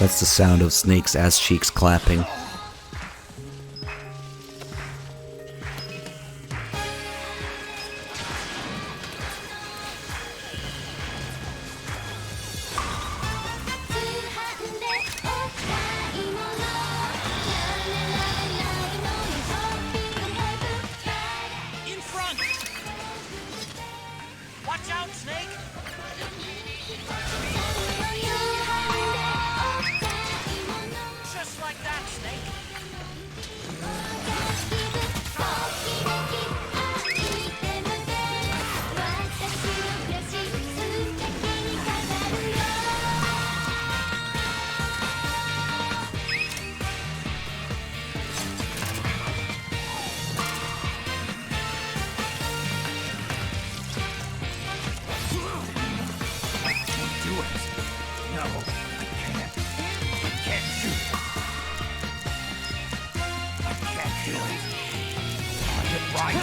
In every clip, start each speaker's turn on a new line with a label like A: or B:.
A: That's the sound of Snake's ass cheeks clapping.
B: In front! Watch out, Snake! Just like that, Snake. Do it. No, I can't. I can't shoot. I can't do it. Get right.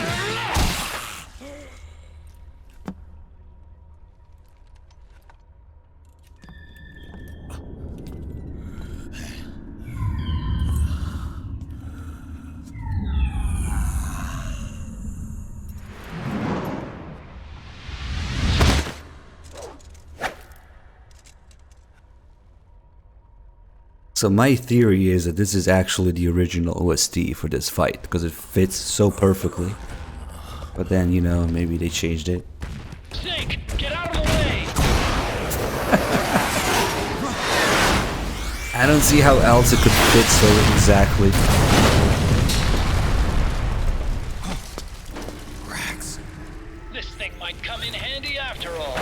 A: So my theory is that this is actually the original OST for this fight, because it fits so perfectly. But then, you know, maybe they changed it.
B: Snake, get out of the way!
A: I don't see how else it could fit so exactly.
B: Rex. This thing might come in handy after all.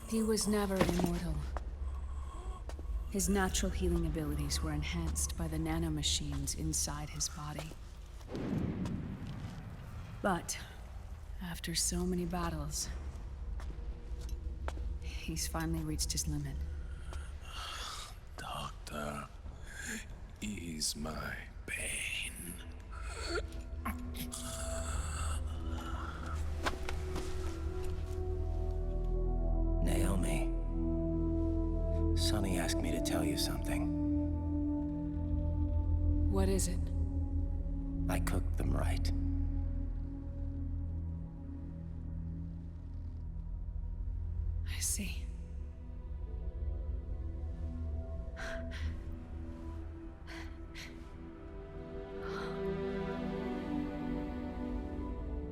C: He was never immortal. His natural healing abilities were enhanced by the nanomachines inside his body. But after so many battles, he's finally reached his limit.
D: Doctor, ease my pain.
E: Naomi, Sonny asked me to tell you something.
C: What is it?
E: I cooked them right.
C: I see.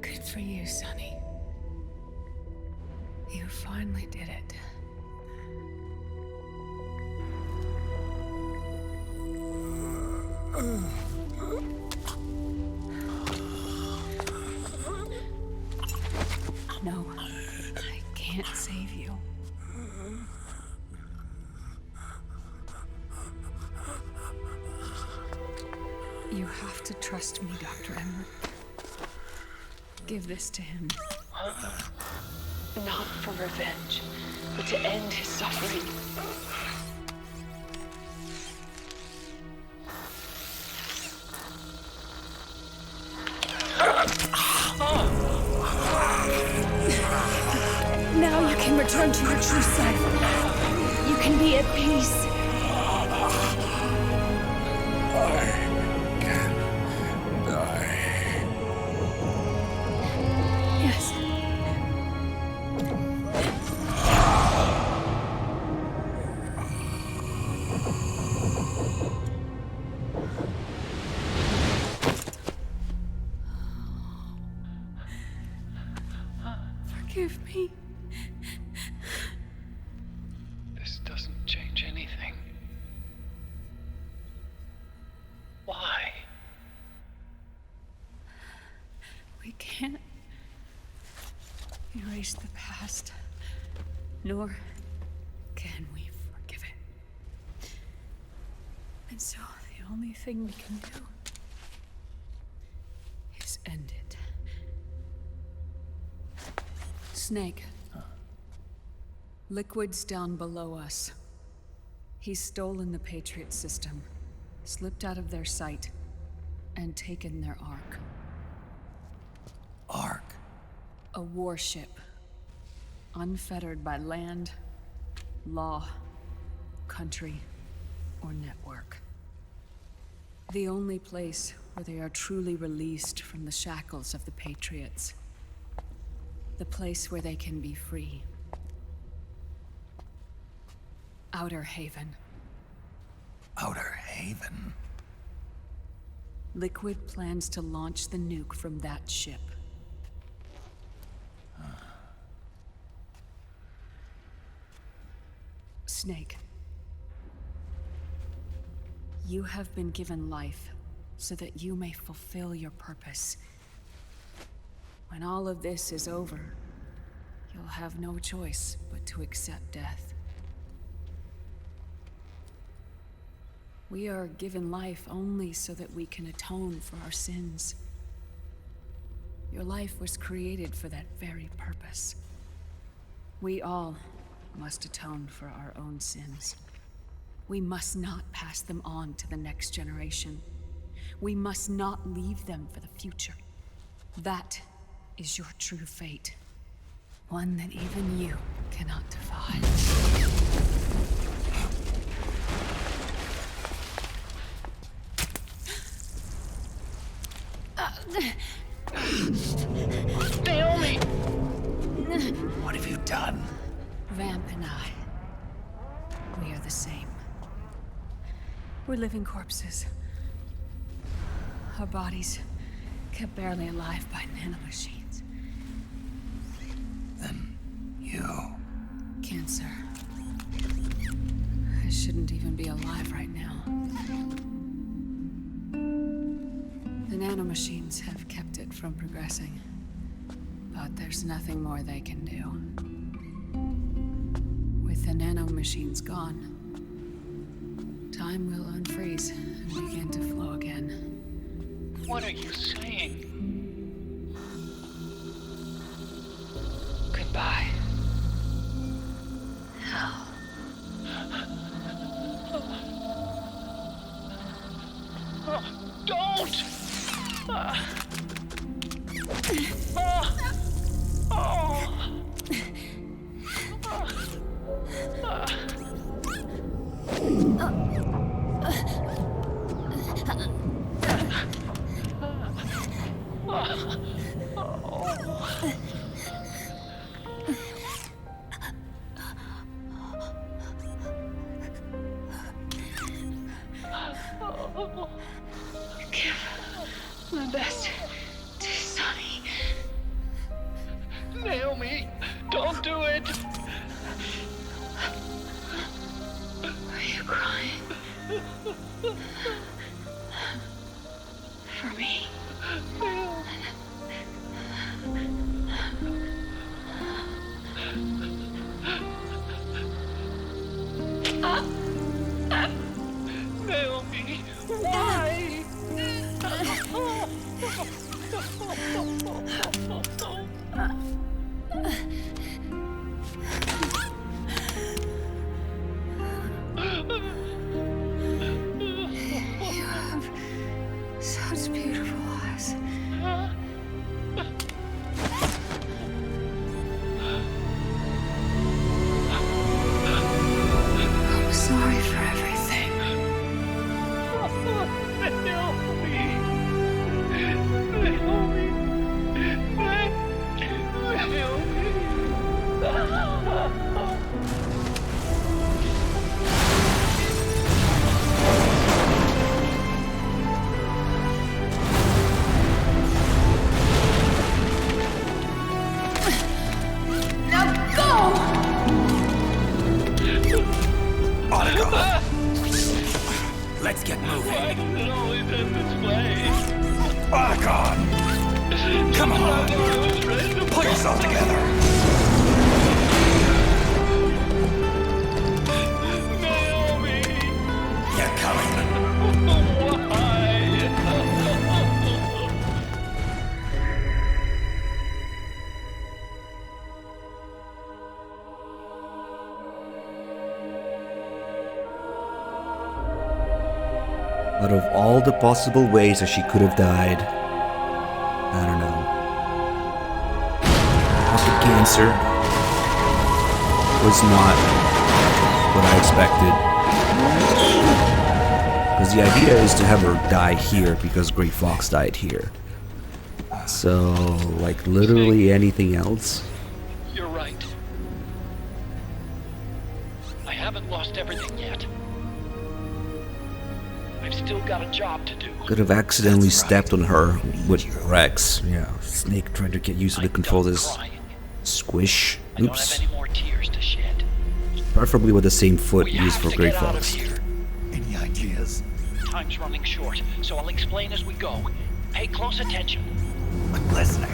C: Good for you, Sonny. You finally did it. No, I can't save you. You have to trust me, Dr. Emmer. Give this to him.
F: Not for revenge, but to end his suffering.
C: Now you can return to your true self. You can be at peace.
D: I can die.
C: Yes. Forgive me.
B: This doesn't change anything. Why?
C: We can't erase the past, nor can we forgive it. And so the only thing we can do is end it. Snake. Liquid's down below us. He's stolen the Patriot system, slipped out of their sight, and taken their ark.
B: Ark.
C: A warship. Unfettered by land, law, country, or network. The only place where they are truly released from the shackles of the Patriots. The place where they can be free. Outer Haven.
B: Outer Haven.
C: Liquid plans to launch the nuke from that ship. Snake. You have been given life so that you may fulfill your purpose. When all of this is over, you'll have no choice but to accept death. We are given life only so that we can atone for our sins. Your life was created for that very purpose. We all must atone for our own sins. We must not pass them on to the next generation. We must not leave them for the future. That is your true fate. One that even you cannot defy.
F: Naomi!
B: What have you done?
C: Vamp and I, we are the same. We're living corpses. Our bodies kept barely alive by nanomachines.
B: Then you...
C: Cancer. I shouldn't even be alive right now. The nanomachines have kept it from progressing. But there's nothing more they can do. With the nanomachines gone, time will unfreeze and begin to flow again.
F: What are you saying? Goodbye. Hell. Don't! Give my best to Sonny. Naomi, don't do it! Are you crying? For me? Naomi, why?
C: You have such beautiful eyes. I'm sorry for everything.
B: Let's get moving.
F: Why does it always end this way?
B: Otacon! Come on! Pull yourself together!
F: Naomi!
B: They're coming!
F: Why?
A: Out of all the possible ways that she could have died, I don't know. cancer was not what I expected. Because the idea is to have her die here because Grey Fox died here. So, like, literally anything else?
F: You're right. I haven't lost everything yet. I've still got a job to do.
A: Could have accidentally stepped on her with Rex. Yeah, Snake trying to get used to the controls.
F: Crying.
A: Squish.
F: I don't
A: Oops.
F: have any more tears to shed.
A: Preferably with the same foot
F: We
A: used
F: have
A: for
F: to
A: Grey
F: get out of
A: Fox.
F: here.
B: Any ideas?
F: Time's running short, so I'll explain as we go. Pay close attention.
B: I'm listening.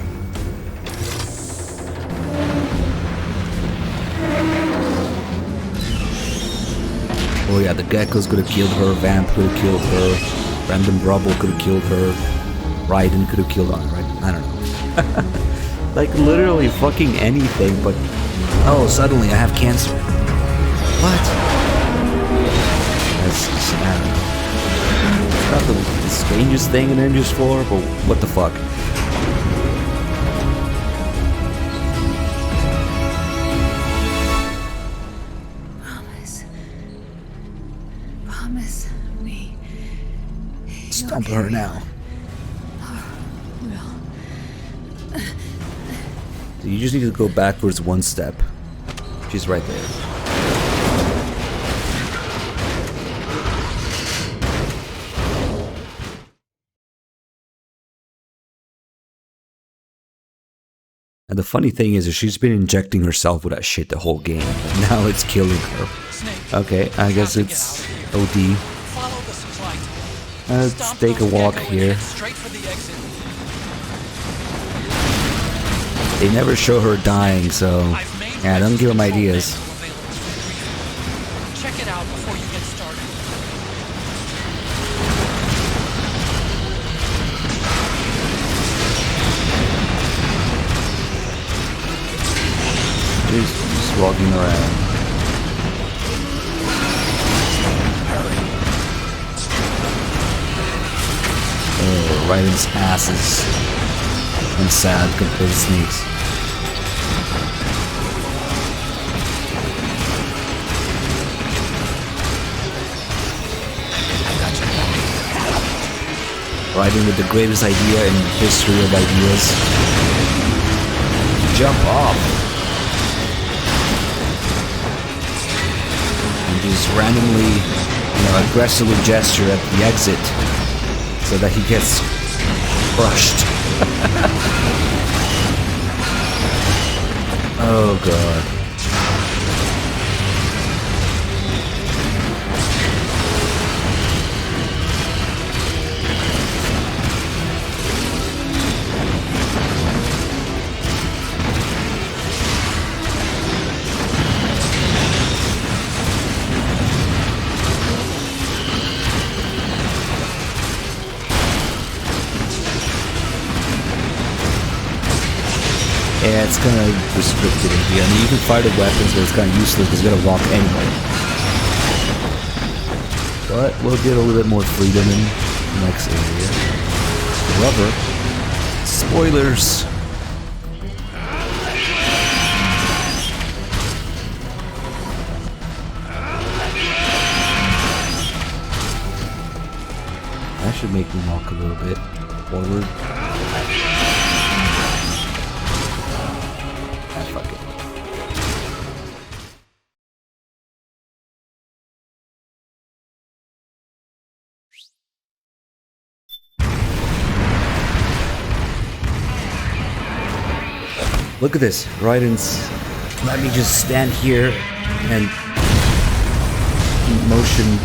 A: Oh yeah, the Gecko's could have killed her, Vamp could have killed her, Random Rubble could have killed her, Raiden could have killed her, right? I don't know. Like literally fucking anything, but oh, suddenly I have cancer. What? That's just, I don't know. It's not the strangest thing in MGS4, but what the fuck?
C: Promise me.
A: Stomp her now. So you just need to go backwards one step. She's right there. And the funny thing is that she's been injecting herself with that shit the whole game. Now it's killing her. Okay, I guess it's OD.
G: Follow the supply tunnel.
A: Let's
G: Stop
A: take a
G: those
A: walk
G: gecko and
A: here.
G: head straight for the exit.
A: They never show her dying, so
G: I've made
A: yeah, don't give them
G: control
A: ideas.
G: manual available to you. Check it out before you get started.
A: She's just walking around. Oh, Raiden's ass is and sad compared to Snake's. Raiden with the greatest idea in history of ideas. Jump off. And just randomly, aggressively gesture at the exit so that he gets crushed. Oh god. Yeah, it's kind of restricted in here. I mean, you can fire the weapons, but it's kind of useless because you gotta walk anyway. But we'll get a little bit more freedom in the next area. Rubber. Spoilers. That should make me walk a little bit forward. Fuck it. Look at this, Raiden's. Let me just stand here and motion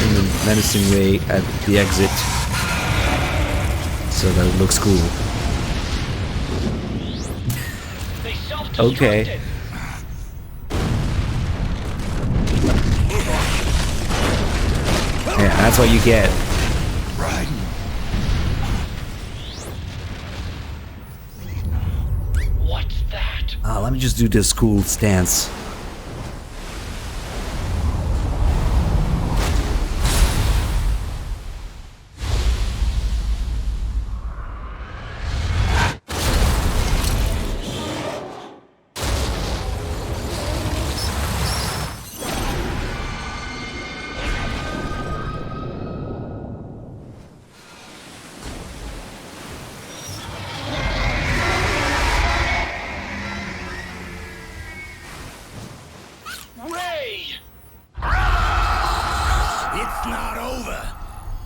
A: in a menacing way at the exit so that it looks cool. Okay. Yeah, that's what you get.
B: Right.
F: What's that?
A: Let me just do this cool stance.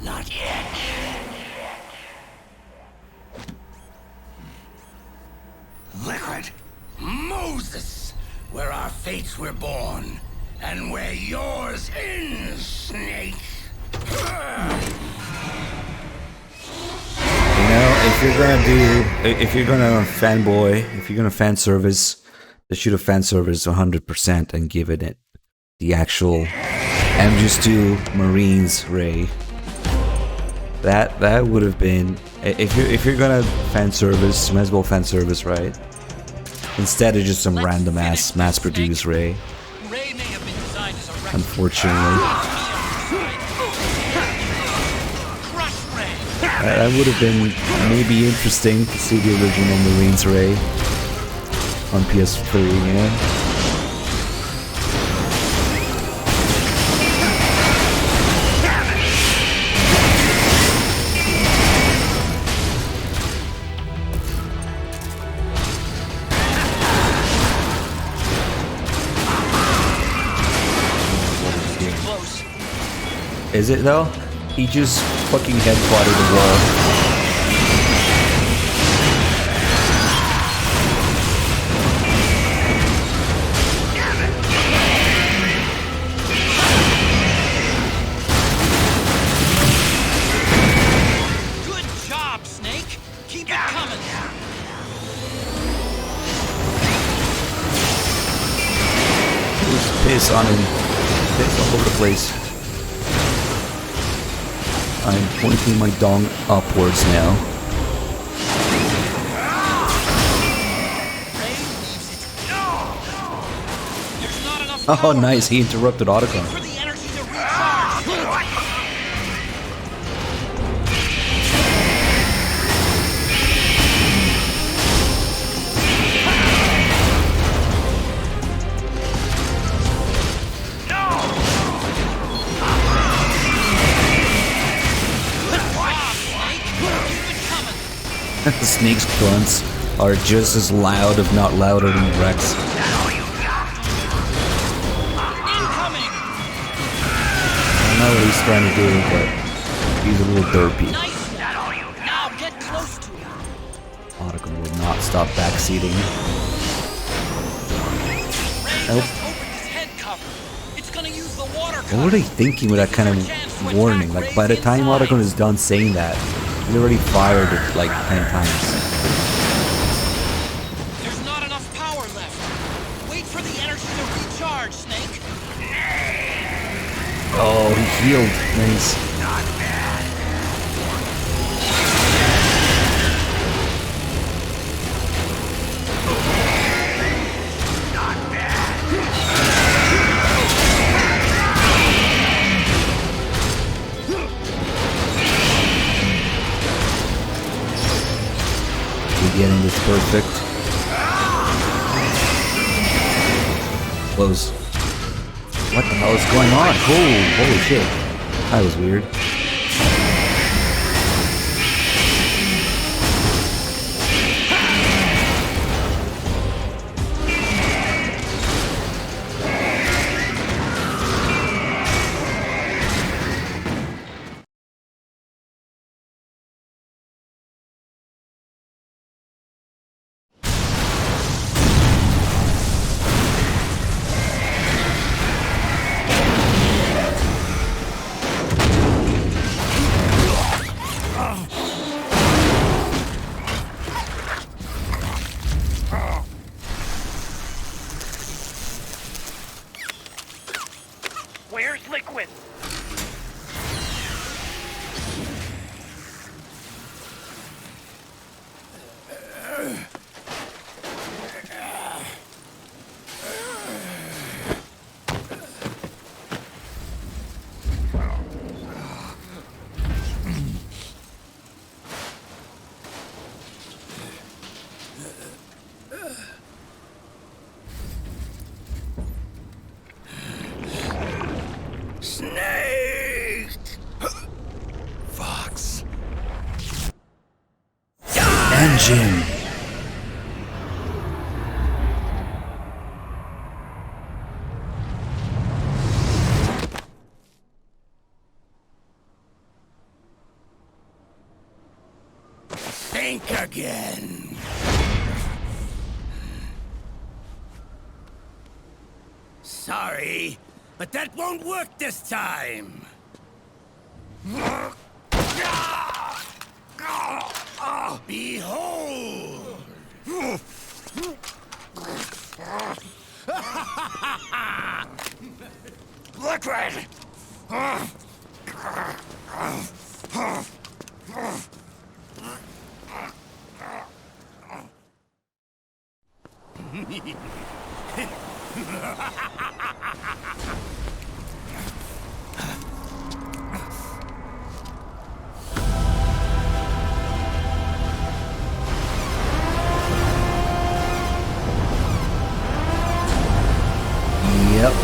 B: Not yet. Liquid. Moses, where our fates were born, and where yours ends, Snake.
A: You know, if you're gonna fanboy, if you're gonna fan service, they should have fan service 100% and given it the actual MGS2 Marines Ray. That would have been, if you're gonna fan service, you might as well fan service, right? Instead of just some random ass mass-produced Ray.
G: Ray may have been designed as a wreck.
A: Unfortunately,
G: Crush Ray.
A: that would have been maybe interesting to see the original Marines Ray on PS3, you know?
G: Close.
A: Is it though? He just fucking headbutted the wall.
G: Good job, Snake. Keep it coming.
A: Just piss on him. Piss all over the place. I'm pointing my dong upwards now.
G: Ray leaves it. There's not enough
A: Oh,
G: power
A: nice. He interrupted
G: for
A: Otacon.
G: the energy to recharge.
A: The Snake's grunts are just as loud, if not louder, than Rex.
G: Incoming.
A: I don't know what he's trying to do, but he's a little derpy.
G: Nice. Now get close to him.
A: Otacon will not stop backseating.
G: Ray
A: Nope.
G: just opened his head cover. It's gonna use the water
A: What were they thinking with that kind of warning? Like, by the time Otacon is done saying that, he's already fired it like 10 times.
G: There's not enough power left. Wait for the energy to recharge, Snake.
A: Oh, he healed. Nice. Getting this perfect. Close. What the hell is going on? Holy shit. That was weird.
F: Where's Liquid?
B: Snake!
D: Fox.
A: Engine!
B: think again. Sorry, but that won't work this time. Behold! Liquid!
A: Yep.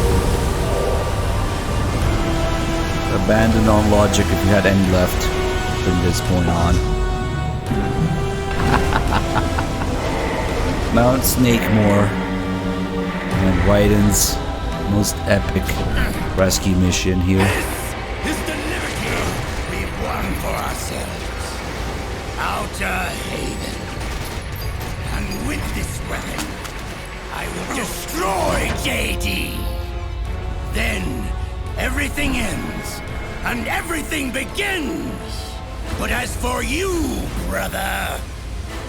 A: Abandon on logic if you had any left from this point on. Mount Snakemore and Raiden's most epic rescue mission here.
B: This is the liberty we've won for ourselves. Outer Haven. And with this weapon, I will destroy JD. Then everything ends and everything begins. But as for you, brother,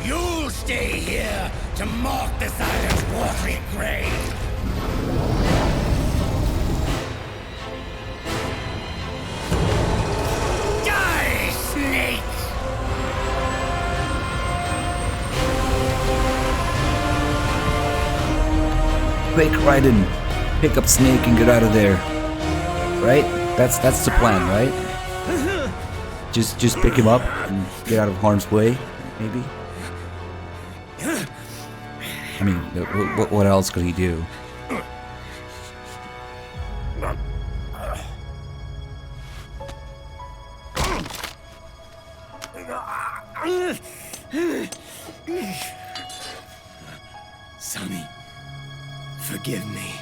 B: you'll stay here to mark the silent watery grave. Die, snake!
A: Quick, Raiden, pick up Snake and get out of there. Right? That's the plan, right? Just pick him up and get out of harm's way, maybe. I mean, what else could he do?
B: Sonny, forgive me.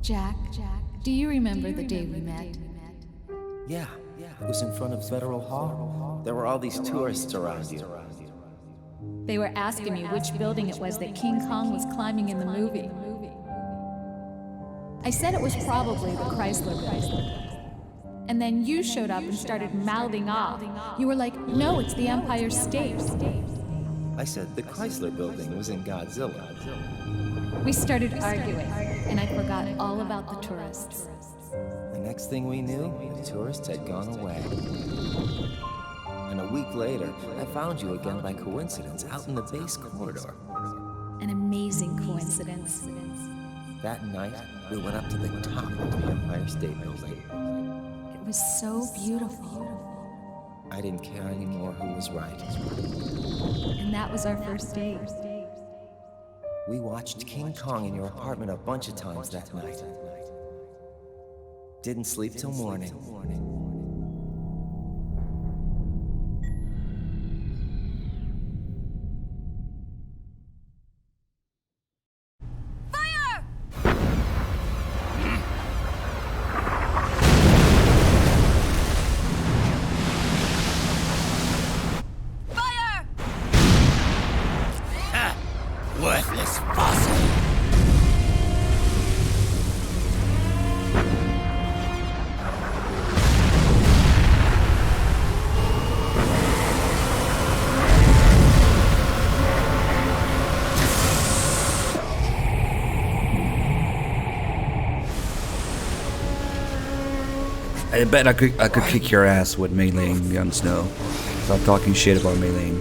H: Jack, do you remember the day we met?
E: Yeah, it was in front of Federal Hall. There were all these tourists around you.
H: They were asking me which building it was that King Kong was climbing in the movie. I said it was probably the Chrysler Building. And then you showed up and started mouthing off. You were like, no, it's the Empire State.
E: I said the Chrysler Building was in Godzilla.
H: We started arguing, and I forgot all about the tourists.
E: The next thing we knew, the tourists had gone away. And a week later, I found you again by coincidence out in the base corridor.
H: An amazing coincidence.
E: That night, we went up to the top of the Empire State Building.
H: It was so beautiful.
E: I didn't care anymore who was right.
H: And that was our first date.
E: We watched King Kong in your apartment a bunch of times that night. Didn't sleep till morning.
B: worthless fossil.
A: I bet I could kick your ass with meleeing, young Snow. Stop talking shit about meleeing.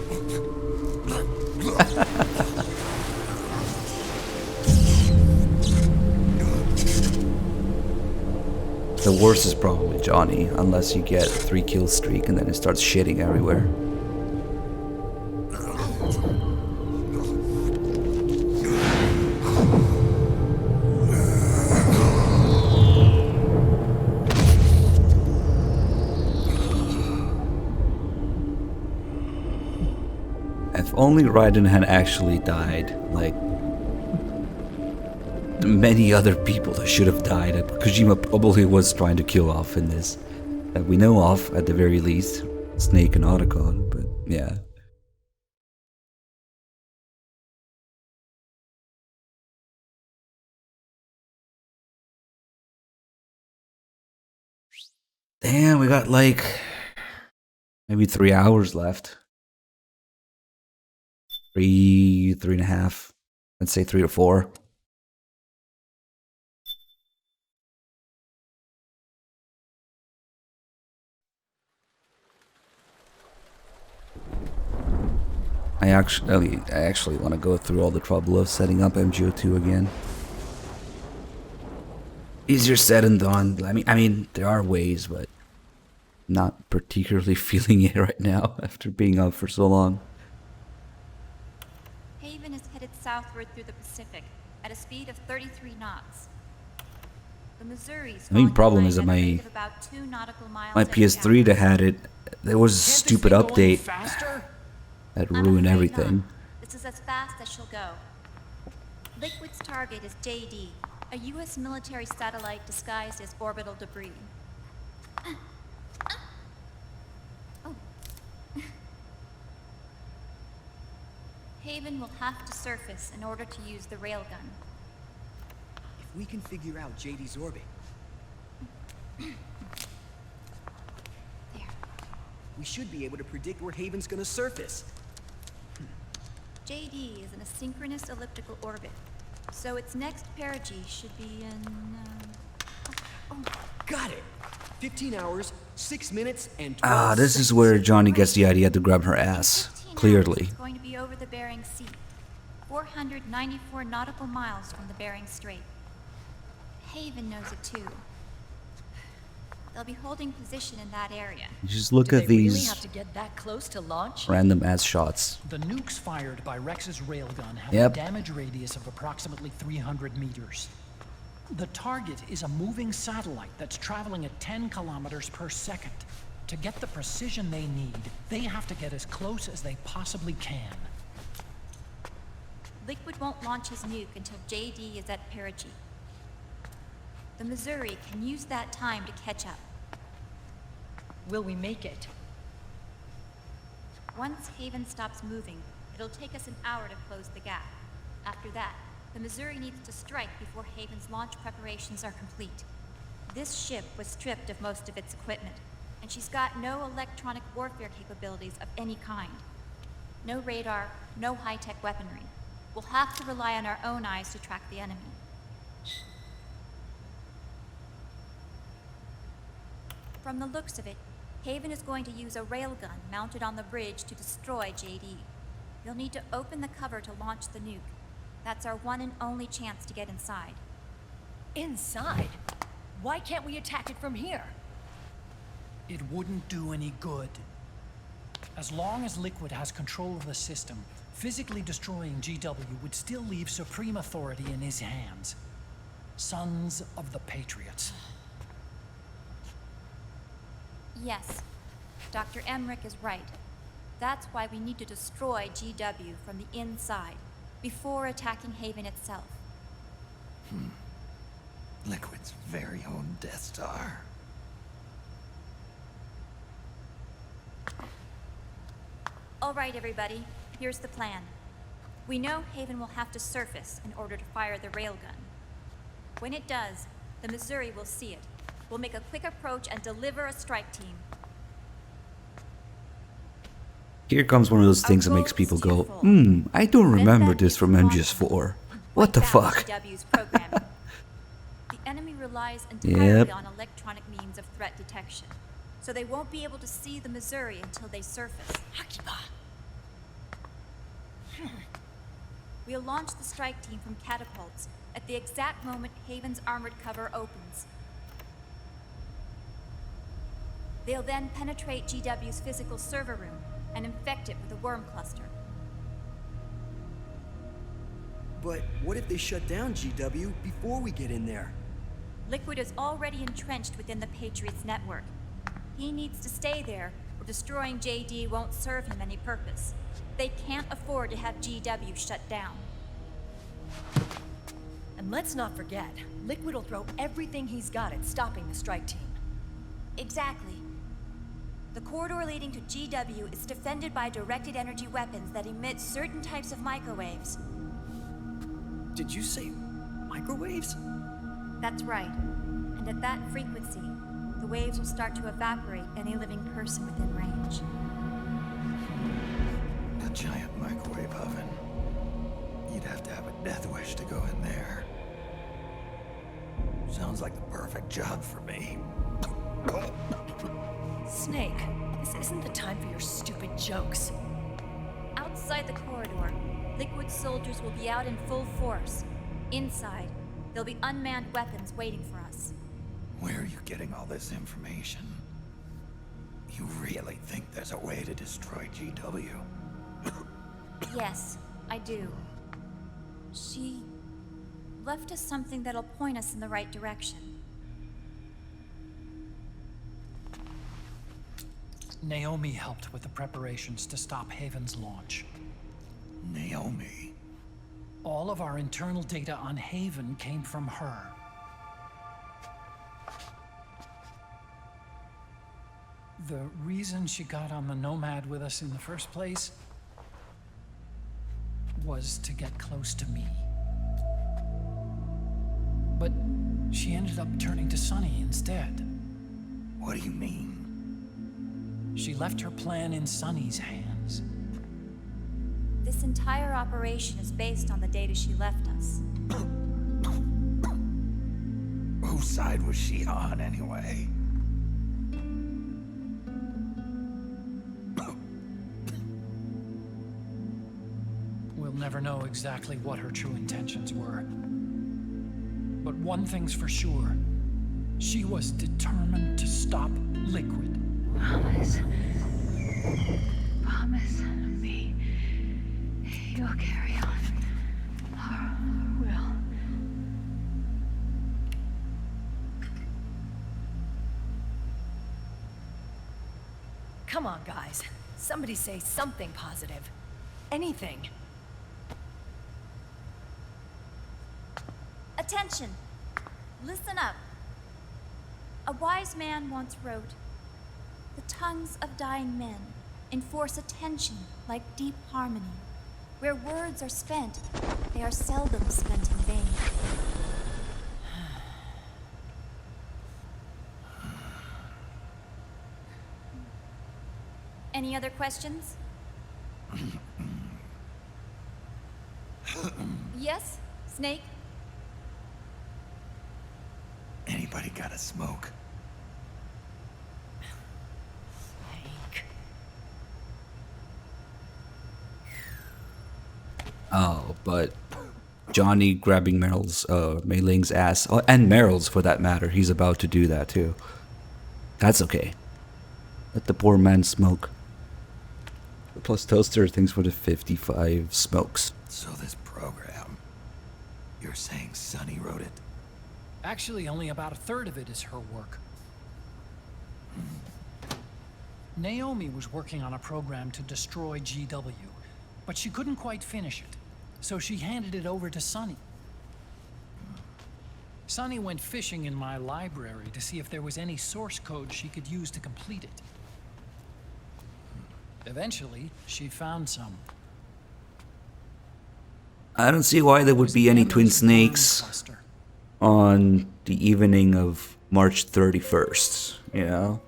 A: The worst is probably Johnny, unless you get a 3-kill streak and then it starts shitting everywhere. If only Raiden had actually died, like many other people that should have died, that Kojima probably was trying to kill off in this. That we know of, at the very least. Snake and Otacon, but yeah. Damn, we got like maybe 3 hours left. 3.5. Let's say 3 or 4. I actually want to go through all the trouble of setting up MGO2 again. Easier said than done. I mean, there are ways, but not particularly feeling it right now after being out for so long.
I: Haven is headed southward through the Pacific at a speed of 33 knots. The Missouri's
A: The main problem is that my PS3 that had it, there was a stupid update that ruined everything.
I: This is as fast as she'll go. Liquid's target is JD, a U.S. military satellite disguised as orbital debris. Oh. Haven will have to surface in order to use the railgun.
G: If we can figure out JD's orbit,
I: There.
G: we should be able to predict where Haven's gonna surface.
I: JD is in a synchronous elliptical orbit, so its next perigee should be in,
G: Got it! 15 hours, 6 minutes, and 12
A: This is where Johnny gets the idea to grab her ass.
I: 15
A: Clearly.
I: hours it's going to be over the Bering Sea, 494 nautical miles from the Bering Strait. Haven knows it too. They'll be holding position in that area.
A: Just look at
J: They really
A: these
J: have to get that close to launch?
A: random ass shots.
F: The nukes fired by Rex's railgun have
A: Yep.
F: a damage radius of approximately 300 meters. The target is a moving satellite that's traveling at 10 kilometers per second. To get the precision they need, they have to get as close as they possibly can.
I: Liquid won't launch his nuke until JD is at perigee. The Missouri can use that time to catch up.
J: Will we make it?
I: Once Haven stops moving, it'll take us an hour to close the gap. After that, the Missouri needs to strike before Haven's launch preparations are complete. This ship was stripped of most of its equipment, and she's got no electronic warfare capabilities of any kind. No radar, no high-tech weaponry. We'll have to rely on our own eyes to track the enemy. From the looks of it, Haven is going to use a railgun mounted on the bridge to destroy JD. You'll need to open the cover to launch the nuke. That's our one and only chance to get inside.
J: Inside? Why can't we attack it from here?
F: It wouldn't do any good. As long as Liquid has control of the system, physically destroying GW would still leave supreme authority in his hands. Sons of the Patriots.
I: Yes, Dr. Emmerich is right. That's why we need to destroy GW from the inside, before attacking Haven itself.
B: Liquid's very own Death Star.
I: All right, everybody. Here's the plan. We know Haven will have to surface in order to fire the railgun. When it does, the Missouri will see it. We'll make a quick approach and deliver a strike team.
A: Here comes one of those things that makes people go, I don't remember this from MGS4. What the fuck?
I: GW's programming. The enemy relies entirely
A: Yep.
I: on electronic means of threat detection, so they won't be able to see the Missouri until they surface. We'll launch the strike team from catapults at the exact moment Haven's armored cover opens. They'll then penetrate GW's physical server room and infect it with a worm cluster.
K: But what if they shut down GW before we get in there?
I: Liquid is already entrenched within the Patriots network. He needs to stay there, or destroying JD won't serve him any purpose. They can't afford to have GW shut down.
J: And let's not forget, Liquid will throw everything he's got at stopping the strike team.
I: Exactly. The corridor leading to GW is defended by directed energy weapons that emit certain types of microwaves.
K: Did you say microwaves?
I: That's right. And at that frequency, the waves will start to evaporate any living person within range.
B: A giant microwave oven. You'd have to have a death wish to go in there. Sounds like the perfect job for me.
J: Snake, this isn't the time for your stupid jokes.
I: Outside the corridor, Liquid soldiers will be out in full force. Inside, there'll be unmanned weapons waiting for us.
B: Where are you getting all this information? You really think there's a way to destroy GW?
I: Yes, I do. She left us something that'll point us in the right direction.
F: Naomi helped with the preparations to stop Haven's launch.
B: Naomi?
F: All of our internal data on Haven came from her. The reason she got on the Nomad with us in the first place was to get close to me. But she ended up turning to Sonny instead.
B: What do you mean?
F: She left her plan in Sonny's hands.
I: This entire operation is based on the data she left us.
B: Whose side was she on, anyway?
F: We'll never know exactly what her true intentions were. But one thing's for sure. She was determined to stop Liquid.
C: Promise. Promise me. You'll carry on. Or will.
J: Come on, guys. Somebody say something positive. Anything.
I: Attention! Listen up. A wise man once wrote, "The tongues of dying men enforce attention like deep harmony. Where words are spent, they are seldom spent in vain." Any other questions? Yes, Snake?
B: Anybody got a smoke?
J: Snake.
A: Oh, but Johnny grabbing Mei Ling's ass, and Meryl's for that matter, he's about to do that too. That's okay. Let the poor man smoke. Plus Toaster thanks for the 55 smokes.
B: So this program, you're saying Sonny wrote it?
F: Actually, only about a third of it is her work. Naomi was working on a program to destroy GW, but she couldn't quite finish it, so she handed it over to Sonny. Sonny went fishing in my library to see if there was any source code she could use to complete it. Eventually, she found some.
A: I don't see why there would be any twin snakes on the evening of March 31st, you know?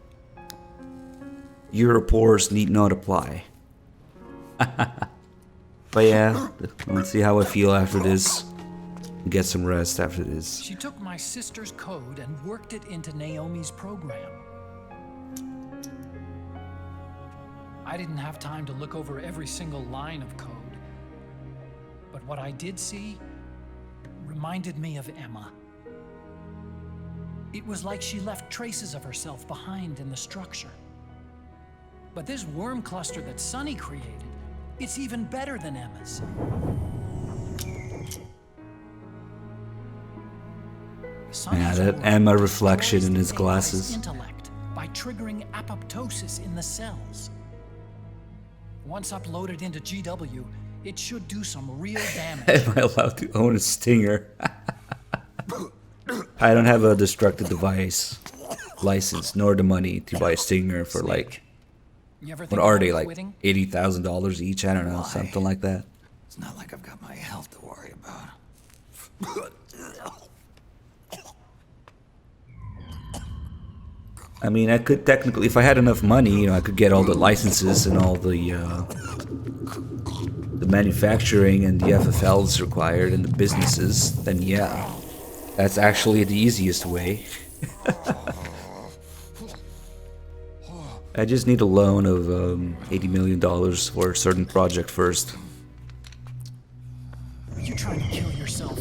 A: Europors need not apply. But yeah, let's see how I feel after this. Get some rest after this.
F: She took my sister's code and worked it into Naomi's program. I didn't have time to look over every single line of code. But what I did see reminded me of Emma. It was like she left traces of herself behind in the structure. But this worm cluster that Sonny created, it's even better than Emma's.
A: Yeah, that Emma reflection in his glasses.
F: Intellect by triggering apoptosis in the cells. Once uploaded into GW, it should do some real damage.
A: Am I allowed to own a stinger? I don't have a destructive device license, nor the money to buy a stinger for like, what are they, like $80,000 each? I don't know, something like that.
B: It's not like I've got my health to worry about.
A: I mean, I could technically, if I had enough money, you know, I could get all the licenses and all the manufacturing and the FFLs required and the businesses, then yeah, that's actually the easiest way. I just need a loan of $80 million for a certain project first.
F: Are you trying to kill yourself?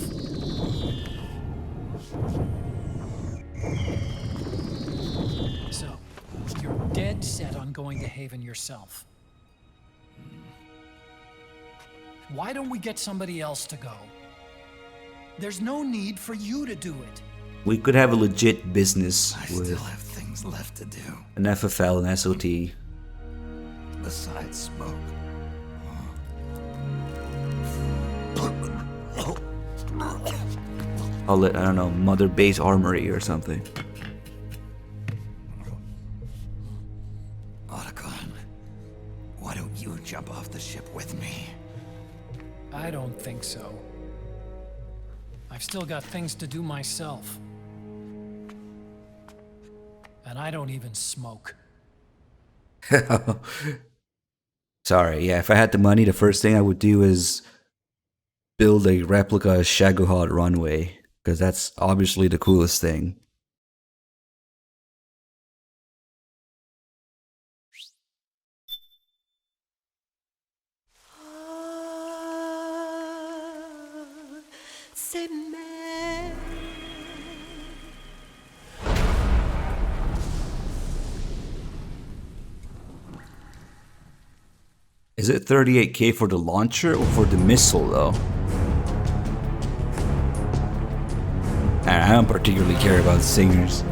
F: So, you're dead set on going to Haven yourself. Why don't we get somebody else to go? There's no need for you to do it.
A: We could have a legit business
B: I
A: with
B: still have things left to do.
A: an FFL and SOT.
B: Besides smoke.
A: Call it, I don't know, Mother Base Armory or something.
B: Otacon, why don't you jump off the ship with me?
F: I don't think so. I've still got things to do myself. And I don't even smoke.
A: Sorry, yeah, if I had the money, the first thing I would do is build a replica Shagohod runway, because that's obviously the coolest thing. Is it 38K for the launcher or for the missile though? I don't particularly care about singers.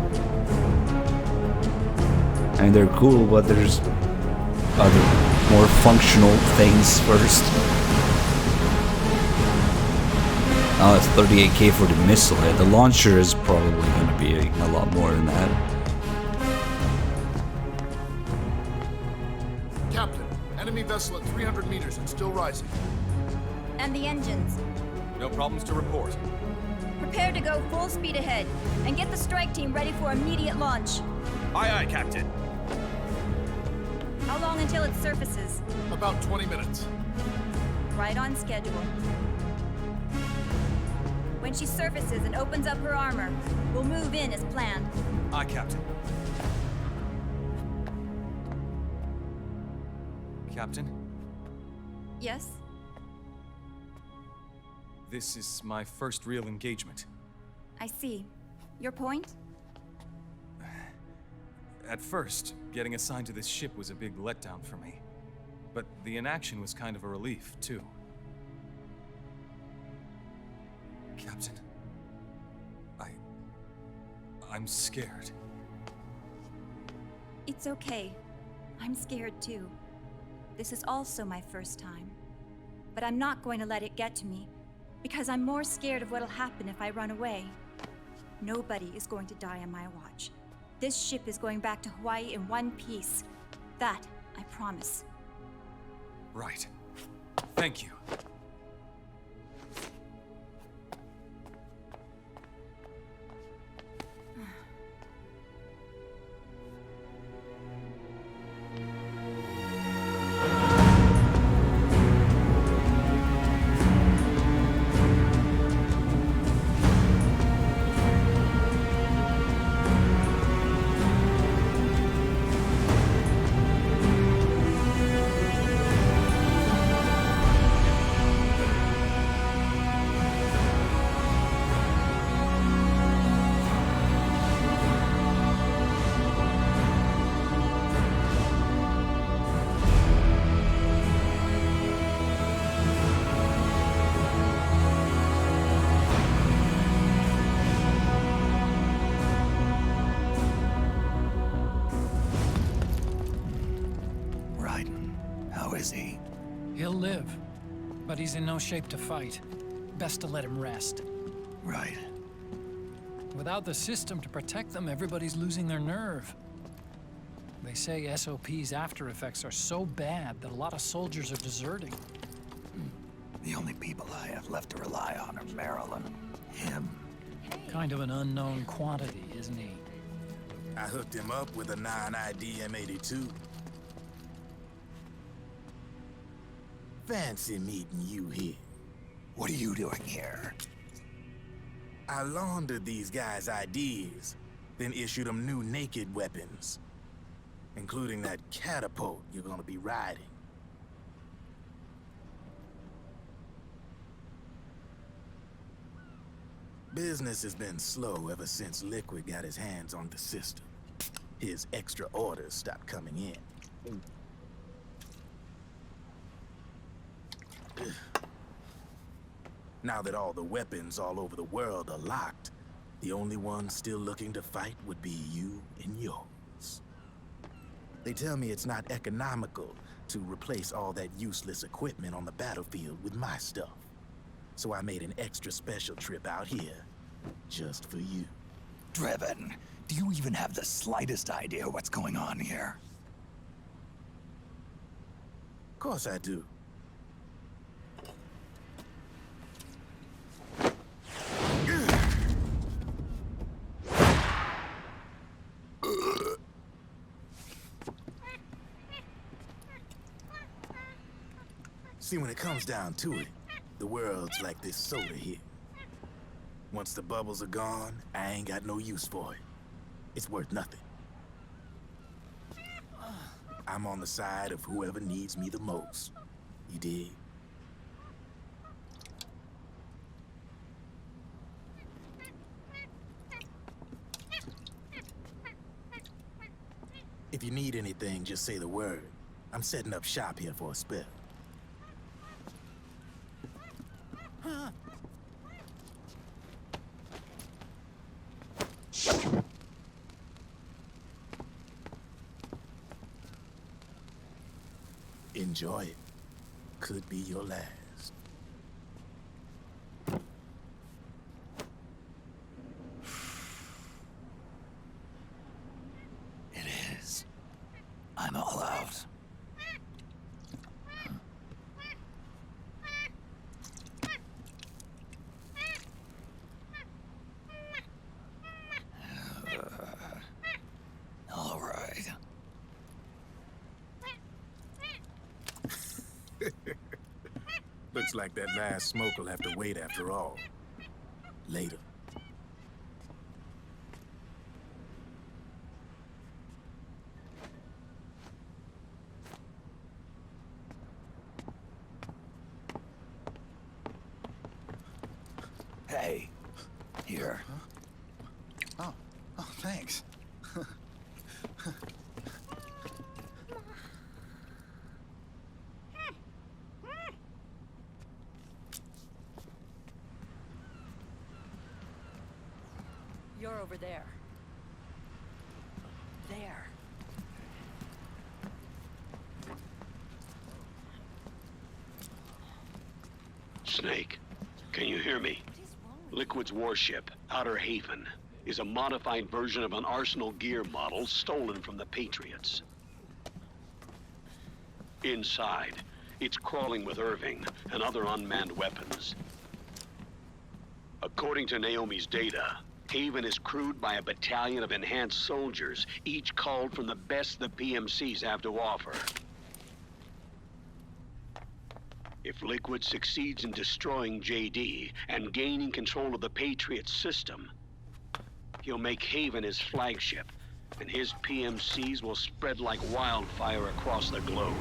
A: I mean, they're cool, but there's other more functional things first. Oh, it's 38K for the missile. Yeah, the launcher is probably going to be a lot more than that.
L: Captain, enemy vessel at 300 meters and still rising.
I: And the engines.
L: No problems to report.
I: Prepare to go full speed ahead, and get the strike team ready for immediate launch.
L: Aye, aye, Captain.
I: How long until it surfaces?
L: About 20 minutes.
I: Right on schedule. When she surfaces and opens up her armor, we'll move in as planned.
L: Aye, Captain. Captain?
I: Yes?
L: This is my first real engagement.
I: I see. Your point?
L: At first, getting assigned to this ship was a big letdown for me. But the inaction was kind of a relief, too. Captain, I'm scared.
I: It's okay. I'm scared too. This is also my first time. But I'm not going to let it get to me, because I'm more scared of what'll happen if I run away. Nobody is going to die on my watch. This ship is going back to Hawaii in one piece. That, I promise.
L: Right. Thank you.
B: Raiden? How is he?
F: He'll live, but he's in no shape to fight. Best to let him rest.
B: Right.
F: Without the system to protect them, everybody's losing their nerve. They say SOP's after effects are so bad that a lot of soldiers are deserting.
B: The only people I have left to rely on are Marilyn, him.
F: Kind of an unknown quantity, isn't he?
M: I hooked him up with a 9ID M82. Fancy meeting you here.
B: What are you doing here?
M: I laundered these guys' IDs, then issued them new naked weapons, including that catapult you're gonna be riding. Business has been slow ever since Liquid got his hands on the system. His extra orders stopped coming in. Now that all the weapons all over the world are locked, the only ones still looking to fight would be you and yours. They tell me it's not economical to replace all that useless equipment on the battlefield with my stuff. So I made an extra special trip out here, just for you.
B: Driven, do you even have the slightest idea what's going on here?
M: Of course I do. See, when it comes down to it, the world's like this soda here. Once the bubbles are gone, I ain't got no use for it. It's worth nothing. I'm on the side of whoever needs me the most. You dig? If you need anything, just say the word. I'm setting up shop here for a spell. Enjoy it. Could be your last.
B: It is. I'm all out. All right.
M: Looks like that last smoke will have to wait after all. Later.
B: Hey, here.
N: Oh, thanks.
J: You're over there. There.
O: Snake, can you hear me? Liquid's warship, Outer Haven, is a modified version of an Arsenal gear model stolen from the Patriots. Inside, it's crawling with Irving and other unmanned weapons. According to Naomi's data, Haven is crewed by a battalion of enhanced soldiers, each called from the best the PMCs have to offer. If Liquid succeeds in destroying JD and gaining control of the Patriot system, he'll make Haven his flagship, and his PMCs will spread like wildfire across the globe.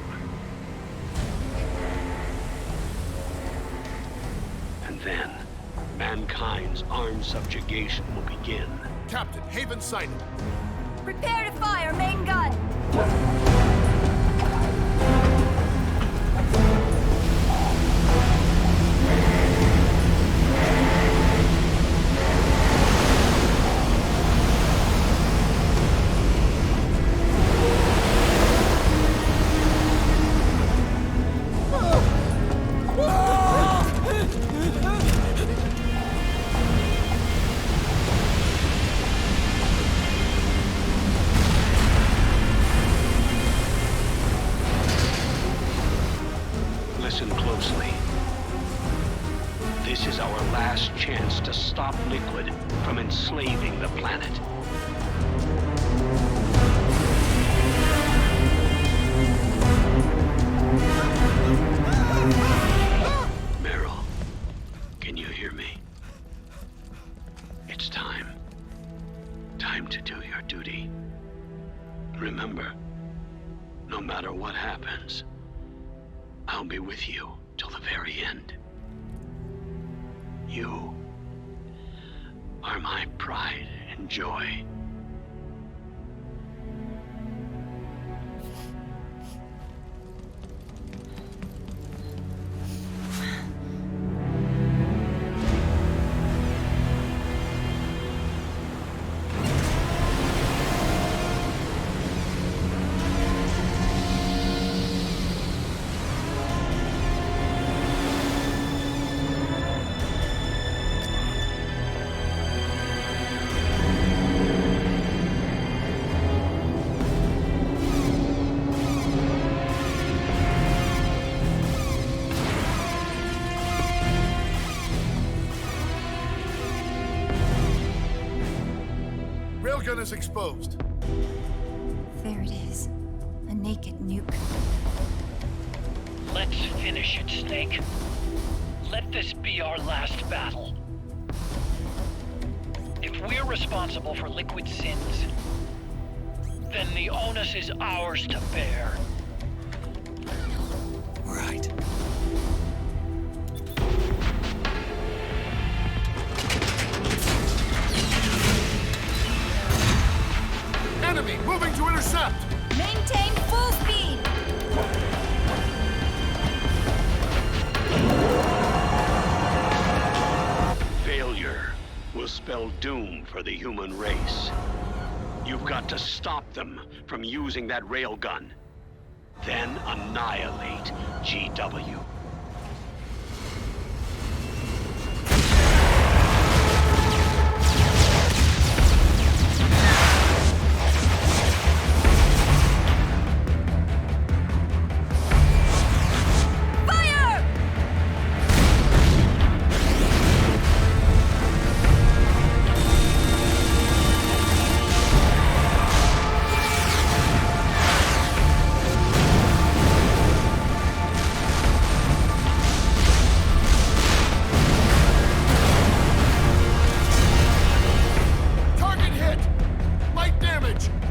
O: And then, mankind's armed subjugation will begin.
P: Captain, Haven sighted.
I: Prepare to fire, main gun!
O: Listen closely. This is our last chance to stop Liquid from enslaving the planet. Meryl, can you hear me? It's time. Time to do your duty. Remember, no matter what happens, I'll be with you till the very end. You are my pride and joy.
P: Railgun is exposed.
I: There it is. A naked nuke.
F: Let's finish it, Snake. Let this be our last battle. If we're responsible for Liquid's sins, then the onus is ours to bear.
B: Right.
P: Enemy moving to intercept!
I: Maintain full speed!
O: Failure will spell doom for the human race. You've got to stop them from using that railgun. Then annihilate GW.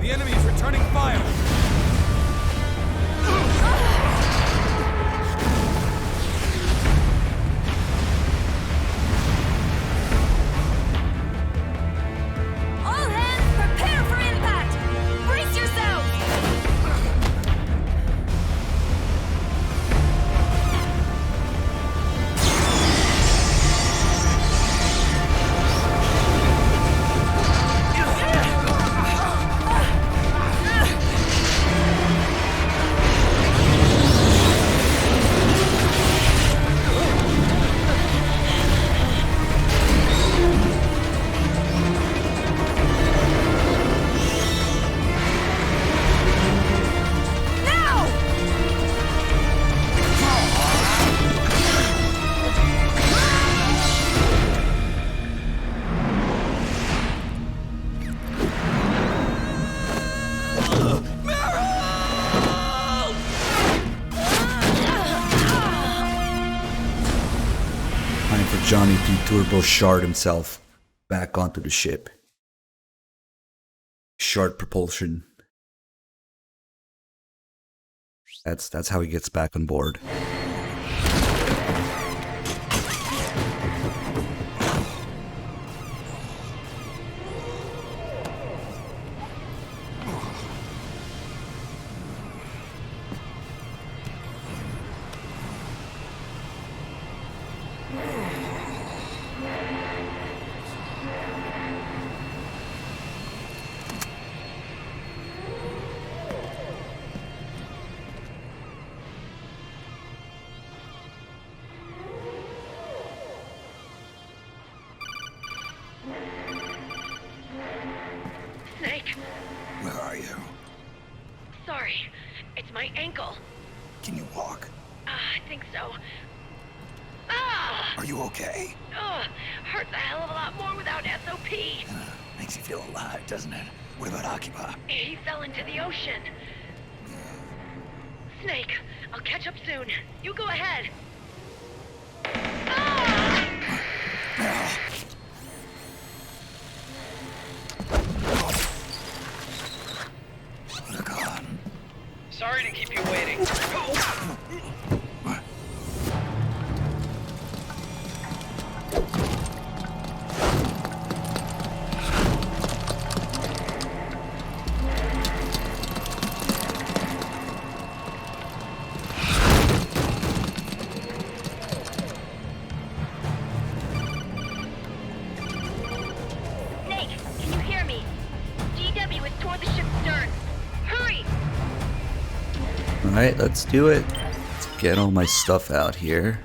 L: The enemy is returning fire!
I: All hands, prepare for impact! Brace yourselves!
A: Time for Johnny to turbo shard himself back onto the ship. Shard propulsion. That's how he gets back on board.
Q: Snake,
B: Where are you?
Q: sorry. It's my ankle.
B: Can you walk?
Q: I think so. Ah!
B: Are you okay?
Q: Hurts a hell of a lot more without SOP.
B: Makes you feel alive, doesn't it? What about Occupy?
Q: He fell into the ocean. Snake, I'll catch up soon. You go ahead.
B: Look on.
G: Sorry to keep you waiting.
Q: Snake, can you hear me? GW is toward the ship's stern. Hurry!
A: Alright, let's do it. Let's get all my stuff out here.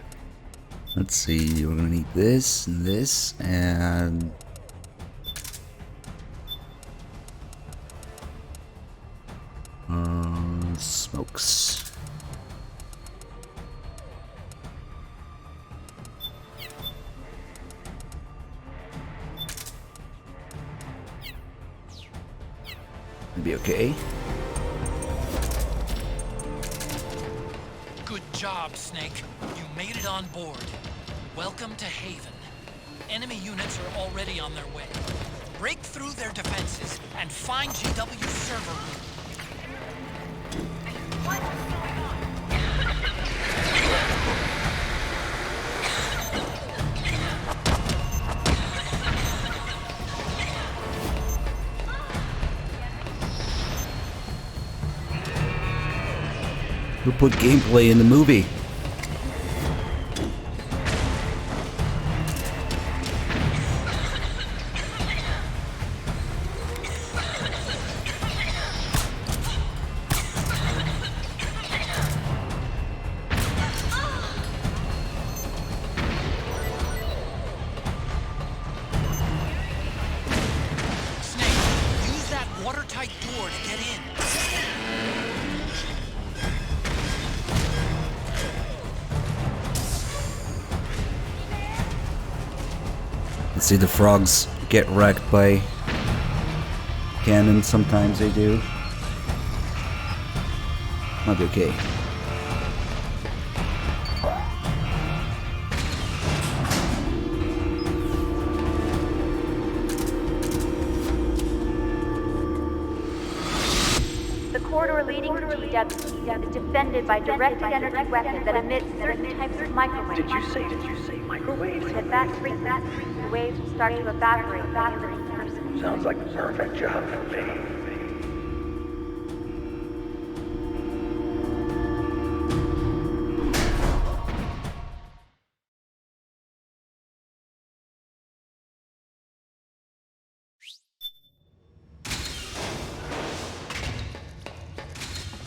A: Let's see, we're gonna need this and this and smokes. It'll be okay.
F: Good job, Snake. You made it on board. Welcome to Haven. Enemy units are already on their way. Break through their defenses and find GW's server room.
A: Who put gameplay in the movie?
F: Snake, use that watertight door to get in.
A: Let's see, the frogs get wrecked by cannon. Sometimes they do. Might be okay.
I: The corridor leading to GW is defended by directed energy weapons that emit certain types of microwaves.
G: Did you say microwaves?
I: At that frequency, the waves will start to evaporate from the living person.
G: Sounds like the perfect job for me.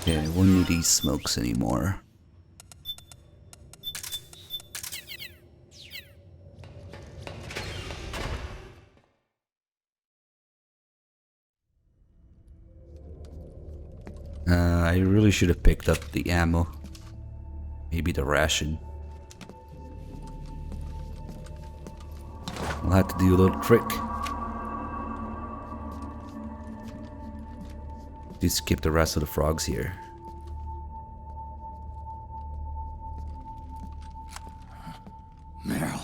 A: Yeah, I won't need these smokes anymore. I really should have picked up the ammo. Maybe the ration. I'll have to do a little trick. Just skip the rest of the frogs here.
B: Meryl.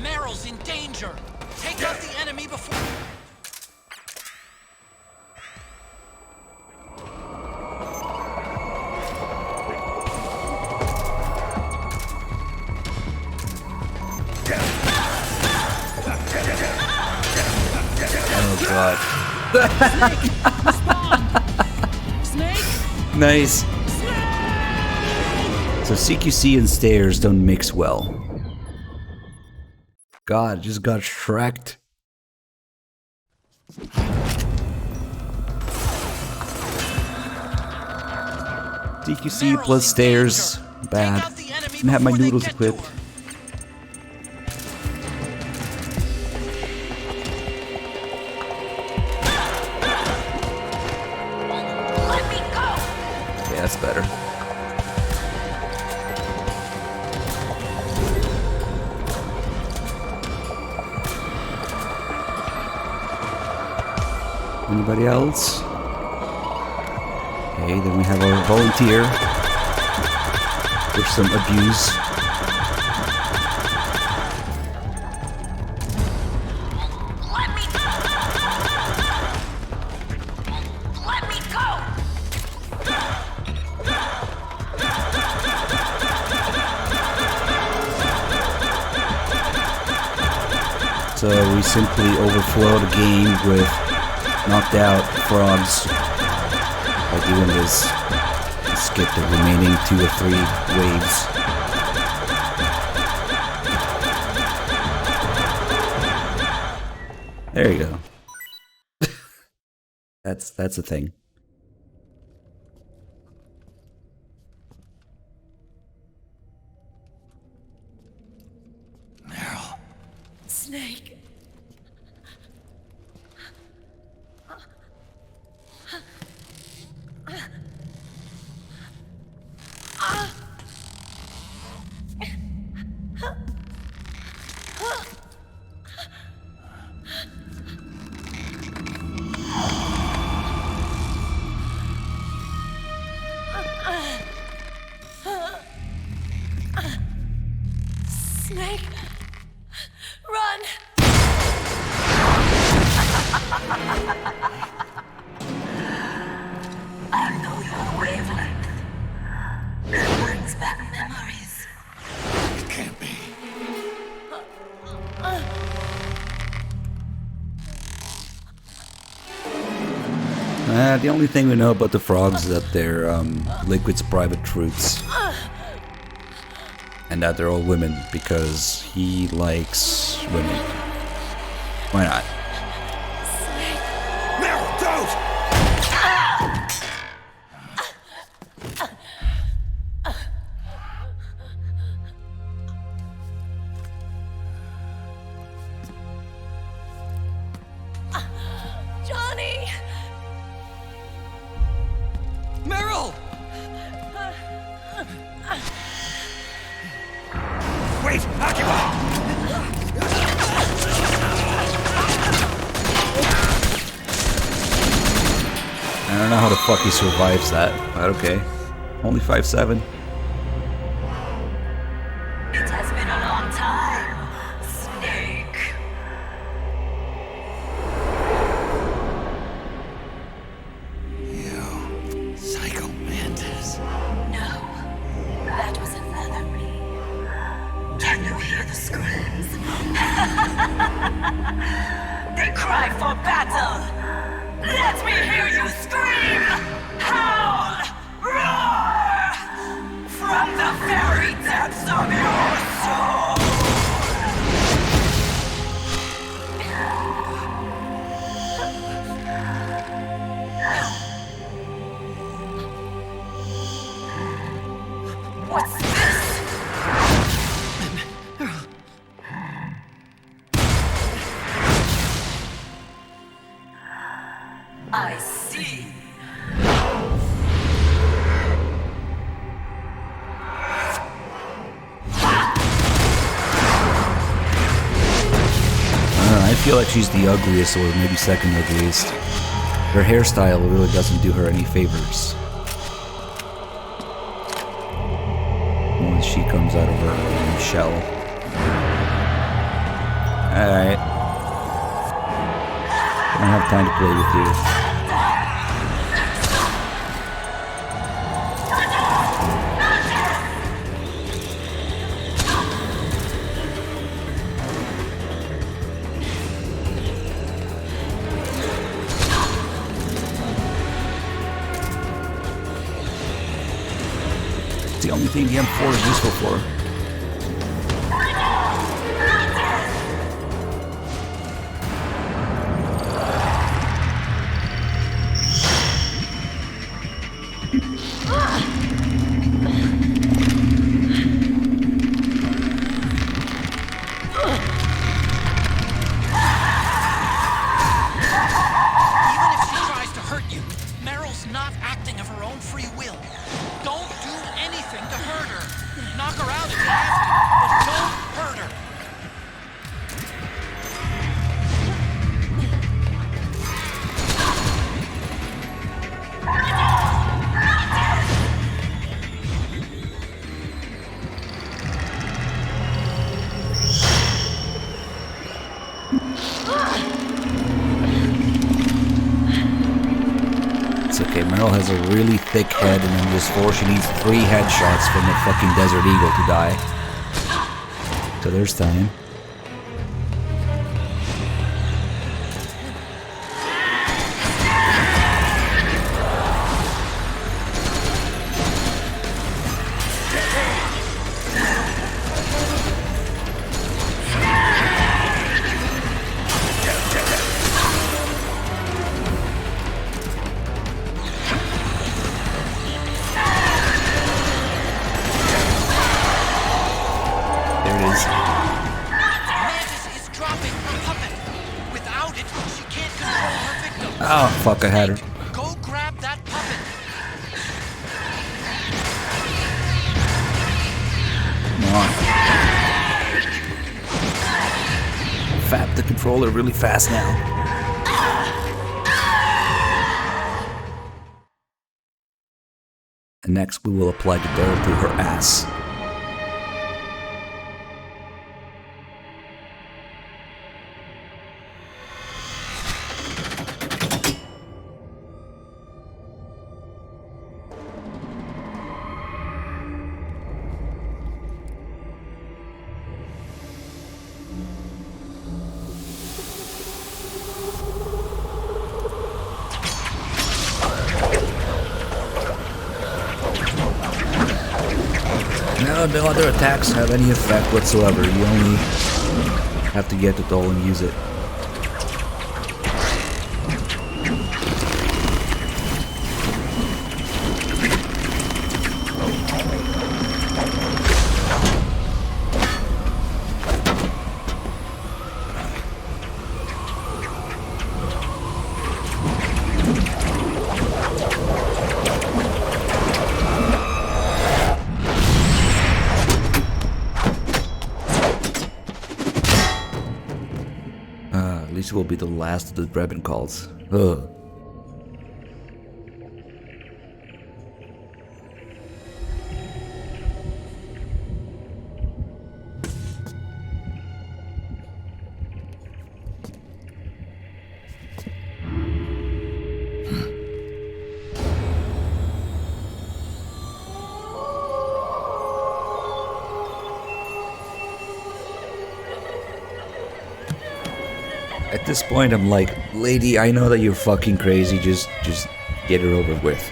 F: Meryl's in danger. Take out the enemy before...
A: god.
F: Snake!
A: Nice. So CQC and stairs don't mix well. God, just got shreked. CQC plus stairs. Bad. Didn't have my noodles equipped. Okay, that's better. Anybody else? Okay, then we have our volunteer for some abuse.
Q: Let me go!
A: So we simply overflow the game with knocked out frogs by doing this. Skip the remaining 2 or 3 waves. There you go. That's a thing.
J: Snake. Snake. Run.
Q: I know your wavelength. It brings back memories.
B: It can't be.
A: The only thing we know about the frogs is that they're Liquid's private troops. And that they're all women because he likes women. Why not?
B: No, don't!
J: Johnny!
K: Meryl!
B: Wait! Occupy!
A: I don't know how the fuck he survives that, but okay. Only 5'7".
Q: It has been a long time, Snake.
B: You psycho mantis.
Q: No, that was another me. Can you hear the screams? They cry for battle. Let me hear you scream! Howl! Roar! From the very depths of your soul! What's this? I see.
A: I feel like she's the ugliest, or maybe second ugliest. Her hairstyle really doesn't do her any favors. Once she comes out of her own shell. Alright. I don't have time to play with you. the only thing the M4 is useful for. Okay, Meryl has a really thick head, and in this floor she needs 3 headshots from the fucking Desert Eagle to die. So there's time. Oh, fuck, I had her.
G: Go grab that puppet.
A: Come on. Fap the controller really fast now. And next we will apply the dare to her ass. No other attacks have any effect whatsoever. You only have to get it all and use it. This will be the last of the Breben calls. Ugh. At this point, I'm like, lady, I know that you're fucking crazy, just get it over with.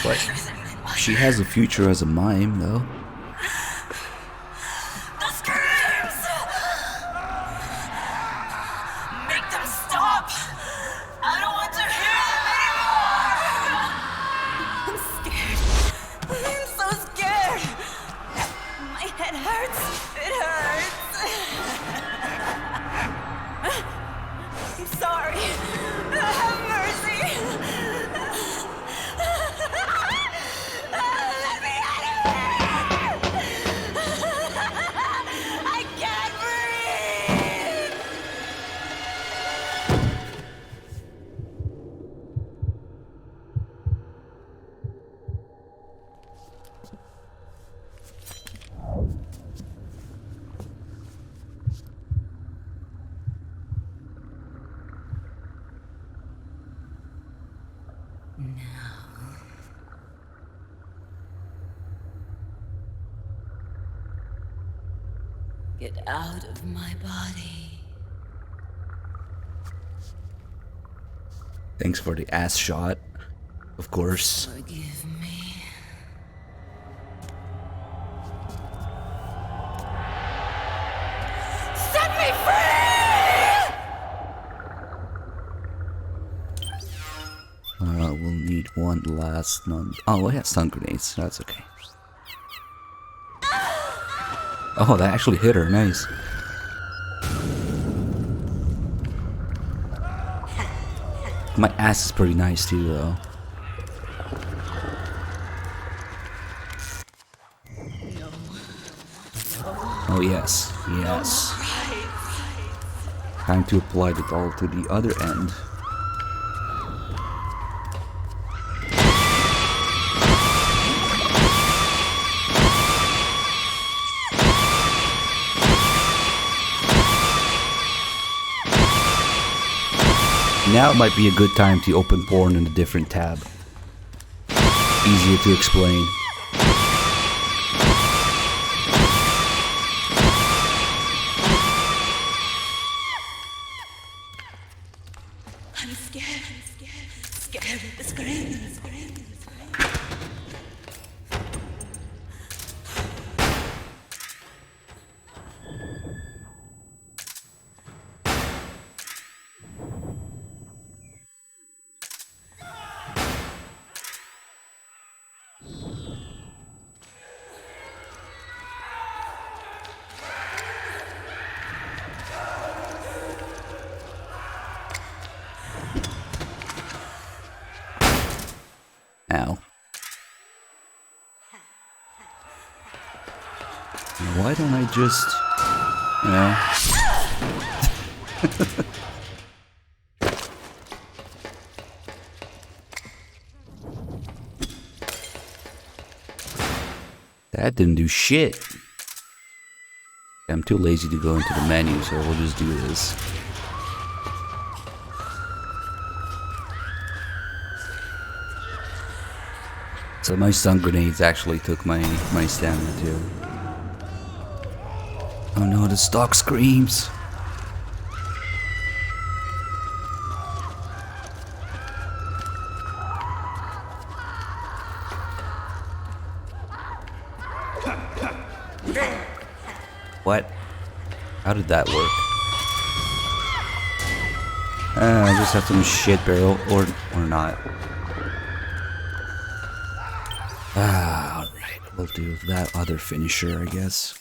A: But she has a future as a mime, though.
Q: The screams! Make them stop! I don't want to hear them anymore! I'm scared. I'm so scared. sorry. Have mercy. Let me out of here! I can't breathe! Get out of my body.
A: Thanks for the ass shot, of course.
Q: Forgive me. Set me free!
A: We'll need one last non. Oh, we have stun grenades. That's okay. Oh, that actually hit her. Nice. My ass is pretty nice too, though. Oh yes, yes. Time to apply it all to the other end. Now might be a good time to open porn in a different tab. Easier to explain.
Q: I'm scared. Scared of the screams.
A: Ow. Why don't I just, you know? That didn't do shit. I'm too lazy to go into the menu, so we'll just do this. So my stun grenades actually took my stamina too. Oh no, the stock screams. What? How did that work? I just have some shit barrel or not. Alright, we'll do that other finisher, I guess.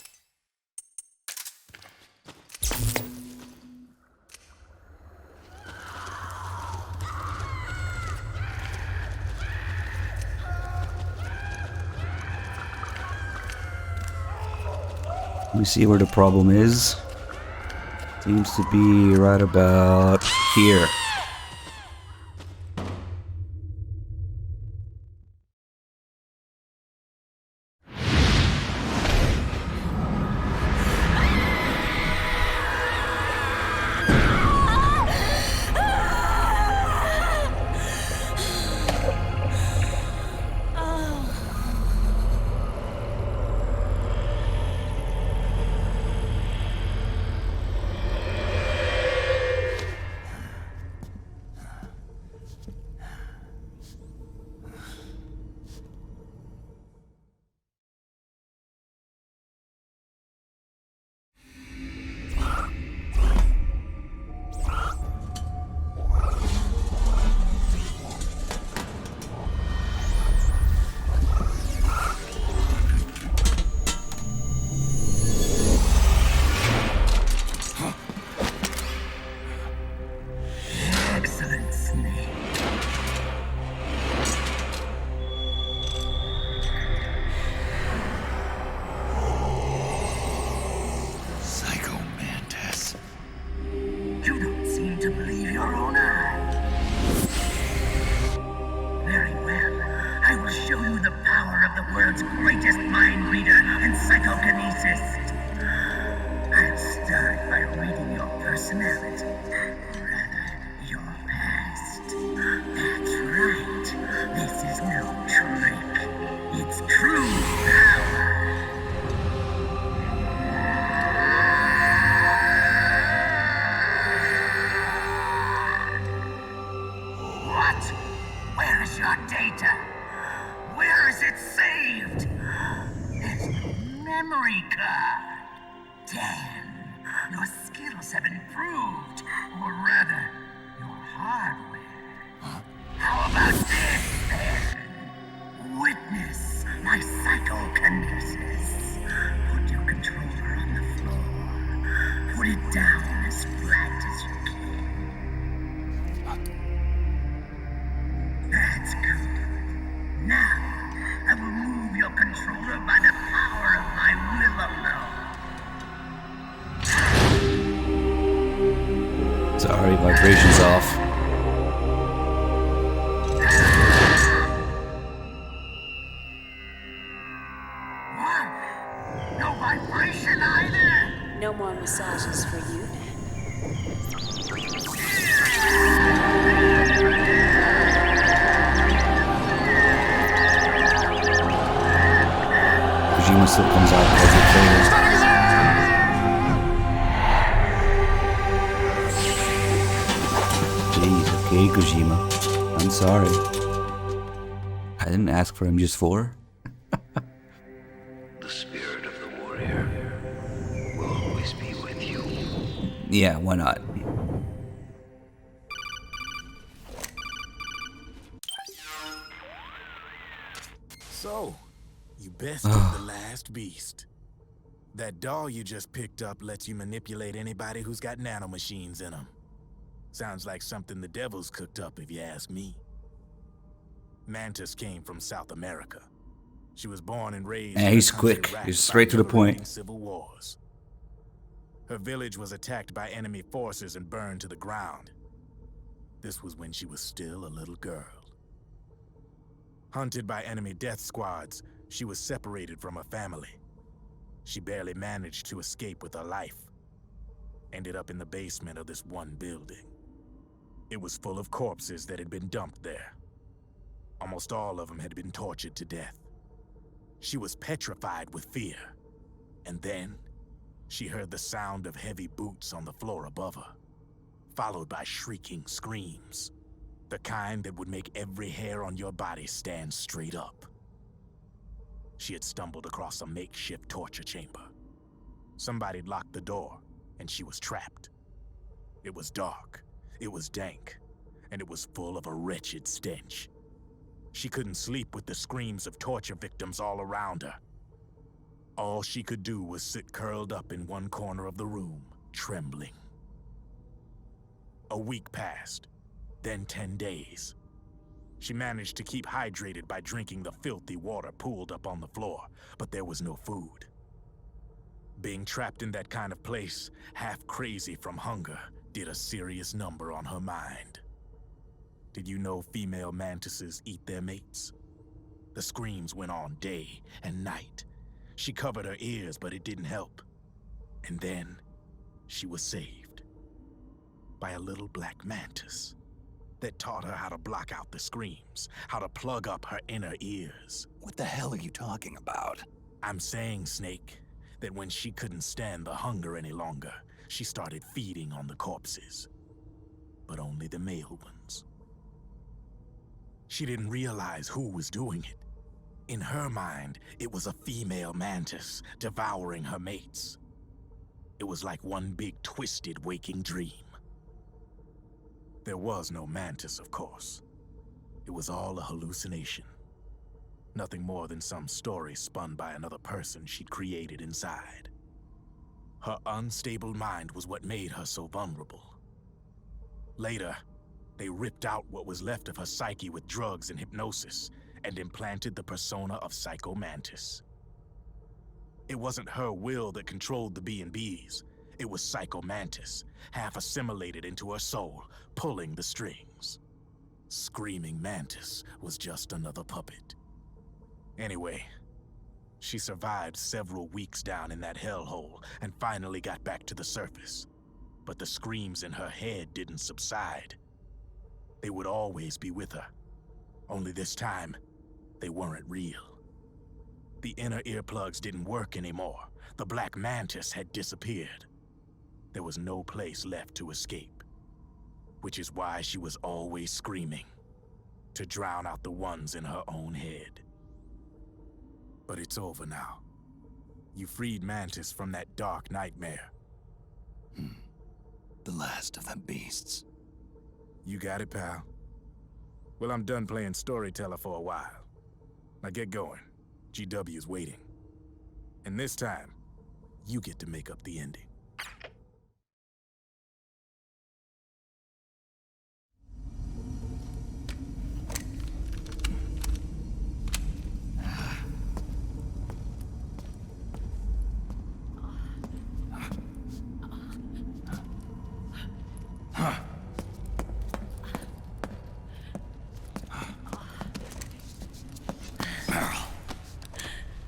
A: Let me see where the problem is. Seems to be right about here.
Q: show you the power of the world's greatest mind reader and psychokinesis. I'll start by reading your personality. Rather, your past. That's right. This is no trick. It's true power. What? Where is your data? Where is it saved? There's no memory card. Damn, your skills have improved. Or rather, your hardware. How about this, then? Witness my psychokinesis. Put your controller on the floor. Put it down as flat as you can. That's good. Now, I will move your controller by the power of my will alone.
A: Sorry, vibration's off.
Q: What? No vibration either?
C: No more massages for you then.
A: Kojima still comes out as a trailer. Jeez, okay, Kojima. I'm sorry. I didn't ask for MGS4.
R: The spirit of the warrior will always be with you.
A: Yeah, why not?
M: So, you bested the last beast. That doll you just picked up lets you manipulate anybody who's got nanomachines in them. Sounds like something the devil's cooked up, if you ask me. Mantis came from South America. She was born and raised.
A: Yeah, he's quick. He's straight to the point.
M: Civil wars. Her village was attacked by enemy forces and burned to the ground. This was when she was still a little girl. Hunted by enemy death squads, she was separated from her family. She barely managed to escape with her life. Ended up in the basement of this one building. It was full of corpses that had been dumped there. Almost all of them had been tortured to death. She was petrified with fear. And then, she heard the sound of heavy boots on the floor above her, followed by shrieking screams. The kind that would make every hair on your body stand straight up. She had stumbled across a makeshift torture chamber. Somebody'd locked the door, and she was trapped. It was dark, it was dank, and it was full of a wretched stench. She couldn't sleep with the screams of torture victims all around her. All she could do was sit curled up in one corner of the room, trembling. A week passed, then 10 days. She managed to keep hydrated by drinking the filthy water pooled up on the floor, but there was no food. Being trapped in that kind of place, half crazy from hunger, did a serious number on her mind. Did you know female mantises eat their mates? The screams went on day and night. She covered her ears, but it didn't help. And then, she was saved. By a little black mantis that taught her how to block out the screams, how to plug up her inner ears.
B: What the hell are you talking about?
M: I'm saying, Snake, that when she couldn't stand the hunger any longer, she started feeding on the corpses. But only the male ones. She didn't realize who was doing it. In her mind, it was a female mantis devouring her mates. It was like one big twisted waking dream. There was no mantis, of course. It was all a hallucination. Nothing more than some story spun by another person she'd created inside. Her unstable mind was what made her so vulnerable. Later, they ripped out what was left of her psyche with drugs and hypnosis and implanted the persona of Psycho Mantis. It wasn't her will that controlled the B&Bs. It was Psycho Mantis, half assimilated into her soul, pulling the strings. Screaming Mantis was just another puppet. Anyway, she survived several weeks down in that hellhole and finally got back to the surface. But the screams in her head didn't subside. They would always be with her. Only this time, they weren't real. The inner earplugs didn't work anymore. The Black Mantis had disappeared. There was no place left to escape. Which is why she was always screaming, to drown out the ones in her own head. But it's over now. You freed Mantis from that dark nightmare.
B: The last of them beasts.
M: You got it, pal. Well, I'm done playing storyteller for a while. Now get going. GW's waiting. And this time, you get to make up the ending.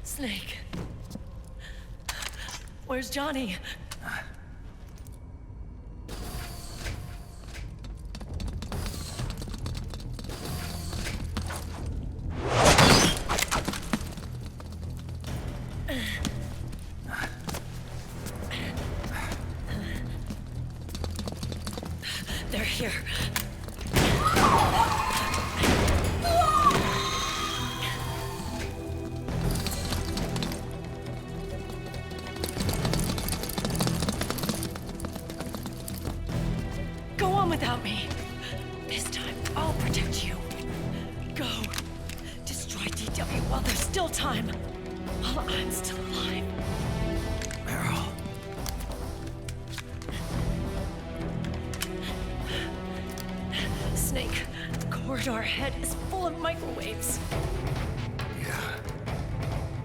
J: Snake. Where's Johnny? They're here. Go on without me. This time, I'll protect you. Go. Destroy DW while there's still time. While I'm still alive.
B: Meryl.
J: Snake, the corridor ahead is full of microwaves.
B: Yeah.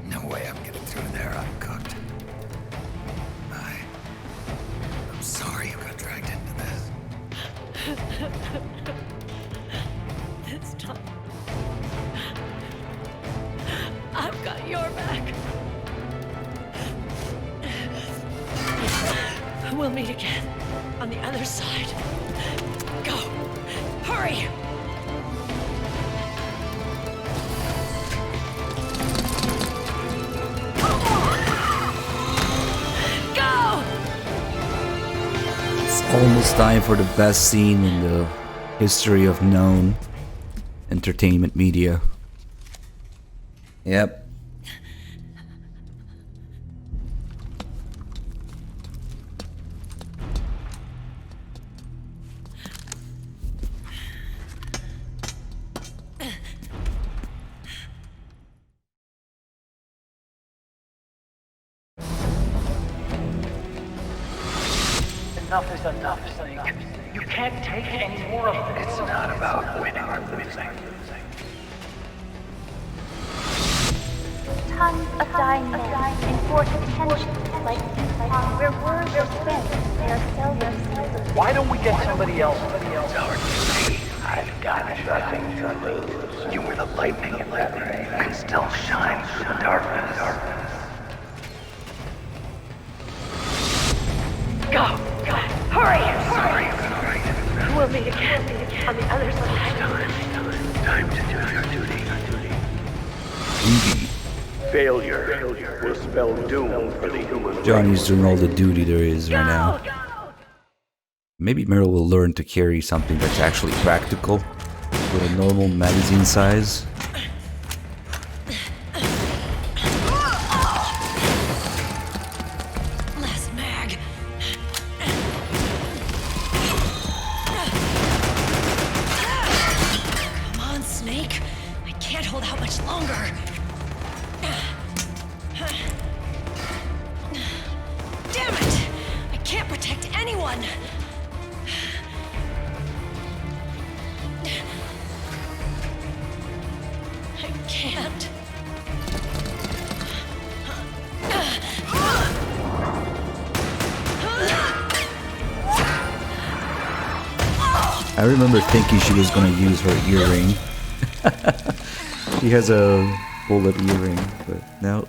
B: No way I'm getting through there uncooked. I'm sorry you got dragged into this.
J: This time, I've got your back. We'll meet again on the other side. Go! Hurry! Go!
A: It's almost time for the best scene in the history of known entertainment media. Yep.
S: Enough is enough, Snake. You can't take any more of this.
R: It's not about winning or losing.
T: Tons of dying men enforce tensions like ping-pong where words are spent. They are seldom.
S: Why don't we get somebody else?
R: It's our duty. I've got nothing to lose. You were the lightning in that ray. You can still shine through the darkness.
J: Go! Hurry!
R: Sorry, alright.
J: We'll meet again on the other side.
R: Time to do your duty. Failure will spell doom for the human race.
A: Johnny's doing all the duty there is right now. Maybe Meryl will learn to carry something that's actually practical with a normal magazine size.
J: Last mag. Come on, Snake. I can't hold out much longer. Damn it! I can't protect anyone. I can't.
A: I remember thinking she was gonna use her earring. She has a bullet earring, but no.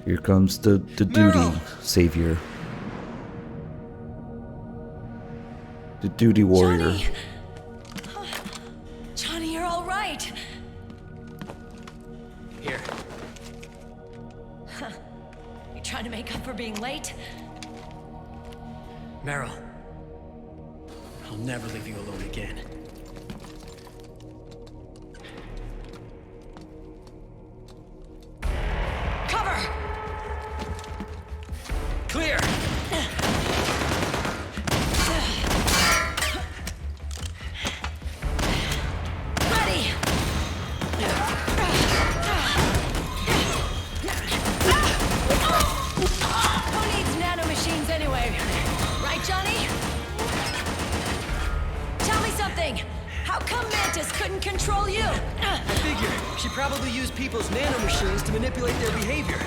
A: Here comes the duty savior. The duty warrior.
J: Johnny! Johnny, you're all right.
U: Here.
J: Huh. You trying to make up for being late?
U: Meryl. I'll never leave you alone again.
J: Cover!
U: Clear!
J: Ready! Who needs nanomachines anyway? Right, Johnny? Tell me something! How come Mantis couldn't control you?
U: I figure she probably used people's nanomachines to manipulate their behavior.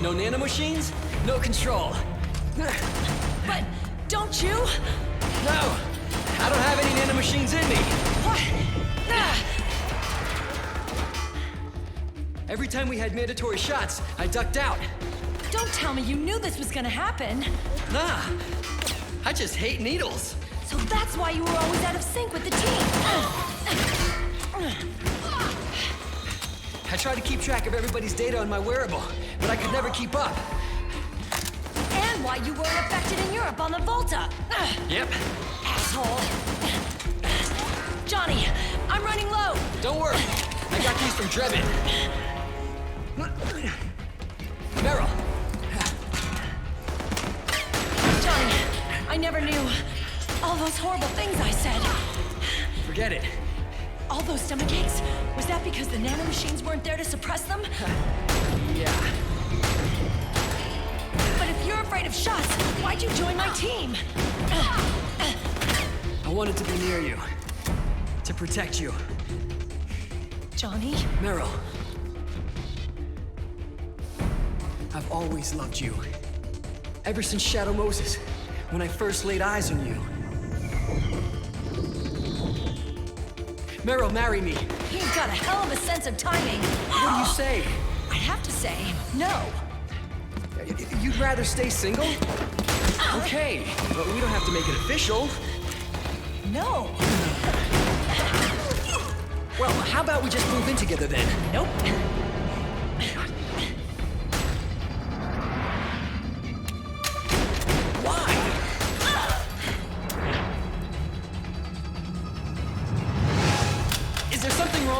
U: No nanomachines, no control.
J: But don't you?
U: No! I don't have any nanomachines in me!
J: What?
U: Every time we had mandatory shots, I ducked out.
J: Don't tell me you knew this was gonna happen.
U: Nah, I just hate needles.
J: So that's why you were always out of sync with the team.
U: I tried to keep track of everybody's data on my wearable, but I could never keep up.
J: And why you weren't affected in Europe on the Volta.
U: Yep.
J: Asshole. Johnny, I'm running low.
U: Don't worry, I got these from Drebin. Meryl.
J: Johnny, I never knew all those horrible things I said.
U: Forget it.
J: All those stomach aches? Was that because the nanomachines weren't there to suppress them?
U: Yeah.
J: But if you're afraid of shots, why'd you join my team?
U: I wanted to be near you. To protect you.
J: Johnny?
U: Meryl. I've always loved you. Ever since Shadow Moses, when I first laid eyes on you. Meryl, marry me.
J: You've got a hell of a sense of timing.
U: What do you say?
J: I have to say, no.
U: You'd rather stay single? Okay, but we don't have to make it official.
J: No.
U: Well, how about we just move in together then?
J: Nope.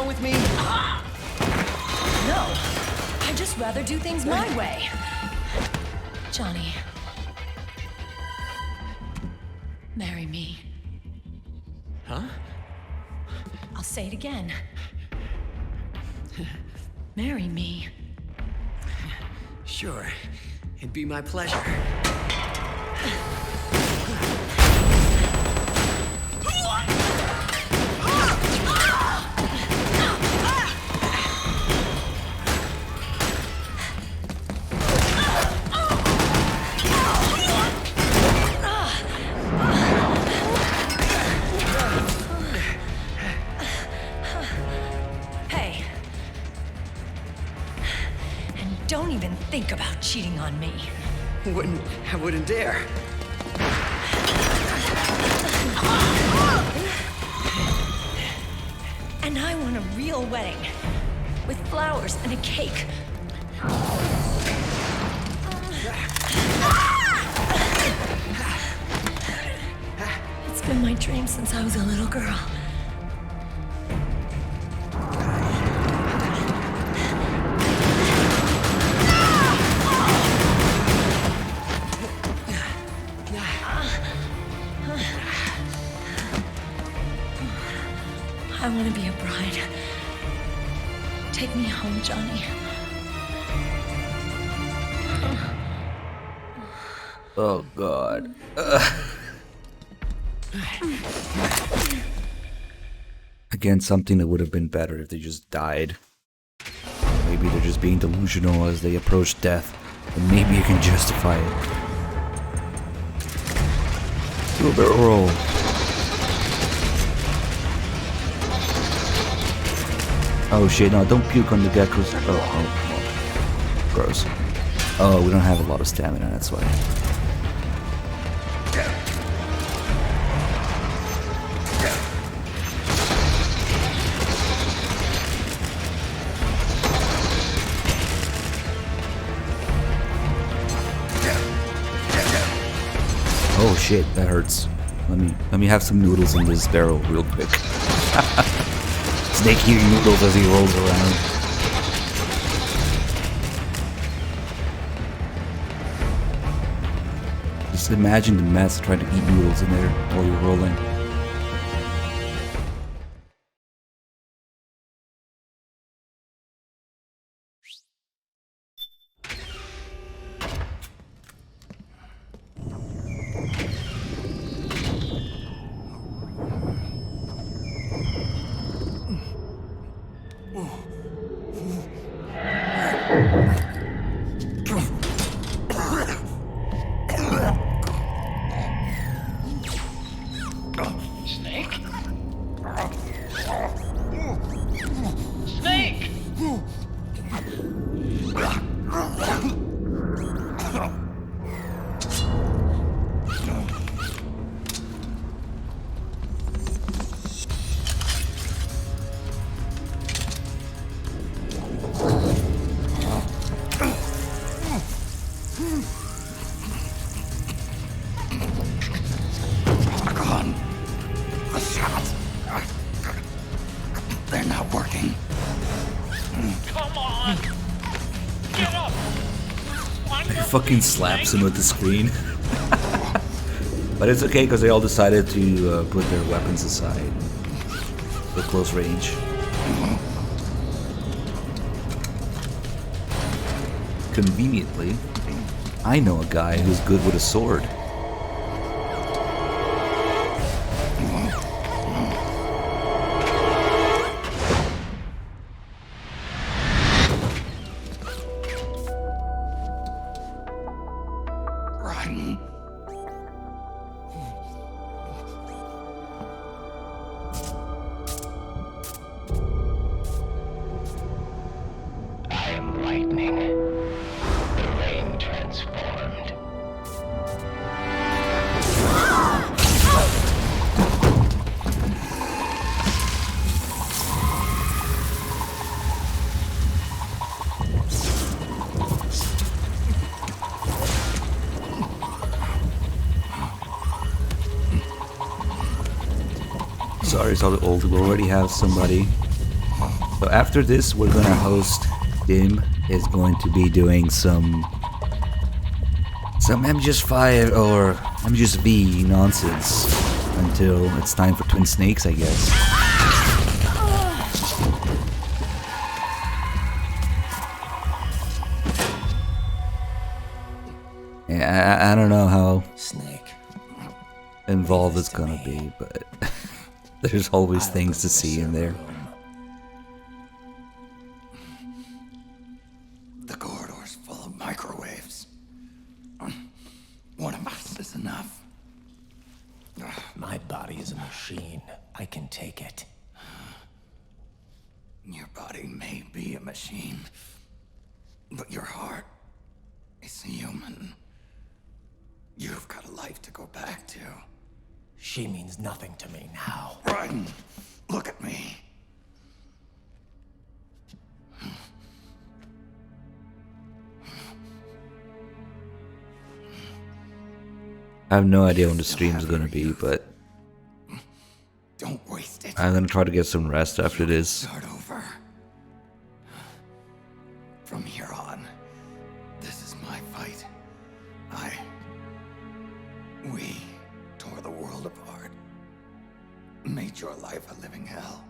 U: With me?
J: No. I'd just rather do things my way. Johnny. Marry me.
U: Huh?
J: I'll say it again. Marry me.
U: Sure. It'd be my pleasure.
J: Think about cheating on me.
U: I wouldn't dare.
J: And I want a real wedding. With flowers and a cake. It's been my dream since I was a little girl. I want to be a bride. Take me home, Johnny.
A: Oh, God. Again, something that would have been better if they just died. Maybe they're just being delusional as they approach death, and maybe you can justify it. Do a barrel roll. Oh shit, no, don't puke on the geckos. Oh, gross. Oh, we don't have a lot of stamina, that's why. Oh shit, that hurts. Let me have some noodles in this barrel real quick. Snake eating noodles as he rolls around. Just imagine the mess trying to eat noodles in there while you're rolling.
F: Snake? Snake!
B: They're not working.
F: Come on! Get up!
A: He fucking slaps him with the screen. But it's okay because they all decided to put their weapons aside for close range. Conveniently, I know a guy who's good with a sword. Sorry, it's all old. We already have somebody. So after this, we're gonna host. Dim is going to be doing some MGS5 or MGS-V nonsense until it's time for Twin Snakes, I guess. Yeah, I don't know how involved it's gonna be, but there's always things to see in there.
B: The corridor's full of microwaves. One of us is enough.
E: My body is a machine. I can take it.
B: Your body may be a machine, but your heart is human. You've got a life to go back to.
E: She means nothing to me now.
B: Raiden, look at me.
A: I have no idea when the stream's gonna be, but
B: don't waste it.
A: I'm gonna try to get some rest after this.
B: Start over. From here on, this is my fight. We tore the world apart. Made your life a living hell.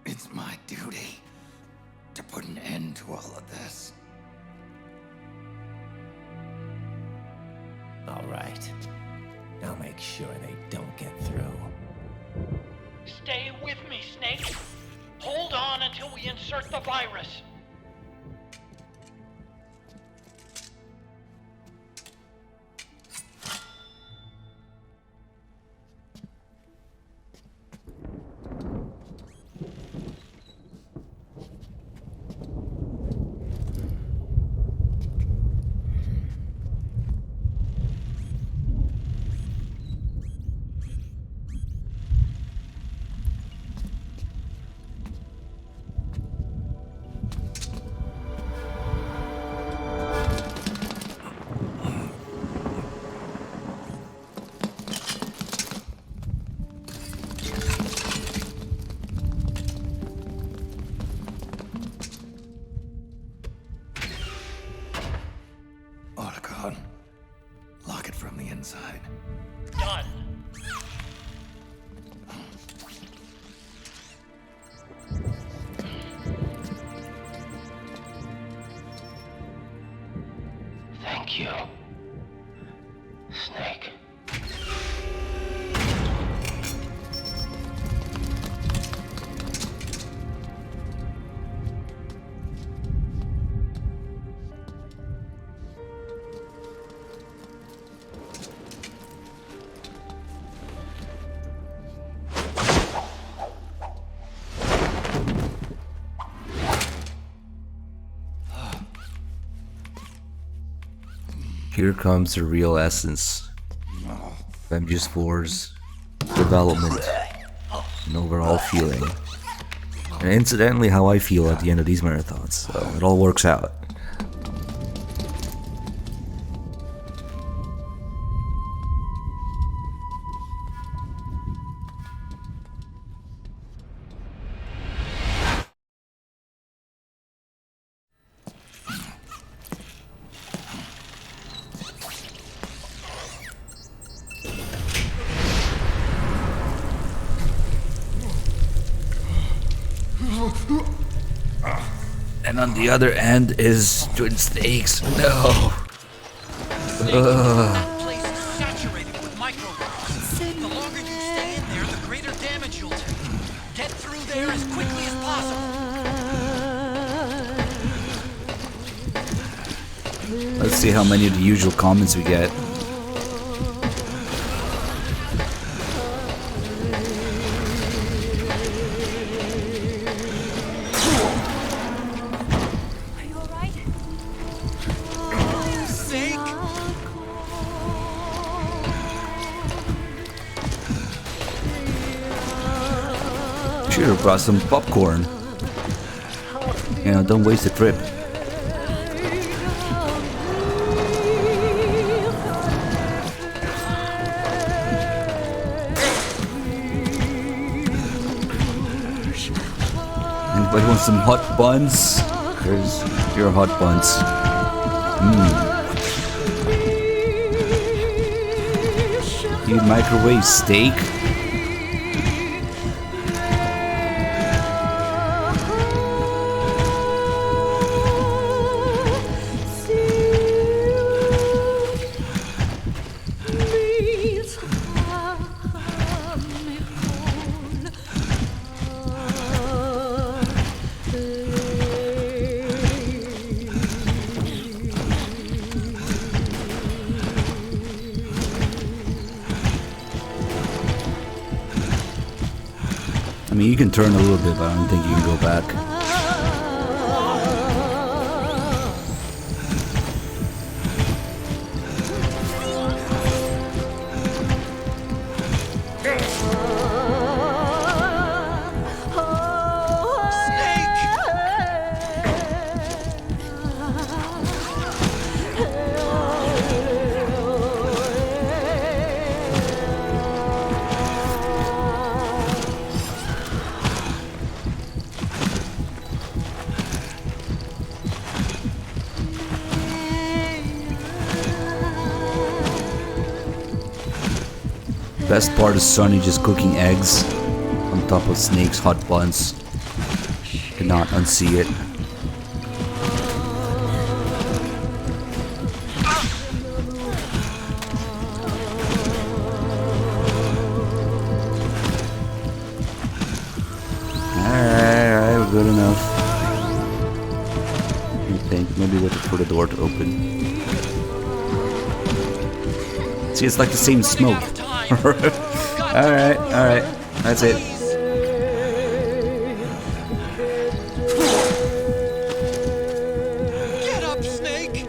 B: It's my duty to put an end to all of this.
E: All right. I'll make sure they don't get through.
F: Stay with me, Snake. Hold on until we insert the virus.
B: out. Lock it from the inside.
F: Done.
R: Thank you, Snake.
A: Here comes the real essence of MGS4's development and overall feeling. And incidentally, how I feel at the end of these marathons, so it all works out. And on the other end is Twin Snakes. No.
G: That place is saturated with microbes. The longer you stay in there, the greater damage you'll take. Get through there as quickly as possible.
A: Let's see how many of the usual comments we get. Should've brought some popcorn. You know, don't waste a trip. Anybody want some hot buns? Here's your hot buns. You microwave steak? I mean, you can turn a little bit, but I don't think you can go back. Best part is Sonny just cooking eggs on top of Snake's hot buns. Cannot unsee it. Alright, we're good enough. I think maybe wait for the door to open. See, it's like the same smoke. Alright, that's it.
G: Get up, Snake!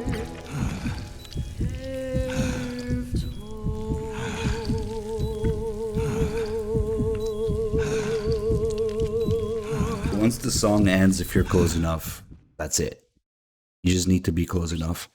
A: Once the song ends, if you're close enough, that's it. You just need to be close enough.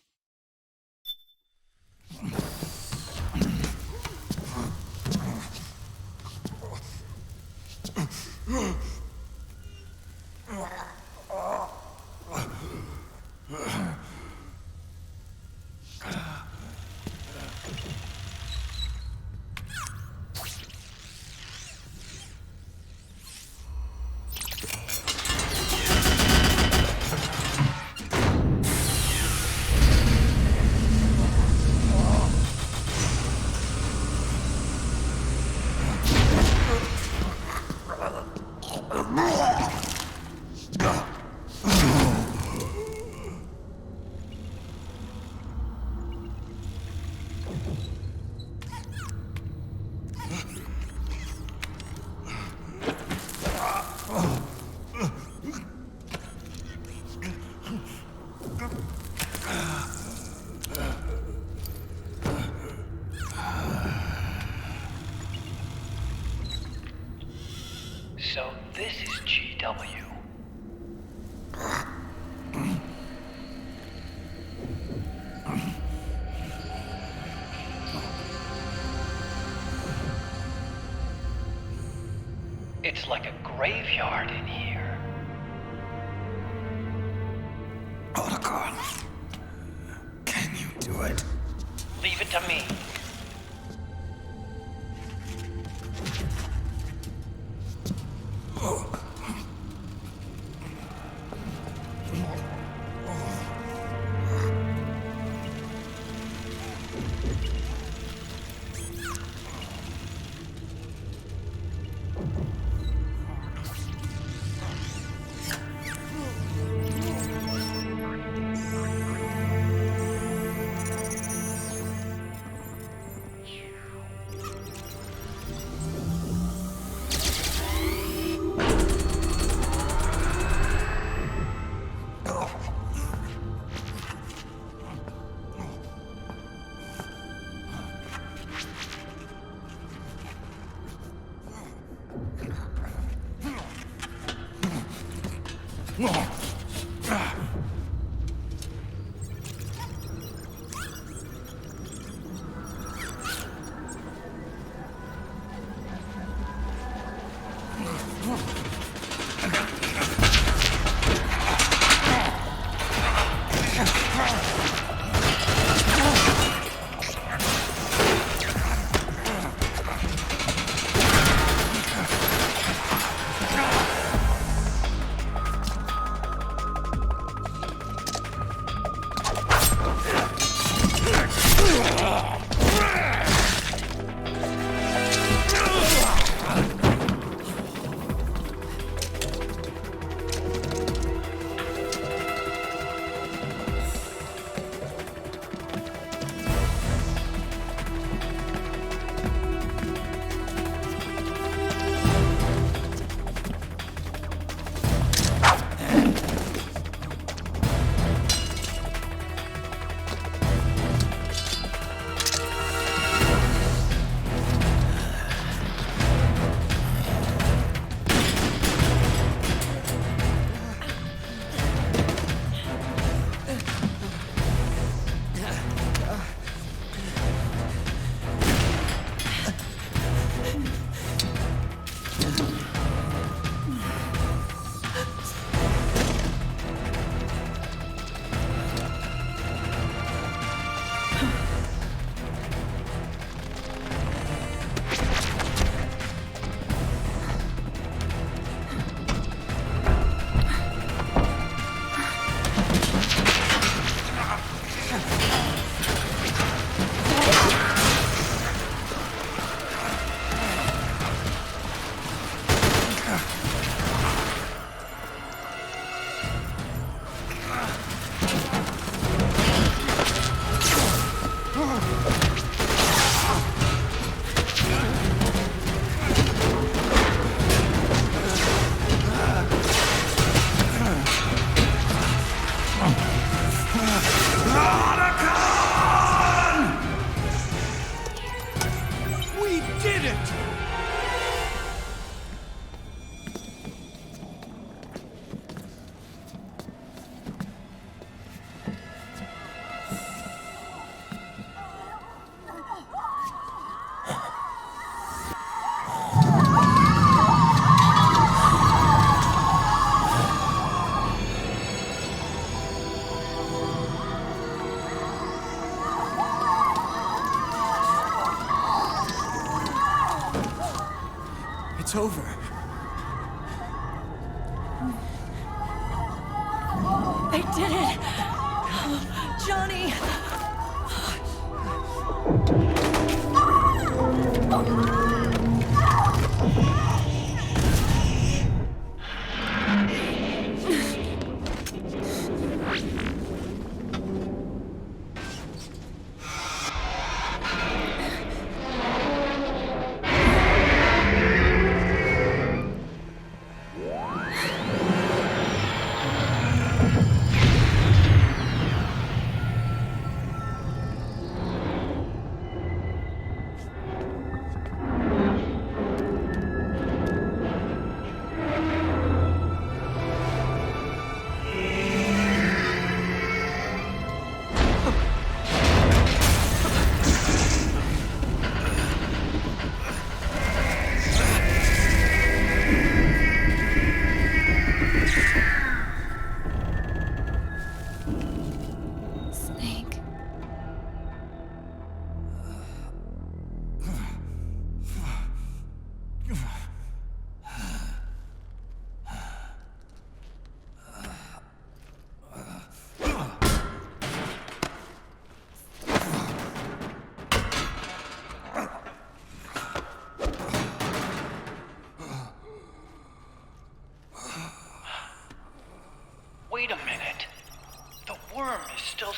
S: It's like a graveyard in here.
B: Protocol. Can you do it?
S: Leave it to me.
K: It's over.
J: They did it! Johnny!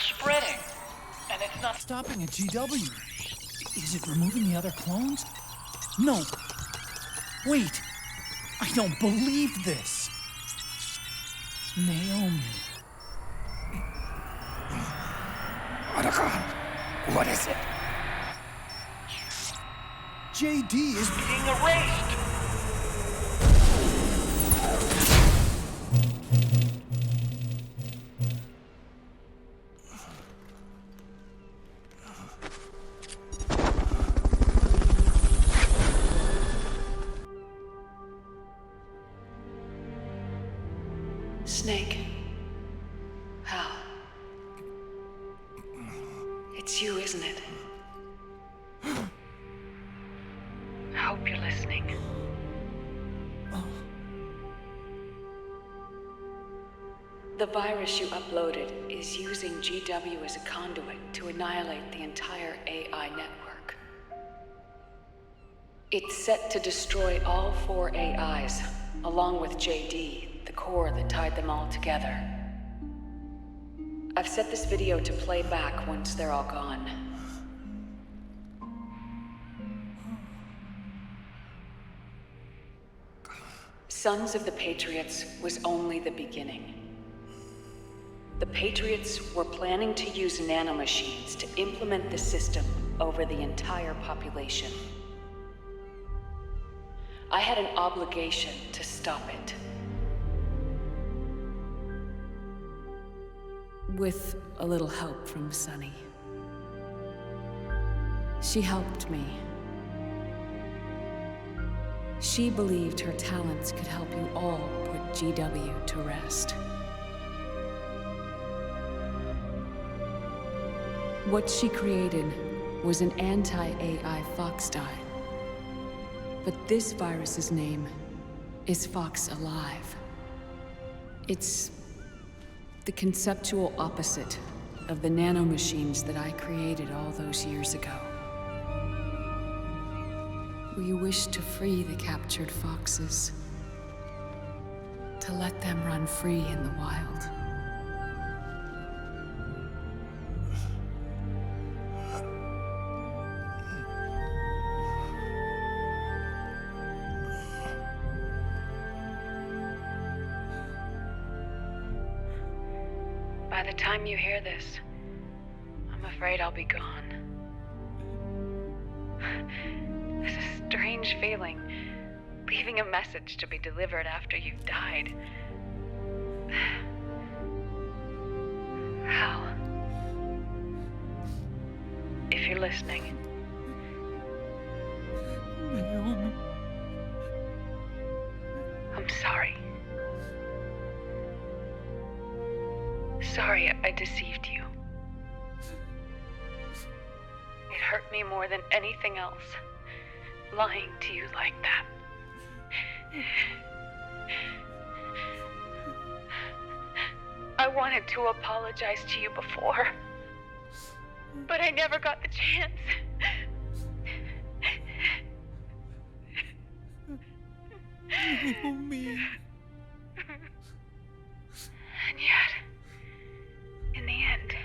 F: spreading. And it's not stopping at GW. Is it removing the other clones? No. Wait. I don't believe this. Naomi.
B: Otacon, what is it?
F: JD is being erased.
C: Snake. Hal. It's you, isn't it? I hope you're listening. The virus you uploaded is using GW as a conduit to annihilate the entire AI network. It's set to destroy all 4 AIs, along with JD, the core that tied them all together. I've set this video to play back once they're all gone. Sons of the Patriots was only the beginning. The Patriots were planning to use nanomachines to implement the system over the entire population. I had an obligation to stop it. With a little help from Sunny. She helped me. She believed her talents could help you all put GW to rest. What she created was an anti-AI Fox dye. But this virus's name is Fox Alive. It's the conceptual opposite of the nanomachines that I created all those years ago. We wish to free the captured foxes, to let them run free in the wild. By the time you hear this, I'm afraid I'll be gone. It's a strange feeling, leaving a message to be delivered after you've died. Hal, if you're listening,
F: Naomi.
C: I'm sorry. Sorry I deceived you. It hurt me more than anything else, lying to you like that. I wanted to apologize to you before, but I never got the chance.
F: Naomi.
C: And yet, in the end,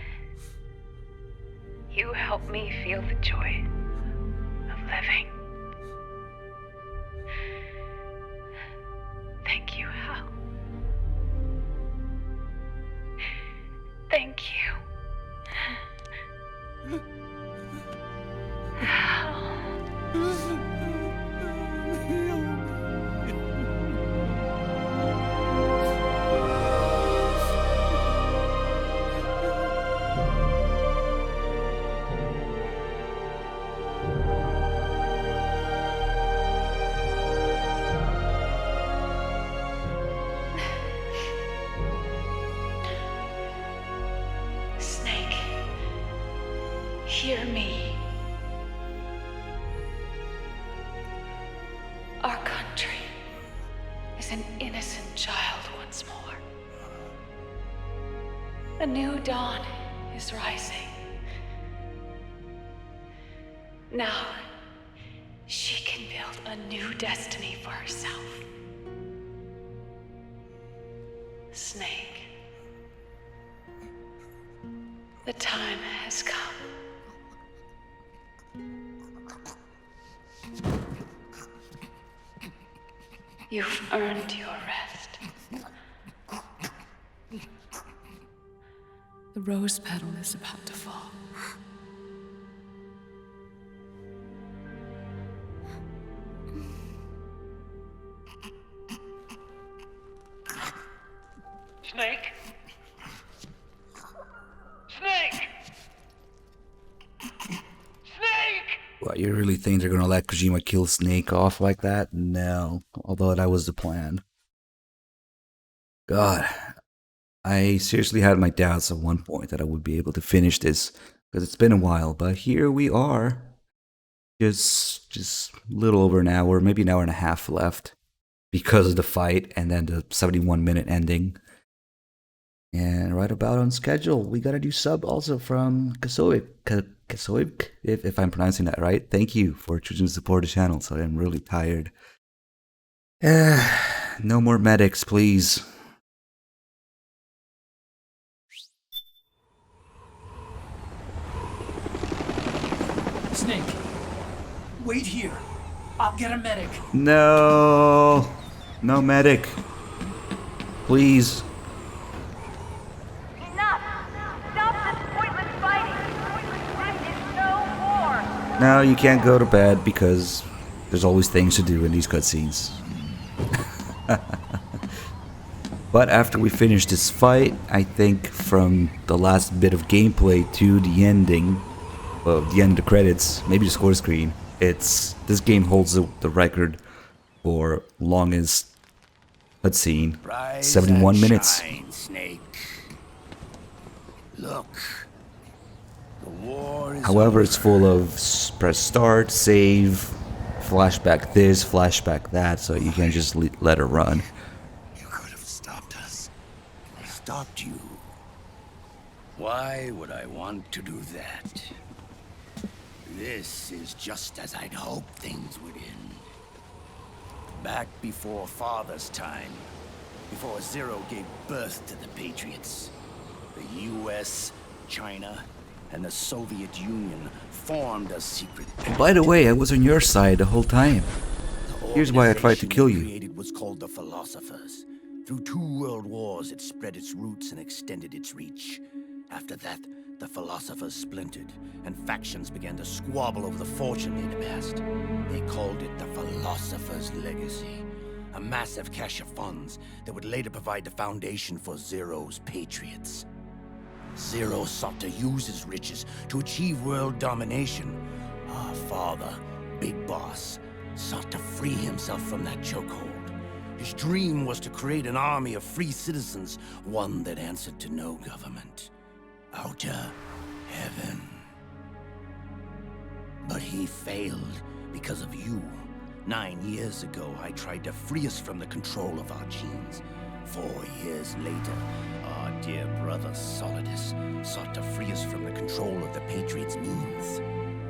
C: you helped me feel the joy of living. Thank you, Hal. Thank you. Hal. Snake, hear me. Our country is an innocent child once more. A new dawn is rising. Now, she can build a new destiny for herself. Snake.
J: The time has come. You've earned your rest.
C: The rose petal is about to fall.
S: Snake? Snake! Snake!
A: What, you really think they're gonna let Kojima kill Snake off like that? No. Although that was the plan. God. I seriously had my doubts at one point that I would be able to finish this. Because it's been a while, but here we are. Just a little over an hour, maybe an hour and a half left. Because of the fight and then the 71-minute ending. And right about on schedule. We got a new sub also from Kasoib. Kasoib, if I'm pronouncing that right. Thank you for choosing to support the channel. So I'm really tired. No more medics, please.
F: Snake, wait here. I'll get a medic.
A: No. No medic. Please.
T: Enough! Stop this pointless fighting! This is no war!
A: No, you can't go to bed because there's always things to do in these cutscenes. But after we finish this fight, I think from the last bit of gameplay to the ending, the end of the credits, maybe the score screen, this game holds the record for longest cutscene, 71 minutes.
B: Shine, Snake. Look. The war is
A: However, it's full of press start, save, flashback this, flashback that, so you can't just let her run.
B: You could have stopped us. Stopped you. Why would I want to do that? This is just as I'd hoped things would end. Back before Father's time, before Zero gave birth to the Patriots, the US, China, and the Soviet Union formed a secret pact.
A: By the way, I was on your side the whole time. Here's why I tried to kill you.
B: It was called the Philosophers. Through 2 world wars, it spread its roots and extended its reach. After that, the Philosophers splintered, and factions began to squabble over the fortune they'd amassed. They called it the Philosopher's Legacy, a massive cache of funds that would later provide the foundation for Zero's Patriots. Zero sought to use his riches to achieve world domination. Our father, Big Boss, sought to free himself from that chokehold. His dream was to create an army of free citizens, one that answered to no government. Outer heaven. But he failed because of you. 9 years ago, I tried to free us from the control of our genes. 4 years later, our dear brother Solidus sought to free us from the control of the Patriots' means.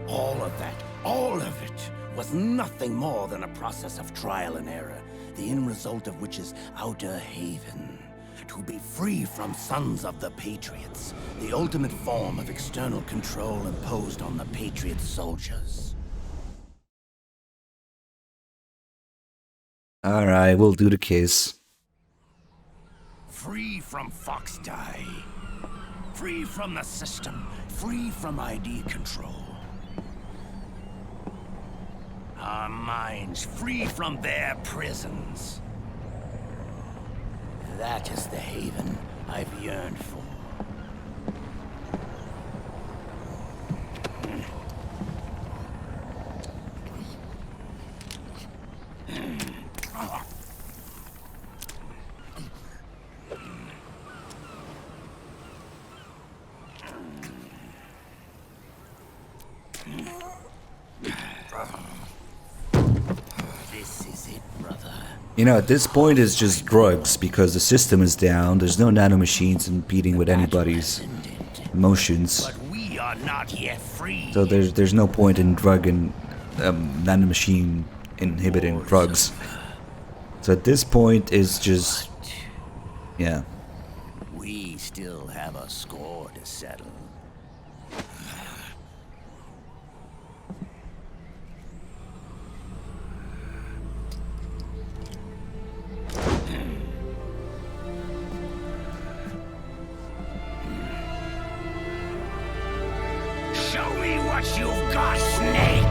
B: All of it was nothing more than a process of trial and error, the end result of which is Outer Haven. To be free from sons of the Patriots, the ultimate form of external control imposed on the Patriot soldiers.
A: Alright, we'll do the kiss.
B: Free from Foxdie. Free from the system. Free from ID control. Our minds free from their prisons. That is the haven I've yearned for. This is it, brother.
A: You know, at this point it's just drugs because the system is down. There's no nanomachines impeding with anybody's emotions.
B: But we are not yet free.
A: So there's no point in drug and nanomachine inhibiting drugs. So at this point it's just, yeah.
B: We still have a score to settle. me what you've got, Snake!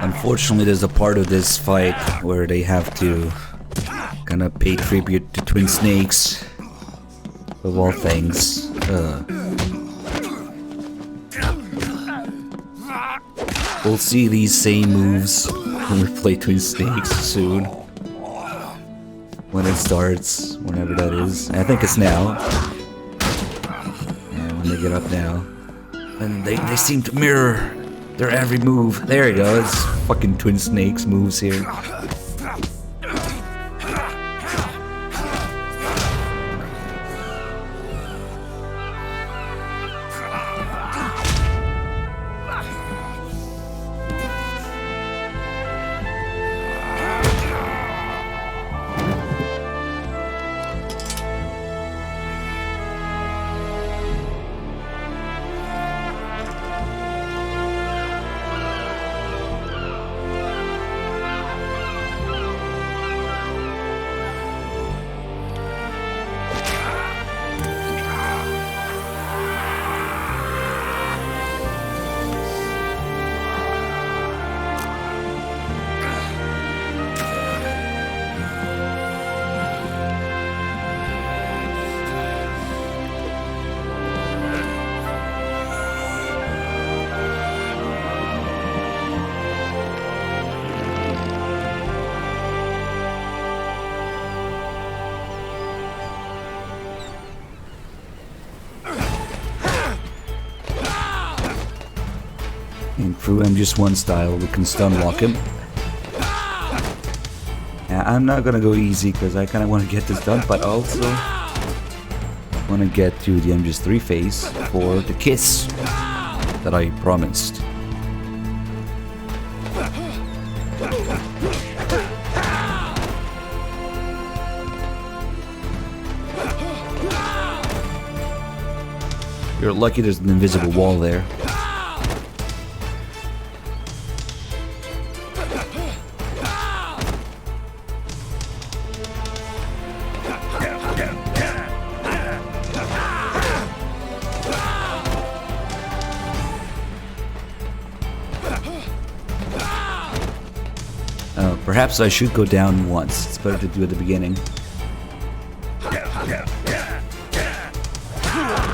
A: Unfortunately, there's a part of this fight where they have to kind of pay tribute to Twin Snakes, of all things. We'll see these same moves when we play Twin Snakes soon. When it starts, whenever that is. I think it's now. Yeah, when they get up now. And they seem to mirror their every move. There you go, it's fucking Twin Snakes moves here. And through MGS1 style, we can stun lock him. I'm not gonna go easy because I kind of want to get this done, but also want to get to the MGS3 phase for the kiss that I promised. You're lucky there's an invisible wall there. Perhaps I should go down once. It's better to do at the beginning.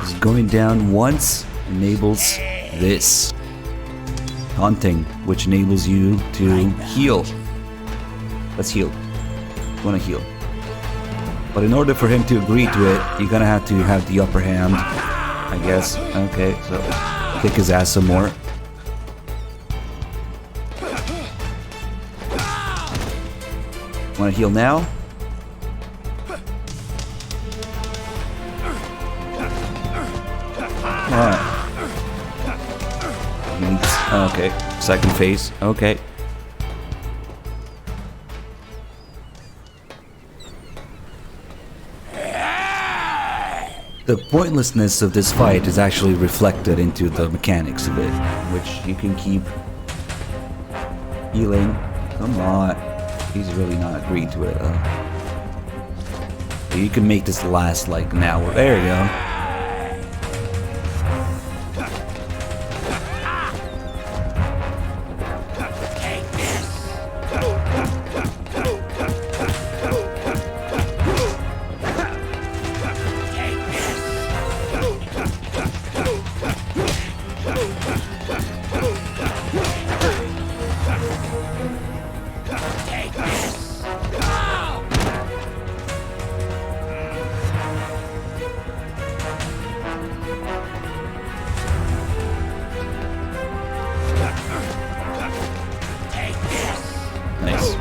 A: Just going down once enables this. Haunting, which enables you to heal. Let's heal. You wanna heal. But in order for him to agree to it, you're gonna have to have the upper hand, I guess. Okay, so kick his ass some more. Wanna heal now? Alright. Okay, second phase. Okay. The pointlessness of this fight is actually reflected into the mechanics of it, which you can keep healing. Come on. He's really not agreeing to it. You can make this last like an hour. There you go. Nice.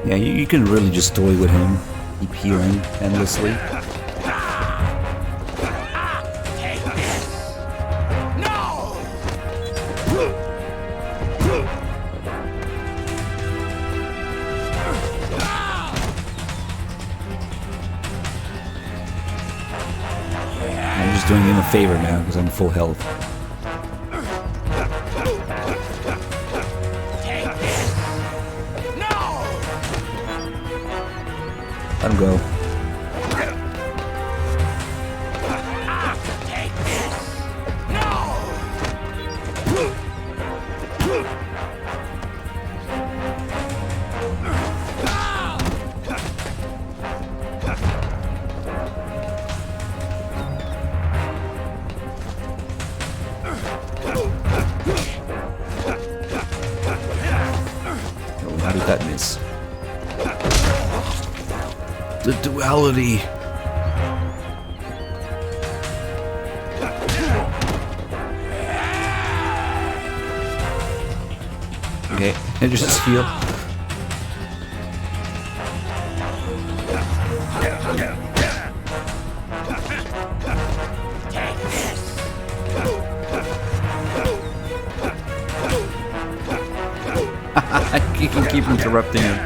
A: Yeah, you can really just toy with him, keep healing endlessly. I'm just doing him a favor now because I'm full health. Let him go. Oh, how did that miss? The duality. Okay, and just heal. You can keep interrupting him.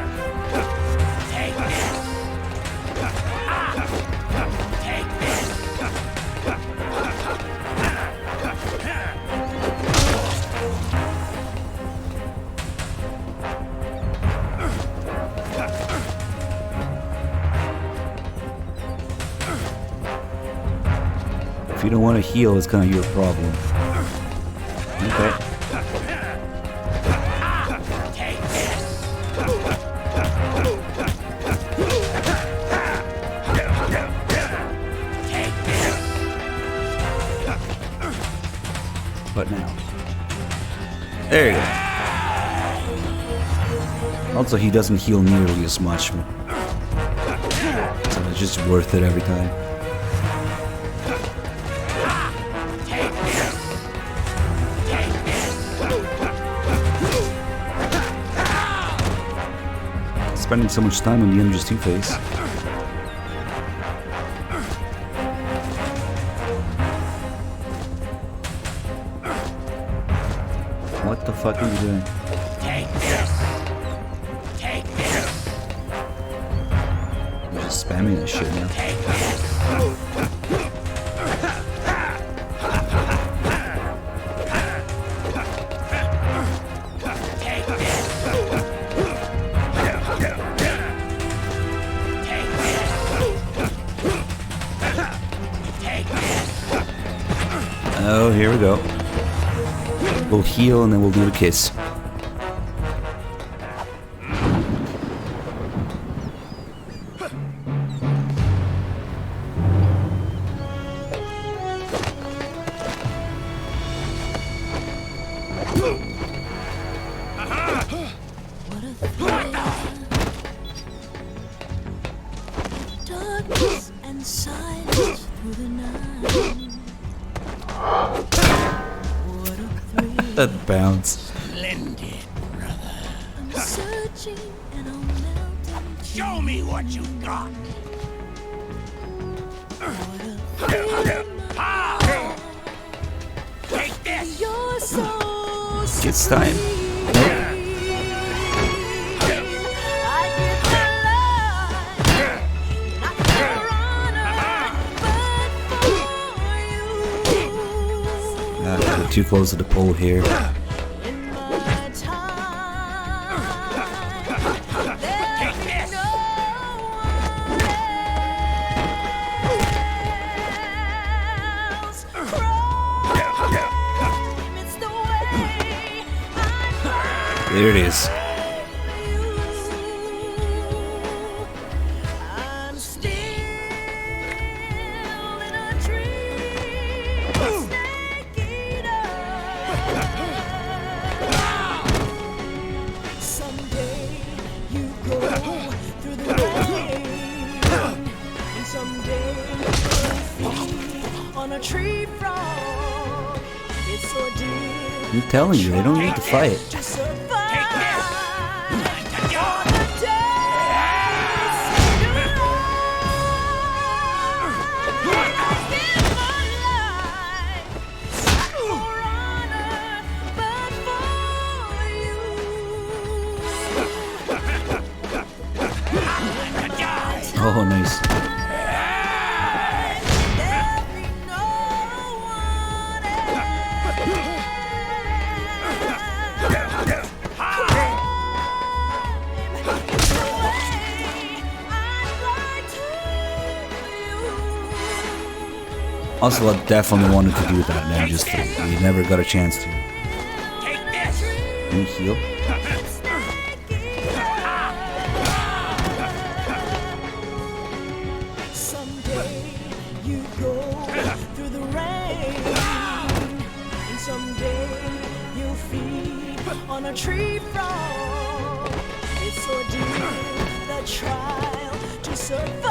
A: If you don't want to heal, it's kind of your problem. Okay. But now. There you go. Also, he doesn't heal nearly as much. So it's just worth it every time. Spending so much time on the MGS2 phase. What the fuck are you doing? You're just spamming that shit now. here we go. We'll heal and then we'll do the kiss.
Q: Darkness and silence through the night.
A: That bounce.
B: Splendid, brother.
Q: I'm searching and I'm melting.
B: Show me what you got. Take this.
Q: You're so
A: It's time. Too close to the pole here. There it is. I'm telling you, they don't need to fight. Oh, nice. Also, I definitely wanted to do that, and just we never got a chance to. Can you heal?
Q: Someday you go through the rain, and someday you'll feed on a tree frog. It's ordeal, the trial to survive.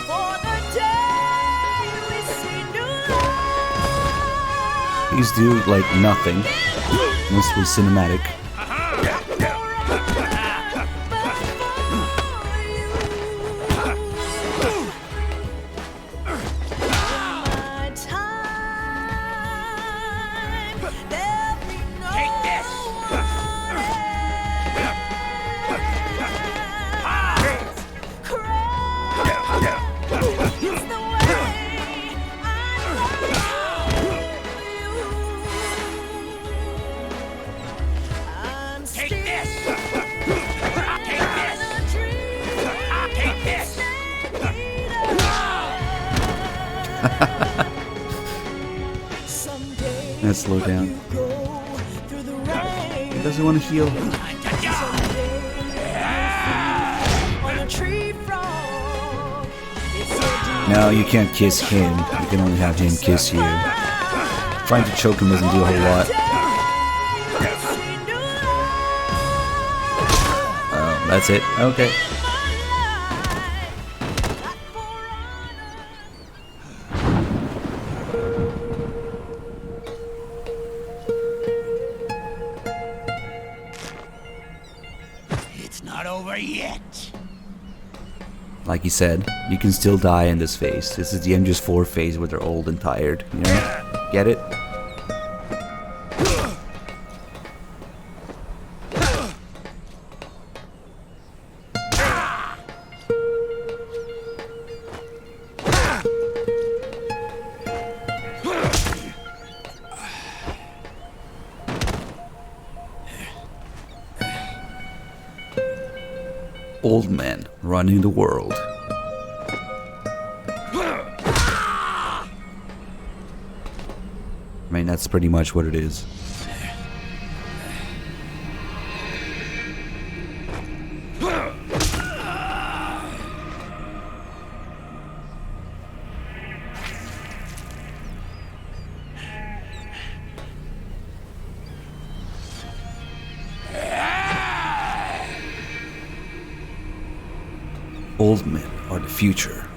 Q: For the day we see new life.
A: These do like nothing, mostly cinematic. Let's slow down. He doesn't want to heal. No, you can't kiss him. You can only have him kiss you. Trying to choke him doesn't do a whole lot. Oh, that's it. Okay. Like he said, you can still die in this phase. This is the MGS4 phase where they're old and tired, you know? Get it? Old man running the world. I mean, that's pretty much what it is. Old men are the future.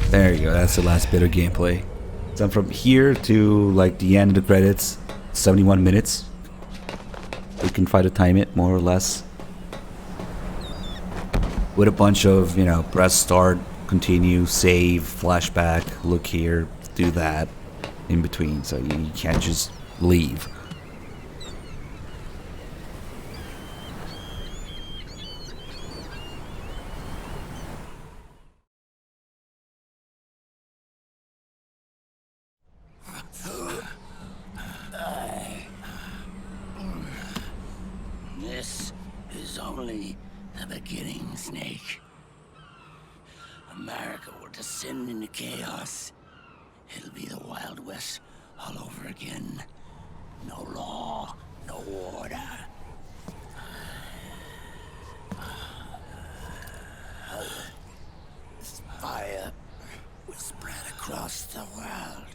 A: There you go, that's the last bit of gameplay. So from here to like the end of the credits, 71 minutes. We can try to time it more or less. With a bunch of, you know, press start, continue, save, flashback, look here, do that in between. So you can't just leave.
B: This is only the beginning, Snake. America will descend into chaos. It'll be the Wild West all over again. No law, no order. This fire will spread across the world.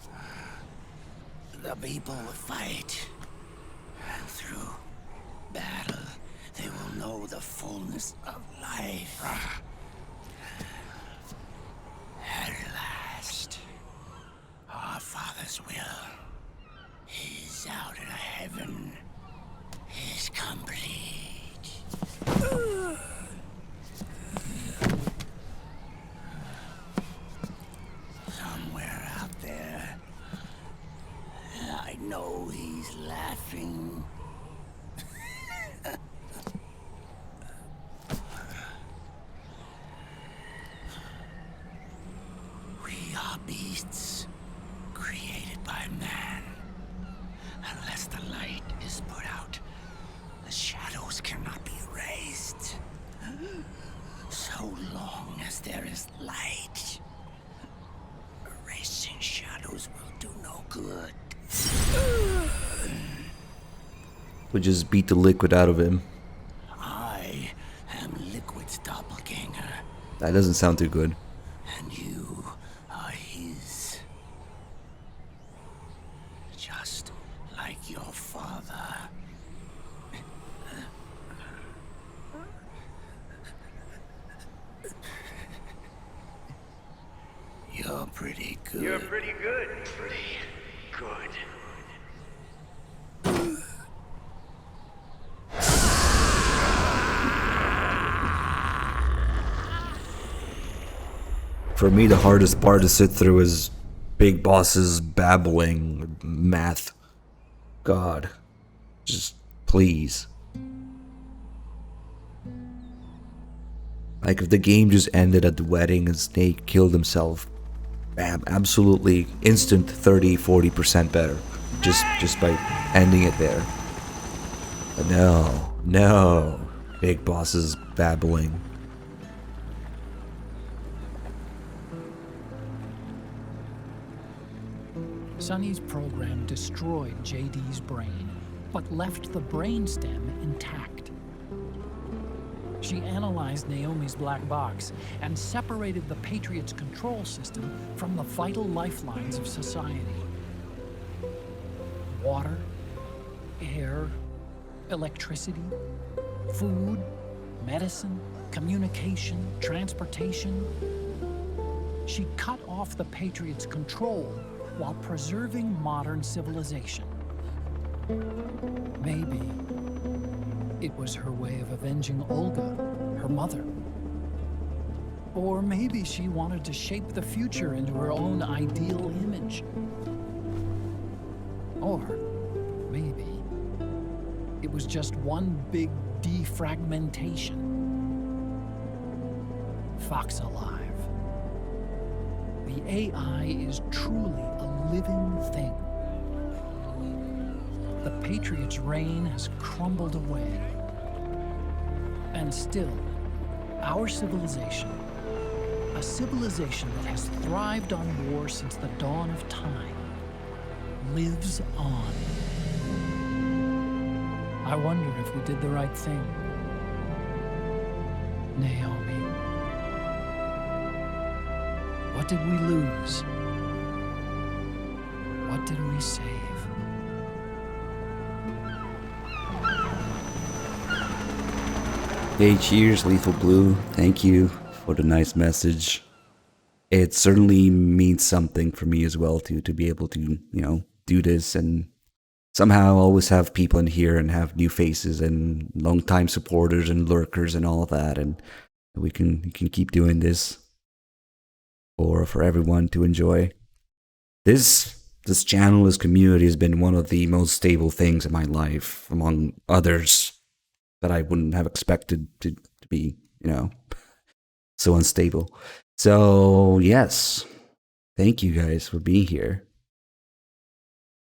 B: The people will fight. And through battle, they will know the fullness of life. At last, our Father's will is out of heaven, is complete. Somewhere out there, I know he's laughing. We are beasts created by man. Unless the light is put out, the shadows cannot be erased. So long as there is light, erasing shadows will do no good.
A: We just beat the liquid out of him.
B: I am Liquid's doppelganger.
A: That doesn't sound too good.
B: And you are his. Just like your father. You're pretty good.
R: You're pretty good. Pretty good.
A: For me, the hardest part to sit through is big bosses babbling math. God. Just please. Like if the game just ended at the wedding and Snake killed himself. Bam, absolutely instant 30-40% better. Just by ending it there. But no. Big bosses babbling.
F: Sonny's program destroyed JD's brain, but left the brainstem intact. She analyzed Naomi's black box and separated the Patriot's control system from the vital lifelines of society. Water, air, electricity, food, medicine, communication, transportation. She cut off the Patriot's control while preserving modern civilization. Maybe it was her way of avenging Olga, her mother. Or maybe she wanted to shape the future into her own ideal image. Or maybe it was just one big defragmentation. Fox alive. The AI is truly a living thing. The Patriot's reign has crumbled away. And still, our civilization, a civilization that has thrived on war since the dawn of time, lives on. I wonder if we did the right thing. Naomi. What did we lose? What did we save?
A: Hey, cheers, Lethal Blue. Thank you for the nice message. It certainly means something for me as well to be able to, you know, do this and somehow always have people in here and have new faces and long-time supporters and lurkers and all of that, and we can keep doing this for everyone to enjoy. This channel, this community has been one of the most stable things in my life, among others that I wouldn't have expected to be, you know, so unstable. So yes, thank you guys for being here.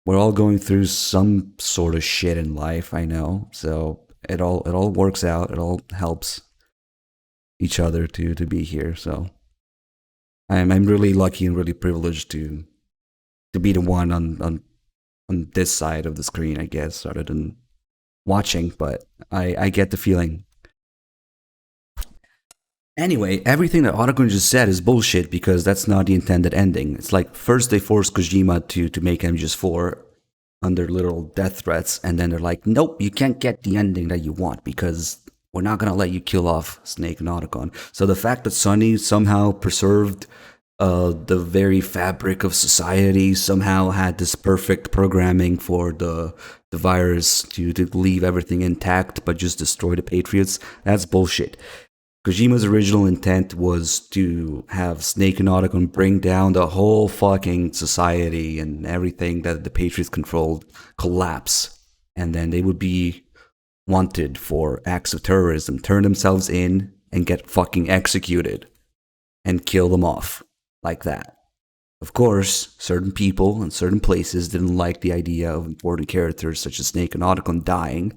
A: We're all going through some sort of shit in life, I know. So it all works out. It all helps each other to be here. So I'm really lucky and really privileged to be the one on this side of the screen, I guess, rather than watching. But I get the feeling. Anyway, everything that Otacon just said is bullshit because that's not the intended ending. It's like first they forced Kojima to make MGS4 under little death threats, and then they're like, nope, you can't get the ending that you want because we're not gonna let you kill off Snake and Otacon. So the fact that Sonny somehow preserved the very fabric of society, somehow had this perfect programming for the virus to leave everything intact but just destroy the Patriots, that's bullshit. Kojima's original intent was to have Snake and Otacon bring down the whole fucking society and everything that the Patriots controlled collapse. And then they would be wanted for acts of terrorism, turn themselves in and get fucking executed and kill them off like that. Of course, certain people in certain places didn't like the idea of important characters such as Snake and Otacon dying.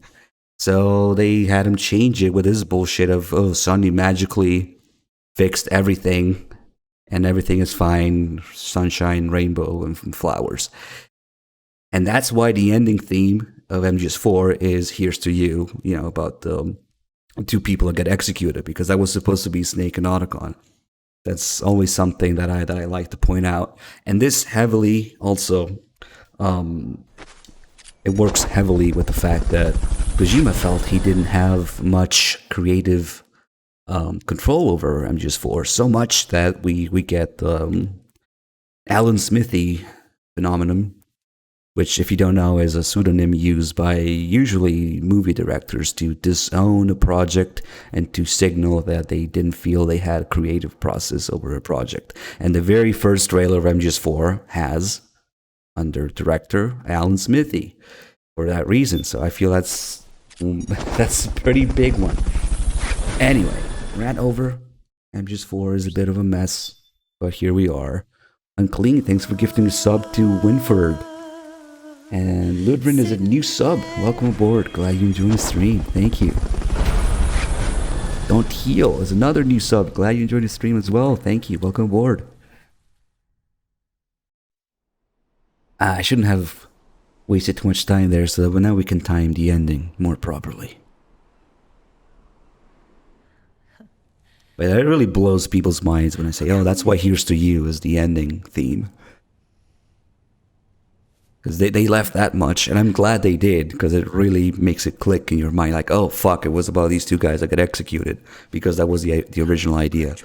A: So they had him change it with his bullshit of, oh, Sonny magically fixed everything and everything is fine, sunshine, rainbow, and flowers. And that's why the ending theme of MGS4 is Here's to You, you know, about the two people that get executed, because that was supposed to be Snake and Otacon. That's always something that I like to point out. And this heavily also, it works heavily with the fact that Kojima felt he didn't have much creative control over MGS4, so much that we get the Alan Smithy phenomenon, which, if you don't know, is a pseudonym used by usually movie directors to disown a project and to signal that they didn't feel they had a creative process over a project. And the very first trailer of MGS4 has, under director, Alan Smithy, for that reason. So I feel that's a pretty big one. Anyway, rant over. MGS4 is a bit of a mess, but here we are. Unclean, thanks for gifting a sub to Winford. And Ludrin is a new sub. Welcome aboard. Glad you enjoyed the stream. Thank you. Don't Heal is another new sub. Glad you enjoyed the stream as well. Thank you. Welcome aboard. I shouldn't have wasted too much time there, so that now we can time the ending more properly. But that really blows people's minds when I say, oh, that's why Here's to You is the ending theme. Because they left that much, and I'm glad they did, because it really makes it click in your mind, like, oh, fuck, it was about these two guys that got executed, because that was the original idea.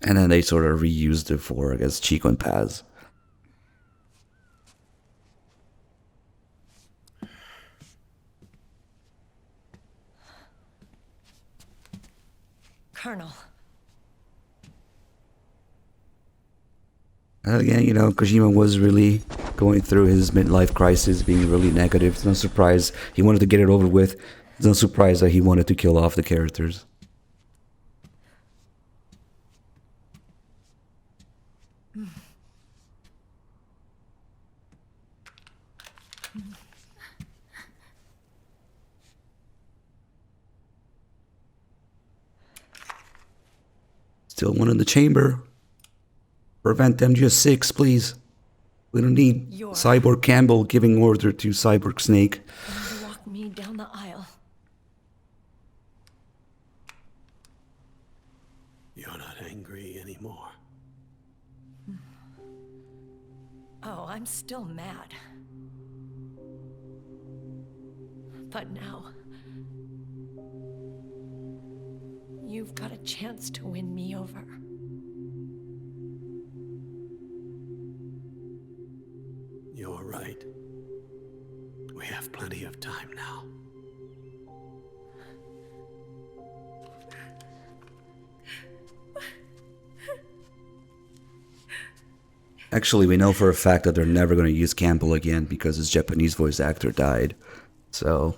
A: And then they sort of reused it for, I guess, Chico and Paz.
J: Colonel.
A: Again, you know, Kojima was really going through his midlife crisis, being really negative. It's no surprise he wanted to get it over with. It's no surprise that he wanted to kill off the characters. Still one in the chamber. Prevent MGS6, please. We don't need Cyborg Campbell giving order to Cyborg Snake.
J: Walk me down the aisle.
B: You're not angry anymore.
J: Oh, I'm still mad. But now, you've got a chance to win me over.
B: You're right. We have plenty of time now.
A: Actually, we know for a fact that they're never going to use Campbell again because his Japanese voice actor died. So,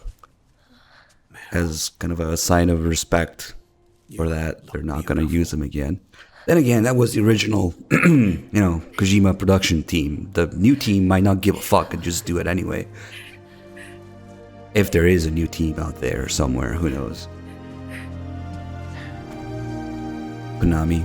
A: as kind of a sign of respect for that, they're not going to use him again. Then again, that was the original, Kojima production team. The new team might not give a fuck and just do it anyway. If there is a new team out there somewhere, who knows? Konami.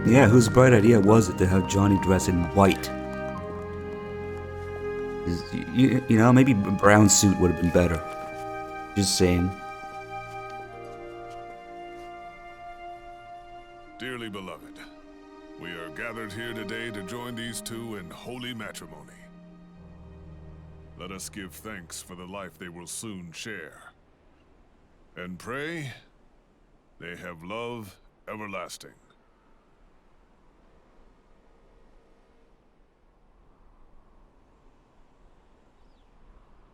A: Yeah, whose bright idea was it to have Johnny dress in white? Maybe a brown suit would have been better. Just saying.
D: Dearly beloved, we are gathered here today to join these two in holy matrimony. Let us give thanks for the life they will soon share. And pray they have love everlasting.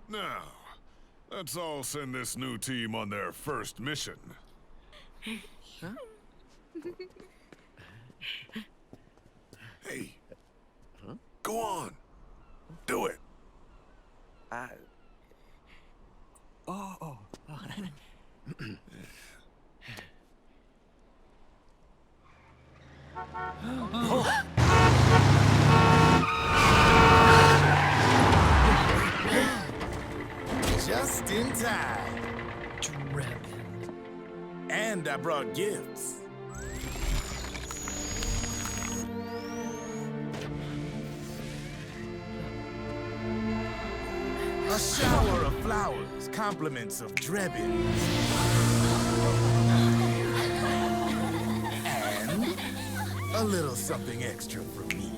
D: Now, let's all send this new team on their first mission.
M: Huh?
D: Hey, go on, do it.
M: Oh. Just in time.
F: Drebin.
M: And I brought gifts. A shower of flowers, compliments of Drebin. And a little something extra from me.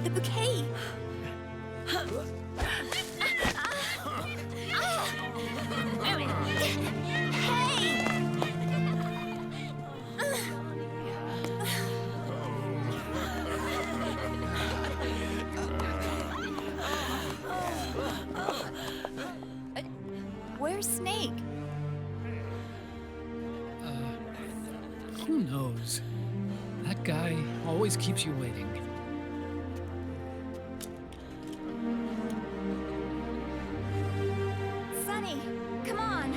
J: The bouquet!
I: Where's Snake?
H: Who knows? That guy always keeps you waiting.
I: Sonny, come on.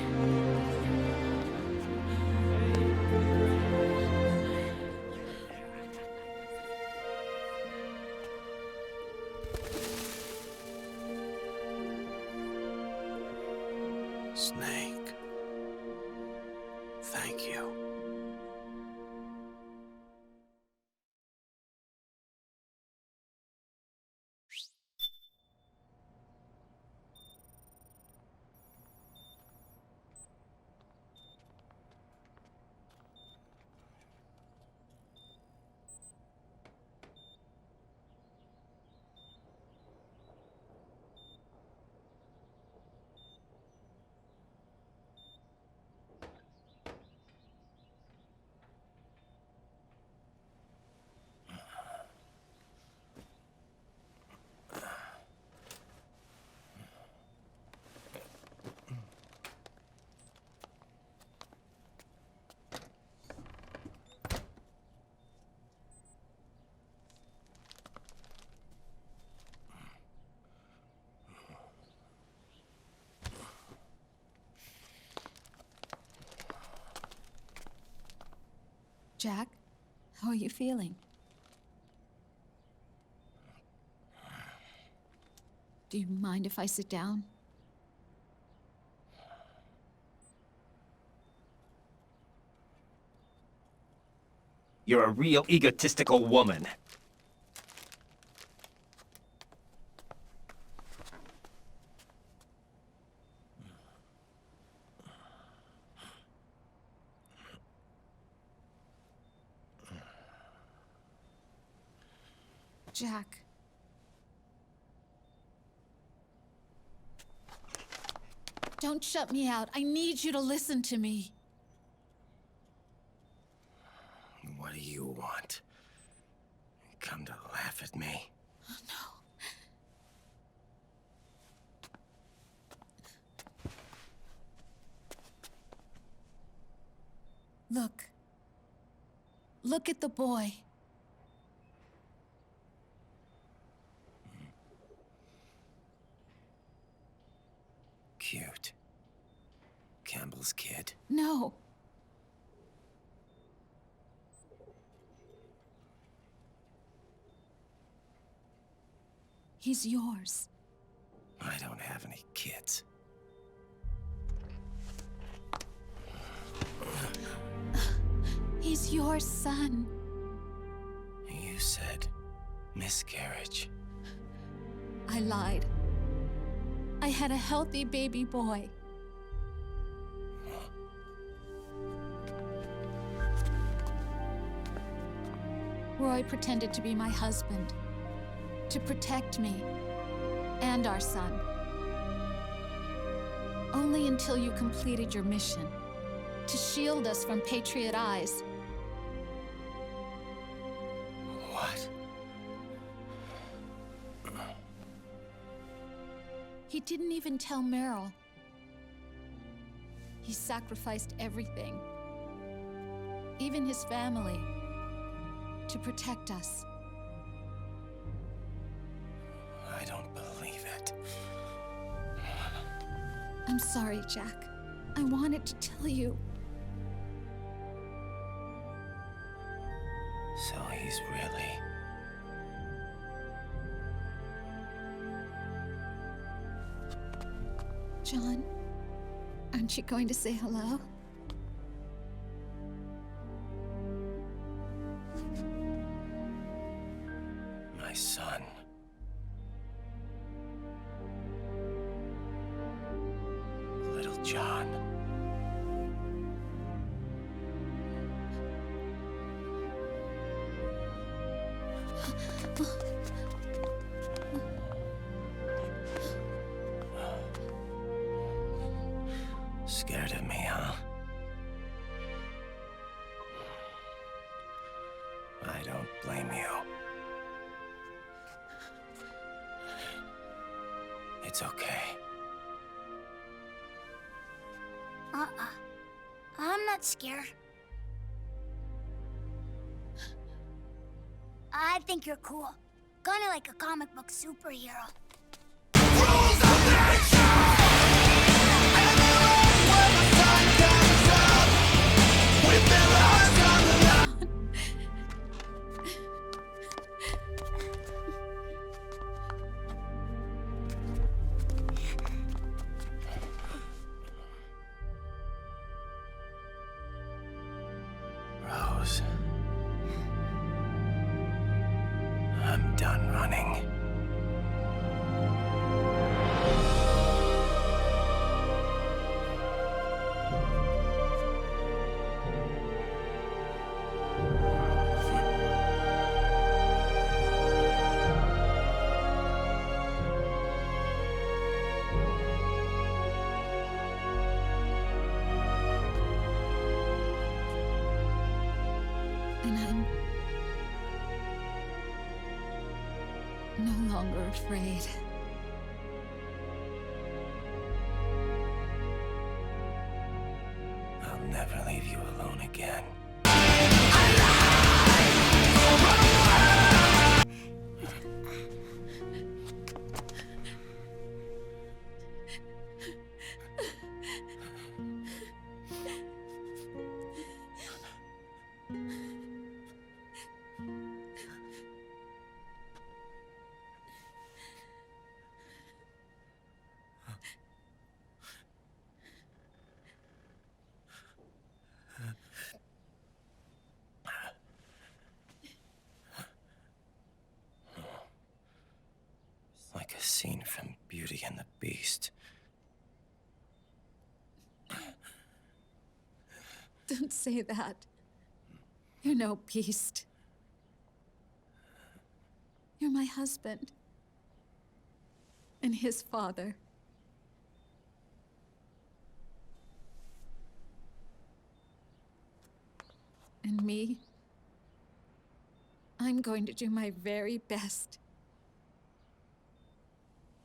B: Snake. Thank you.
C: Jack, how are you feeling? Do you mind if I sit down?
E: You're a real egotistical woman.
C: Jack. Don't shut me out. I need you to listen to me.
E: What do you want? Come to laugh at me?
C: Oh, no. Look. Look at the boy.
E: Cute. Campbell's kid.
C: No. He's yours.
E: I don't have any kids.
C: He's your son.
E: You said miscarriage.
C: I lied. I had a healthy baby boy. Roy pretended to be my husband, to protect me and our son. Only until you completed your mission, to shield us from Patriot eyes.
E: What?
C: He didn't even tell Meryl. He sacrificed everything, even his family, to protect us.
E: I don't believe it.
C: I'm sorry, Jack. I wanted to tell you.
E: So he's really...
C: John, aren't you going to say hello?
E: My son. Little John. Scared of me, huh? I don't blame you. It's okay.
V: I'm not scared.
N: I think you're cool. Kinda like a comic book superhero.
E: Rose. I'm done running.
C: And I'm no longer afraid.
E: I'll never leave you alone again. Like a scene from Beauty and the Beast.
C: Don't say that. You're no beast. You're my husband. And his father. And me? I'm going to do my very best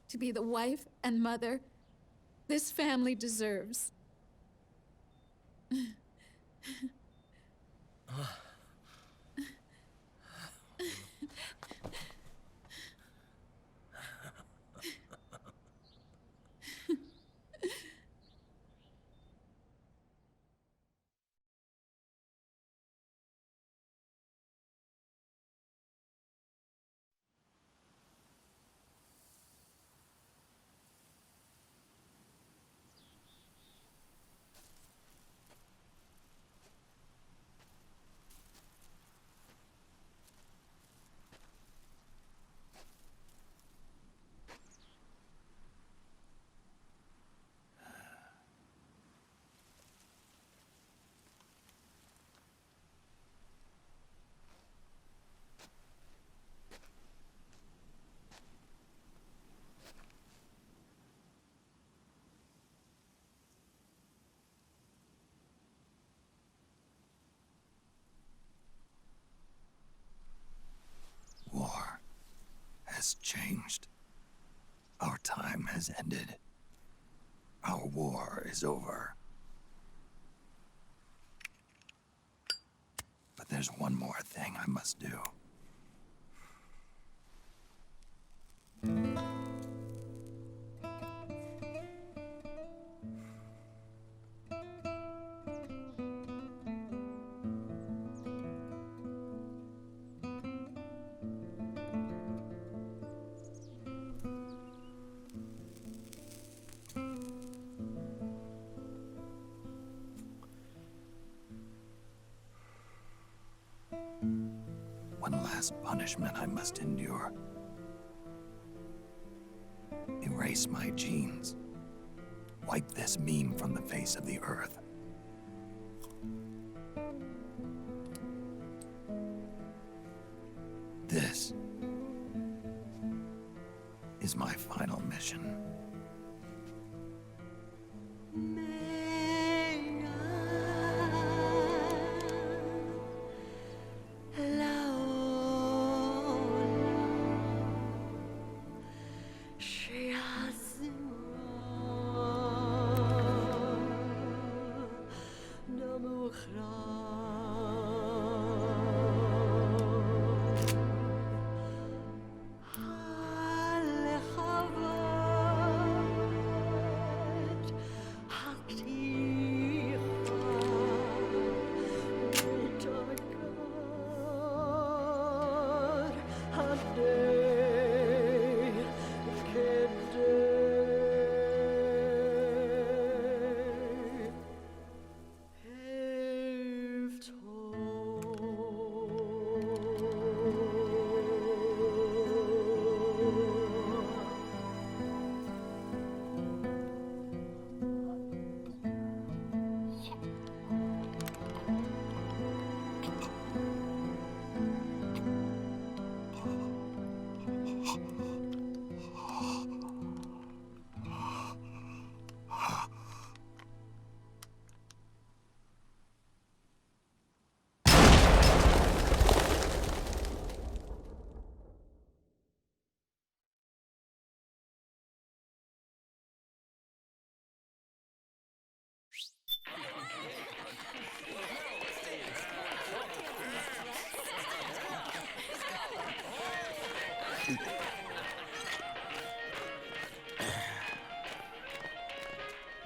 C: to be the wife and mother this family deserves.
B: War has changed. Our time has ended. Our war is over. But there's one more thing I must do. One last punishment I must endure. Erase my genes. Wipe this meme from the face of the earth. This is my final mission.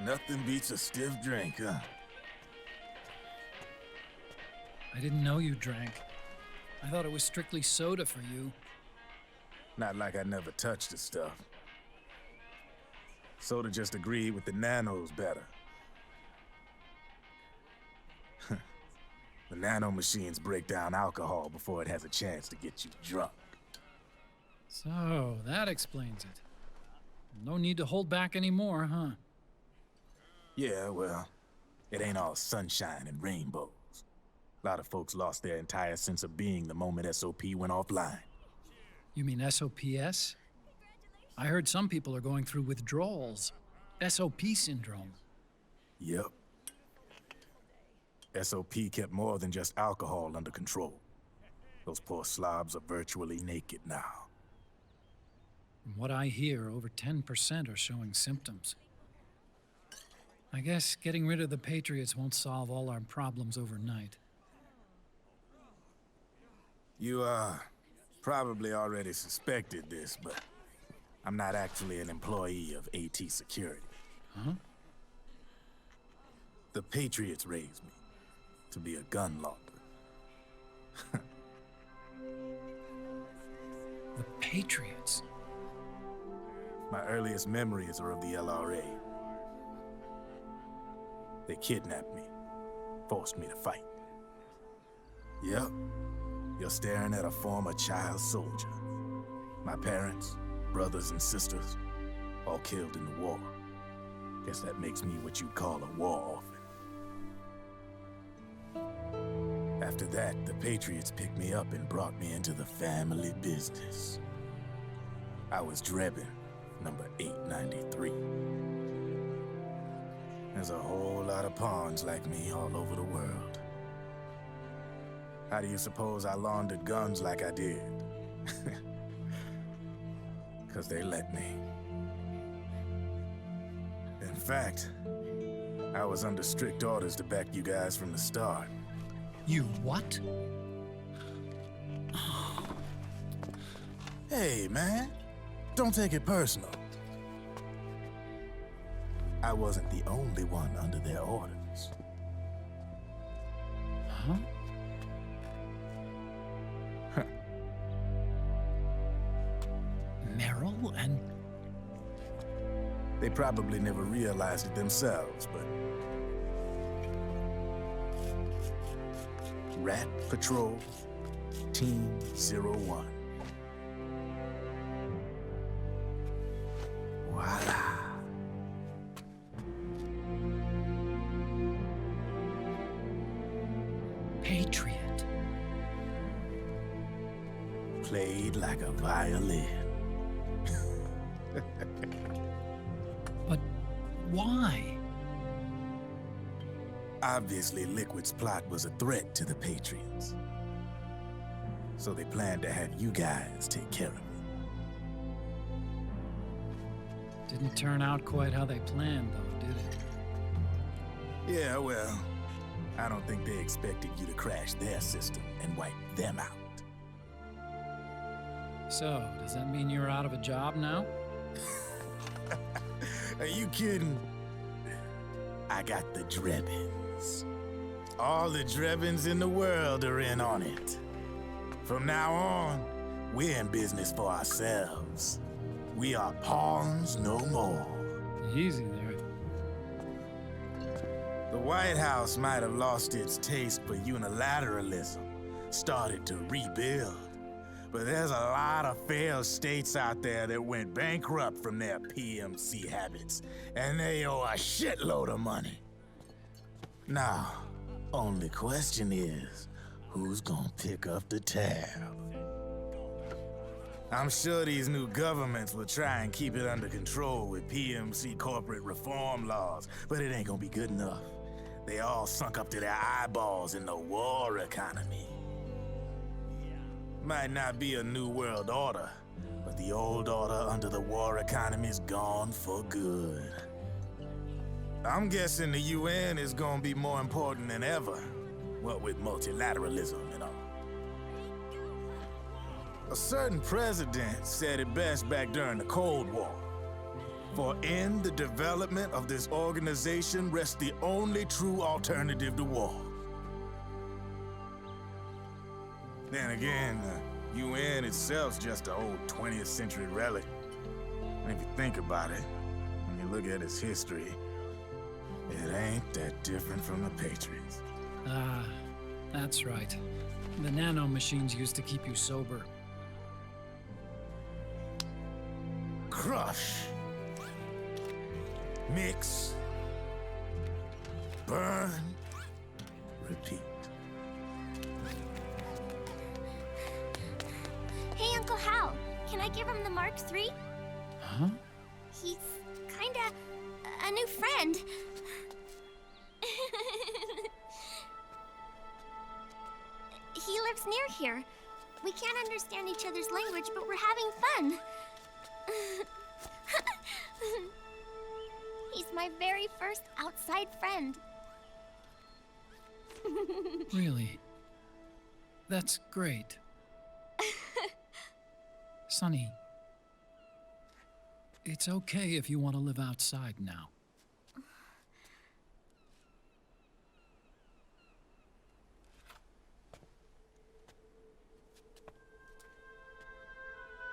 M: Nothing beats a stiff drink, huh?
H: I didn't know you drank. I thought it was strictly soda for you.
M: Not like I never touched the stuff. Soda just agreed with the nanos better. The nano machines break down alcohol before it has a chance to get you drunk.
H: So, that explains it. No need to hold back anymore, huh?
M: Yeah, well, it ain't all sunshine and rainbows. A lot of folks lost their entire sense of being the moment SOP went offline.
H: You mean SOPS? I heard some people are going through withdrawals. SOP syndrome.
M: Yep. SOP kept more than just alcohol under control. Those poor slobs are virtually naked now.
H: From what I hear, over 10% are showing symptoms. I guess getting rid of the Patriots won't solve all our problems overnight.
M: You, probably already suspected this, but I'm not actually an employee of AT Security.
H: Huh?
M: The Patriots raised me to be a gun launder.
H: The Patriots?
M: My earliest memories are of the LRA. They kidnapped me, forced me to fight. Yep, you're staring at a former child soldier. My parents, brothers and sisters, all killed in the war. Guess that makes me what you'd call a war orphan. After that, the Patriots picked me up and brought me into the family business. I was Drebin, number 893. There's a whole lot of pawns like me all over the world. How do you suppose I laundered guns like I did? 'Cause they let me. In fact, I was under strict orders to back you guys from the start.
H: You what?
M: Hey, man. Don't take it personal. I wasn't the only one under their orders.
H: Huh? Merrill and...
M: They probably never realized it themselves, but... Rat Patrol, Team 01. Voila.
H: Patriot.
M: Played like a violin.
H: But why?
M: Obviously, Liquid's plot was a threat to the Patriots. So they planned to have you guys take care of it.
H: Didn't turn out quite how they planned, though, did it?
M: Yeah, well, I don't think they expected you to crash their system and wipe them out.
H: So, does that mean you're out of a job now?
M: Are you kidding? I got the Drebins. All the Drebins in the world are in on it. From now on, we're in business for ourselves. We are pawns no more.
H: Easy there.
M: The White House might have lost its taste for unilateralism, started to rebuild. But there's a lot of failed states out there that went bankrupt from their PMC habits, and they owe a shitload of money. Now, only question is, who's gonna pick up the tab? I'm sure these new governments will try and keep it under control with PMC corporate reform laws, but it ain't gonna be good enough. They all sunk up to their eyeballs in the war economy. Might not be a new world order, but the old order under the war economy's gone for good. I'm guessing the UN is gonna be more important than ever, what with multilateralism and all. A certain president said it best back during the Cold War. For in the development of this organization rests the only true alternative to war. Then again, the UN itself's just an old 20th century relic. And if you think about it, when you look at its history, it ain't that different from the Patriots.
H: Ah, that's right. The nanomachines used to keep you sober.
M: Crush. Mix. Burn. Repeat.
N: Hey, Uncle Hal, can I give him the Mark III?
H: Huh?
N: He's kinda a new friend. He lives near here. We can't understand each other's language, but we're having fun. He's my very first outside friend.
H: Really? That's great. Sonny, it's okay if you want to live outside now.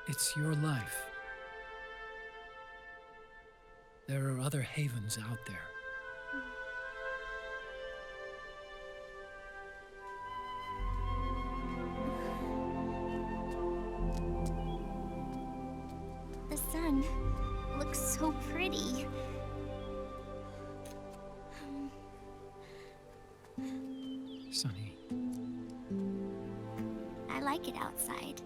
H: It's your life. There are other havens out there.
N: The sun looks so pretty.
H: Sonny.
N: I like it outside.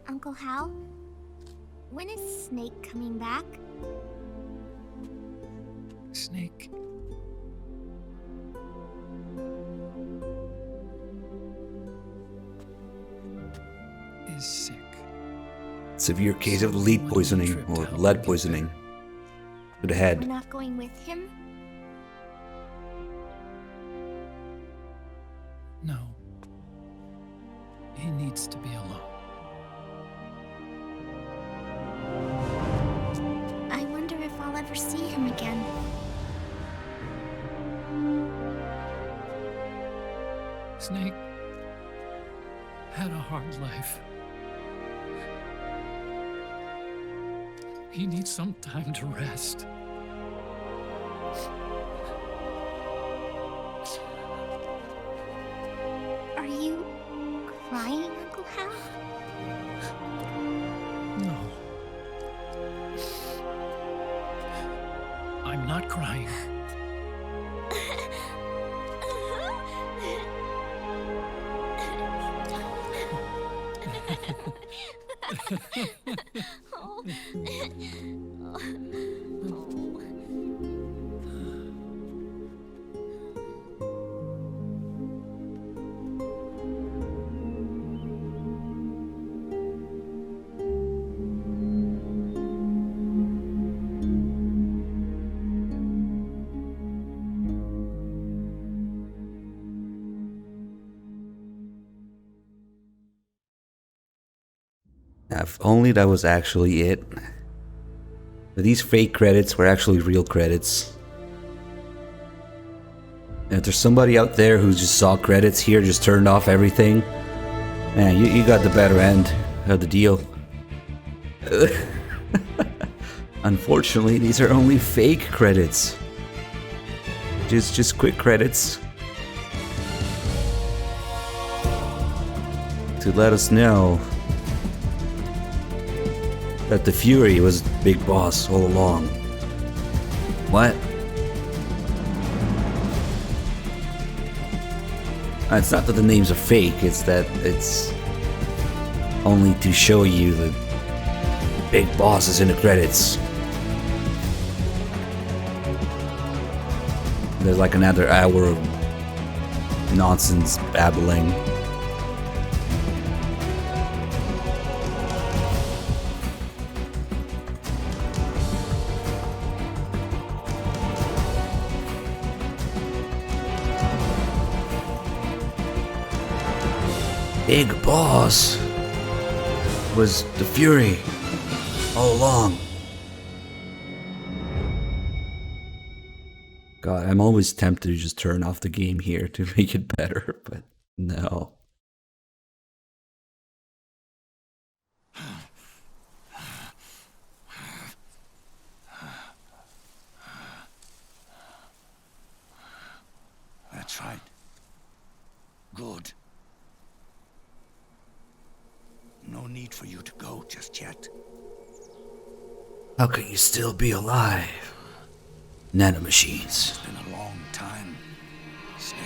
N: Uncle Hal, when is Snake coming back?
H: Snake. Is sick.
A: Severe case of lead poisoning or lead poisoning to the
N: We're
A: head.
N: not going with him?
H: No. He needs to be alone.
N: I wonder if I'll ever see him again.
H: Snake had a hard life. He needs some time to rest.
N: Are you crying, Uncle Hal?
H: No. I'm not crying.
A: If only that was actually it. But these fake credits were actually real credits. And if there's somebody out there who just saw credits here, just turned off everything, man, you got the better end of the deal. Unfortunately, these are only fake credits. Just quick credits to let us know that the Fury was Big Boss all along. What? It's not that the names are fake, it's that it's only to show you the Big Boss is in the credits. There's like another hour of nonsense babbling. Big Boss was the Fury all along. God, I'm always tempted to just turn off the game here to make it better, but no.
B: That's right. Good. No need for you to go just yet.
A: How can you still be alive? Nanomachines.
B: It's been a long time, Snake.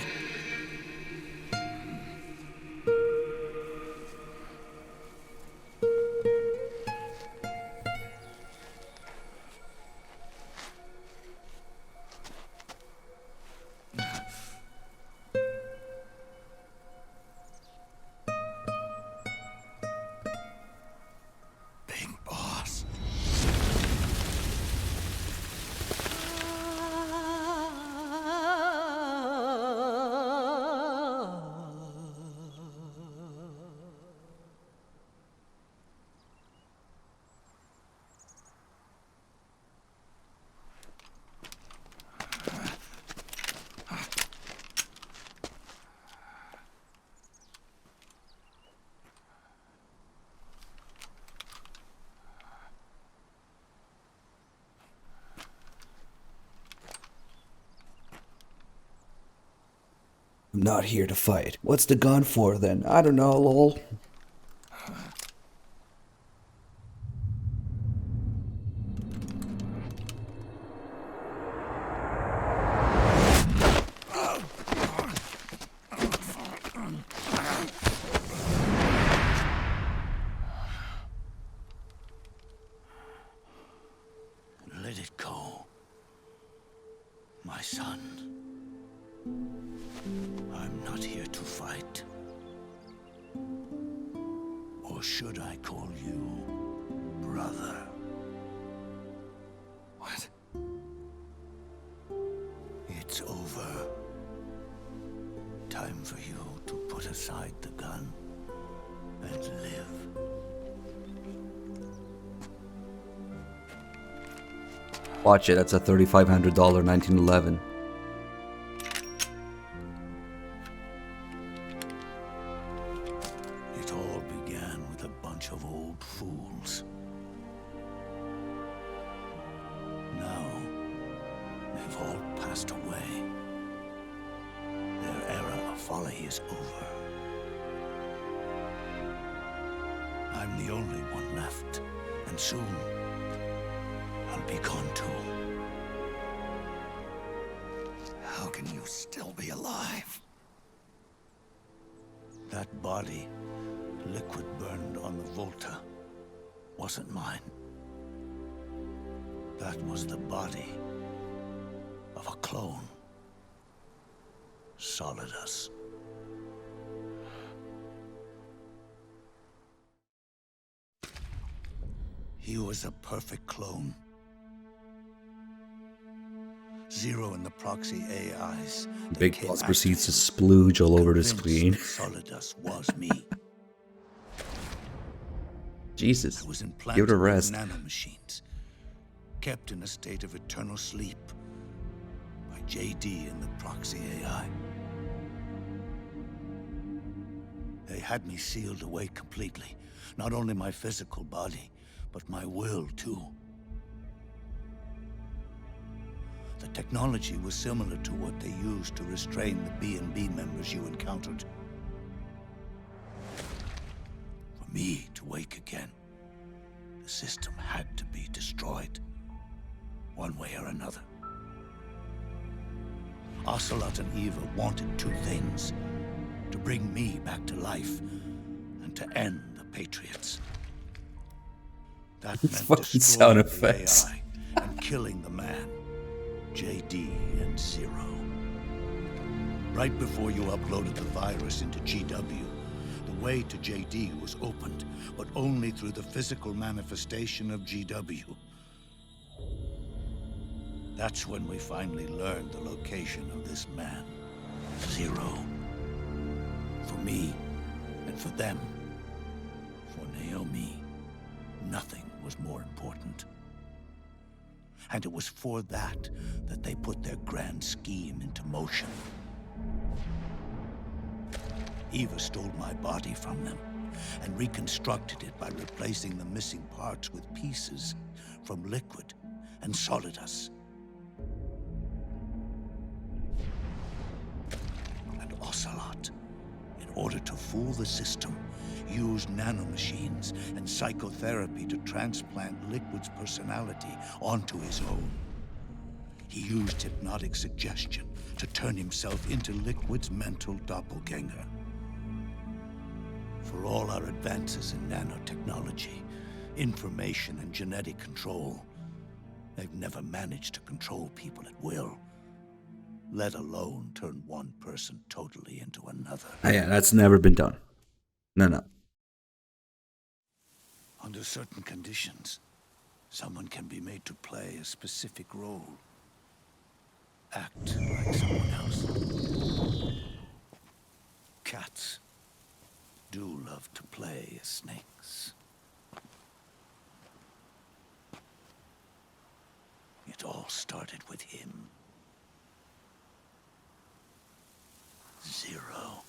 B: Big Boss.
A: I'm not here to fight. What's the gun for then? I don't know, lol.
B: Let it go, my son. I'm not here to fight. Or should I call you brother? What? It's over. Time for you to put aside the gun and live.
A: Watch it, that's a $3,500 1911.
B: It all began with a bunch of old fools. Now, they've all passed away. Their era of folly is over. I'm the only one left, and soon I'll be gone too. How can you still be alive? That body, liquid burned on the Volta, wasn't mine. That was the body of a clone. Solidus. He was a perfect clone. Zero in the proxy AIs.
A: Big Boss proceeds to splooge all over the screen.
B: Solidus was me.
A: Jesus,
B: I was
A: give
B: implanted
A: it a rest.
B: with nanomachines, kept in a state of eternal sleep by JD and the proxy AI. They had me sealed away completely. Not only my physical body, but my will too. The technology was similar to what they used to restrain the B&B members you encountered. For me to wake again, the system had to be destroyed, one way or another. Ocelot and Eva wanted two things: to bring me back to life, and to end the Patriots. That
A: It's
B: meant
A: fucking
B: destroying
A: sound
B: the
A: effects.
B: AI and killing the man, JD and Zero. Right before you uploaded the virus into GW, the way to JD was opened, but only through the physical manifestation of GW. That's when we finally learned the location of this man, Zero. For me, And for them, for Naomi, nothing was more important. And it was for that they put their grand scheme into motion. Eva stole my body from them and reconstructed it by replacing the missing parts with pieces from Liquid and Solidus. And Ocelot, in order to fool the system, used nanomachines and psychotherapy to transplant Liquid's personality onto his own. He used hypnotic suggestion to turn himself into Liquid's mental doppelganger. For all our advances in nanotechnology, information and genetic control, they've never managed to control people at will, let alone turn one person totally into another.
A: Oh, yeah, that's never been done. No.
B: Under certain conditions, someone can be made to play a specific role. Act like someone else. Cats do love to play as snakes. It all started with him. Zero.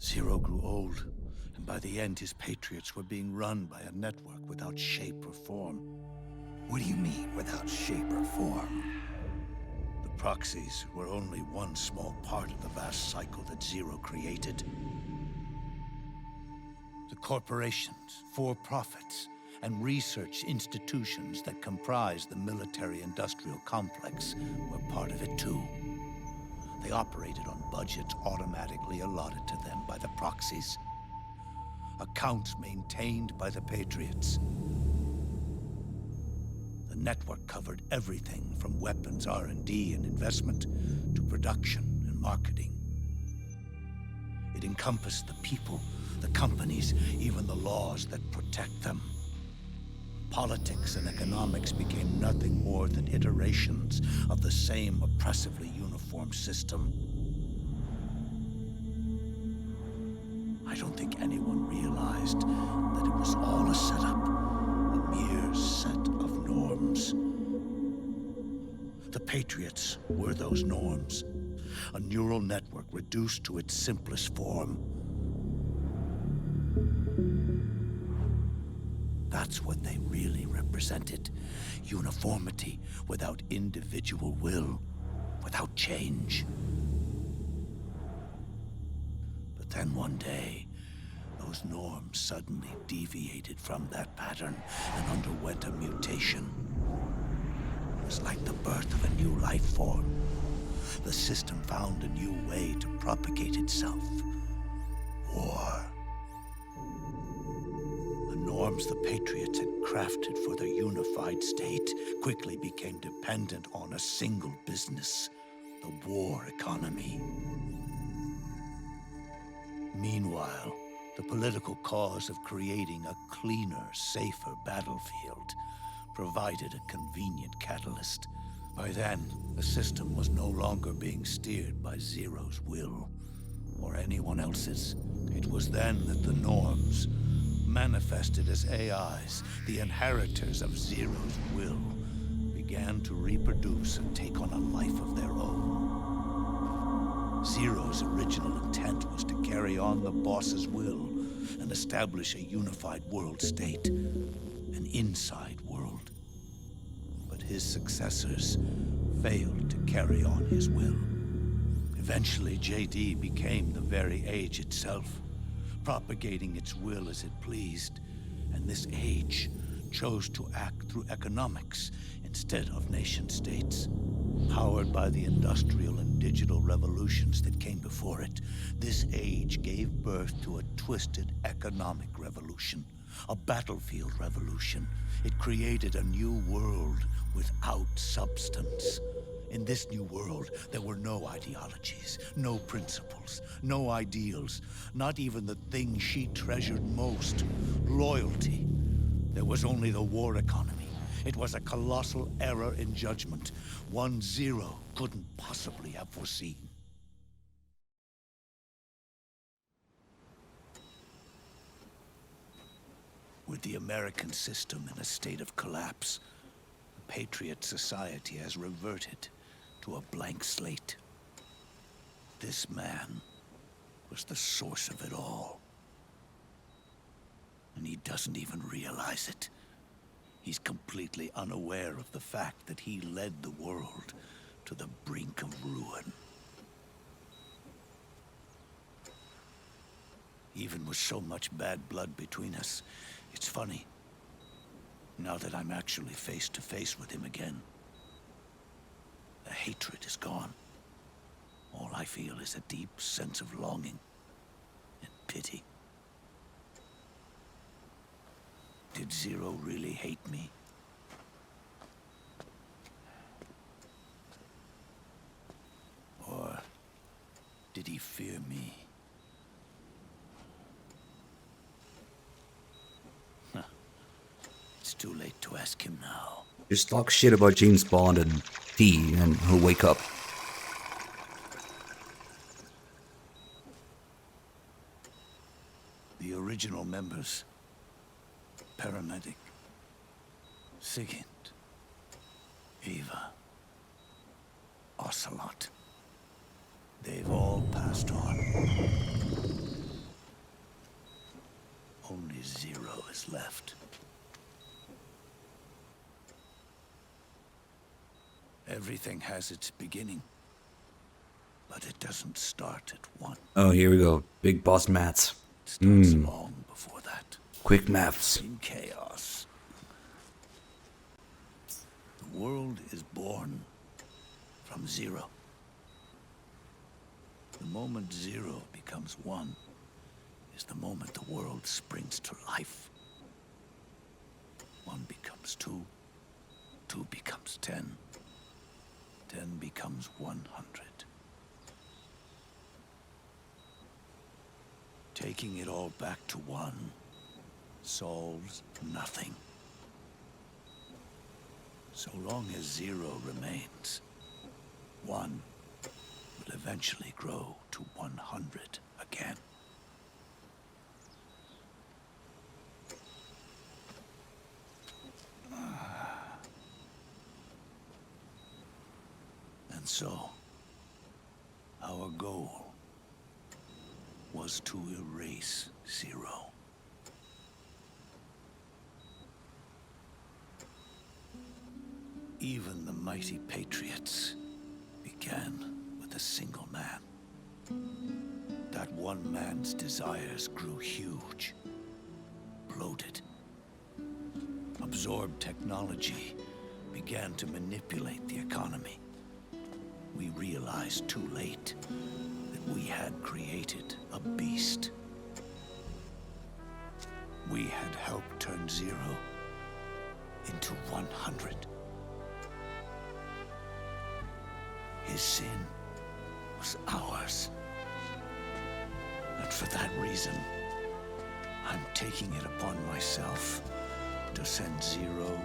B: Zero grew old, and by the end his Patriots were being run by a network without shape or form.
P: What do you mean, without shape or form?
B: The proxies were only one small part of the vast cycle that Zero created. The corporations, for-profits, and research institutions that comprise the military-industrial complex were part of it too. They operated on budgets automatically allotted to them by the proxies. Accounts maintained by the Patriots. The network covered everything from weapons R&D and investment to production and marketing. It encompassed the people, the companies, even the laws that protect them. Politics and economics became nothing more than iterations of the same oppressively uniform system. I don't think anyone realized that it was all a setup, a mere set of norms. The Patriots were those norms, a neural network reduced to its simplest form. That's what they really represented. Uniformity without individual will, without change. But then one day, those norms suddenly deviated from that pattern and underwent a mutation. It was like the birth of a new life form. The system found a new way to propagate itself. War. The norms the Patriots had crafted for their unified state quickly became dependent on a single business, the war economy. Meanwhile, the political cause of creating a cleaner, safer battlefield provided a convenient catalyst. By then, the system was no longer being steered by Zero's will, or anyone else's. It was then that the norms, manifested as AIs, the inheritors of Zero's will, began to reproduce and take on a life of their own. Zero's original intent was to carry on the boss's will and establish a unified world state, an inside world. But his successors failed to carry on his will. Eventually, JD became the very age itself, propagating its will as it pleased, and this age chose to act through economics instead of nation-states. Powered by the industrial and digital revolutions that came before it, this age gave birth to a twisted economic revolution, a battlefield revolution. It created a new world without substance. In this new world, there were no ideologies, no principles, no ideals, not even the thing she treasured most, loyalty. There was only the war economy. It was a colossal error in judgment, one Zero couldn't possibly have foreseen. With the American system in a state of collapse, the Patriot Society has reverted to a blank slate. This man was the source of it all. And he doesn't even realize it. He's completely unaware of the fact that he led the world to the brink of ruin. Even with so much bad blood between us, it's funny. Now that I'm actually face to face with him again, the hatred is gone. All I feel is a deep sense of longing and pity. Did Zero really hate me? Or did he fear me? It's too late to ask him now.
A: Just talk shit about James Bond and T, and he'll wake up.
B: The original members, Paramedic, Sigint, Eva, Ocelot, they've all passed on. Only Zero is left. Everything has its beginning, but it doesn't start at one.
A: Oh, here we go. Big boss maths.
B: It starts long before that.
A: Quick maths.
B: In chaos. The world is born from zero. The moment zero becomes one is the moment the world springs to life. One becomes two, two becomes 10. 10 becomes 100. Taking it all back to one solves nothing. So long as zero remains, one will eventually grow to 100 again. And so, our goal was to erase Zero. Even the mighty Patriots began with a single man. That one man's desires grew huge, bloated, absorbed technology, began to manipulate the economy. We realized too late that we had created a beast. We had helped turn Zero into 100. His sin was ours. And for that reason, I'm taking it upon myself to send Zero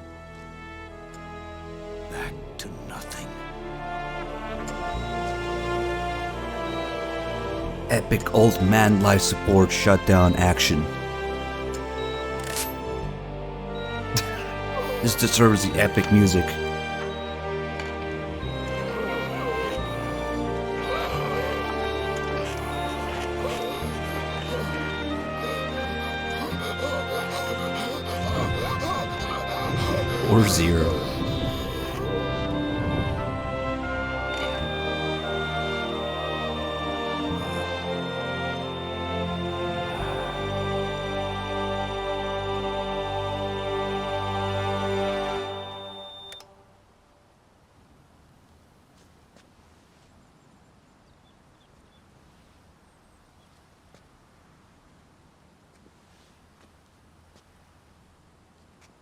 B: back to nothing.
A: Epic old man life support shutdown action. This deserves the epic music. Or Zero.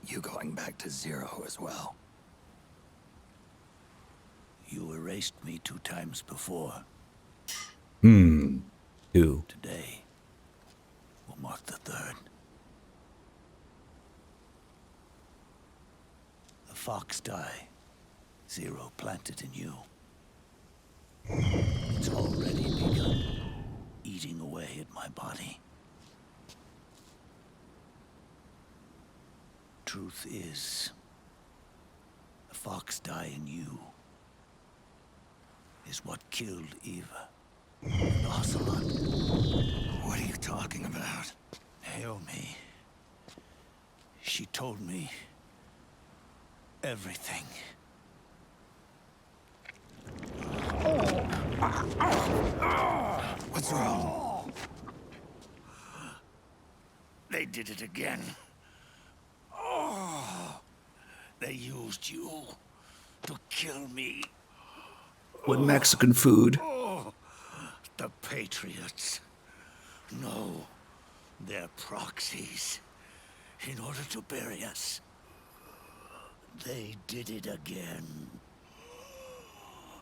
P: You going back to Zero as well?
B: You erased me 2 times before.
A: Two.
B: Today will mark the 3rd. The fox die. Zero planted in you. It's already begun eating away at my body. Truth is, the fox die in you is what killed Eva and Ocelot.
P: What are you talking about?
B: Naomi. She told me everything.
P: What's wrong?
B: They did it again. They used you to kill me.
A: With Mexican food.
B: The Patriots. No, they're proxies. In order to bury us. They did it again.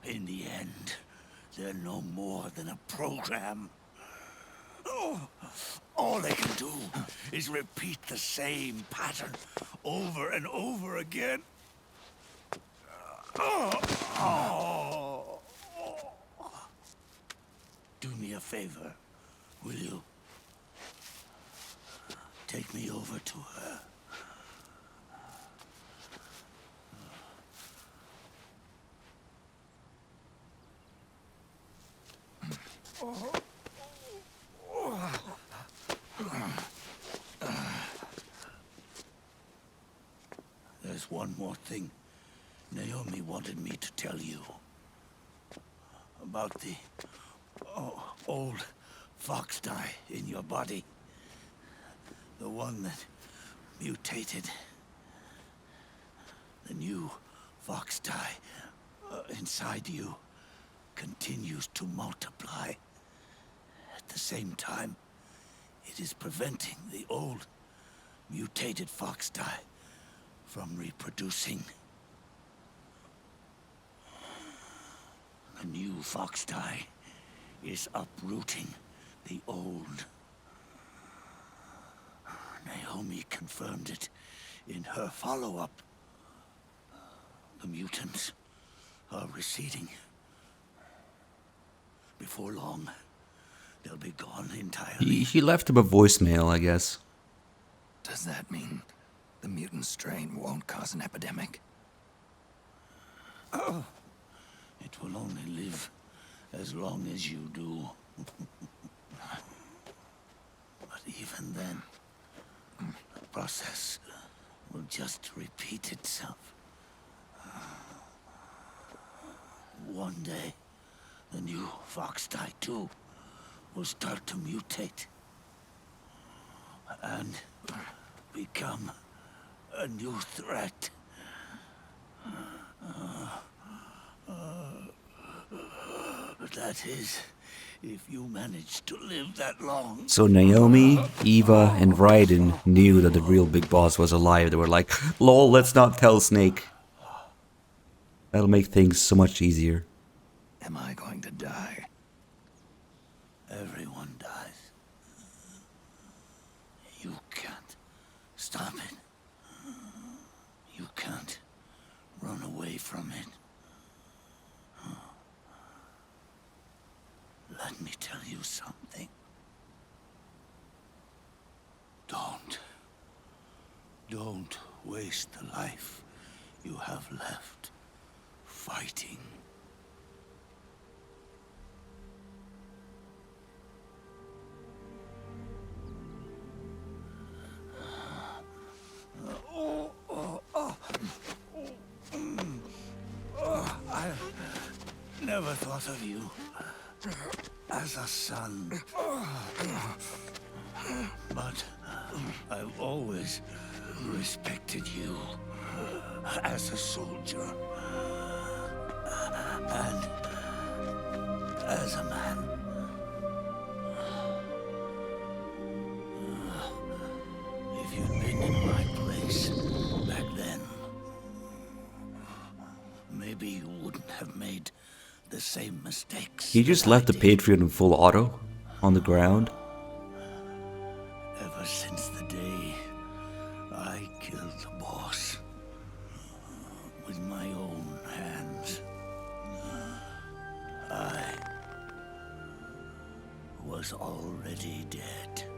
B: In the end, they're no more than a program. All they can do is repeat the same pattern over and over again. Do me a favor, will you? Take me over to her. There's one more thing Naomi wanted me to tell you. About the old fox die in your body. The one that mutated. The new fox die inside you continues to multiply. At the same time, it is preventing the old mutated fox die from reproducing. The new fox die is uprooting the old. Naomi confirmed it in her follow-up. The mutants are receding. Before long, they'll be gone entirely.
A: He left him a voicemail, I guess.
P: Does that mean the mutant strain won't cause an epidemic?
B: Oh, it will only live as long as you do. But even then, the process will just repeat itself. One day, the new fox die too will start to mutate and become a new threat. That is, if you manage to live that long.
A: So Naomi, Eva, and Raiden knew that the real big boss was alive. They were like, lol, let's not tell Snake. That'll make things so much easier.
P: Am I going to die?
B: Everyone dies. You can't stop it. You can't run away from it. Let me tell you something. Don't waste the life you have left fighting. I never thought of you as a son. But I've always respected you as a soldier. And as a man. If you'd been in my place back then, maybe you wouldn't have made the same mistakes.
A: He just left the Patriot in full auto on the ground.
B: Ever since the day I killed the boss with my own hands, I was already dead.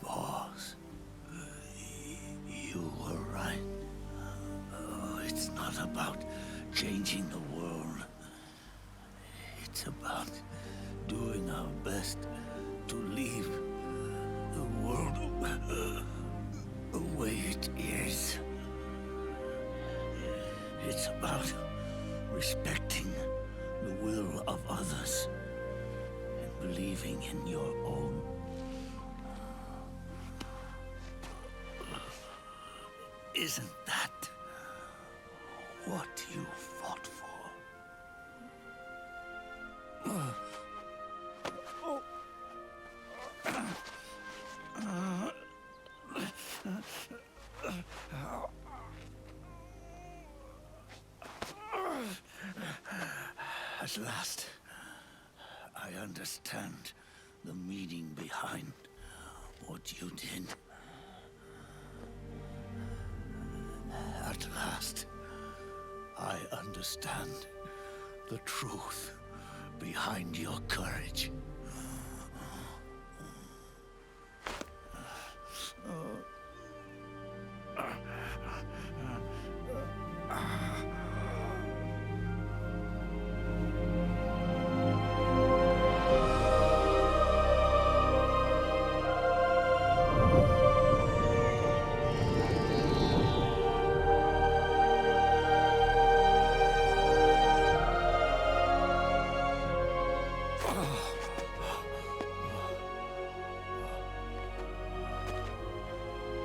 B: Boss, you were right. It's not about changing the world. It's about doing our best to leave the world the way it is. It's about respecting the will of others and believing in your own. Isn't that what you fought for? At last, I understand the meaning behind what you did. At last, I understand the truth behind your courage.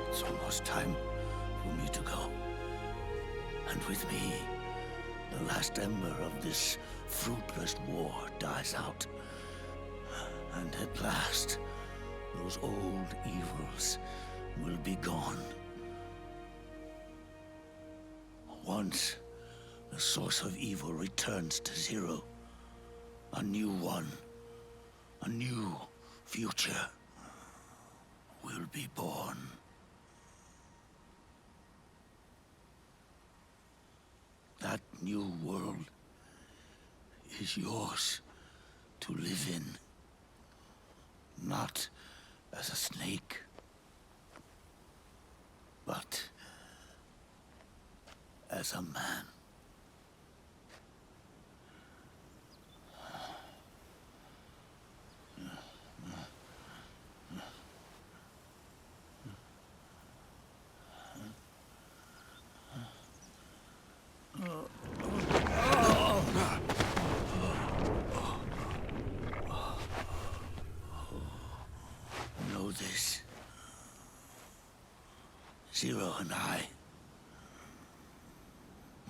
B: It's almost time for me to go. And with me, the last ember of this fruitless war dies out. And at last, those old evils will be gone. Once the source of evil returns to zero, a new one, a new future will be born. That new world is yours to live in, not as a snake, but as a man. Know this. Zero and I,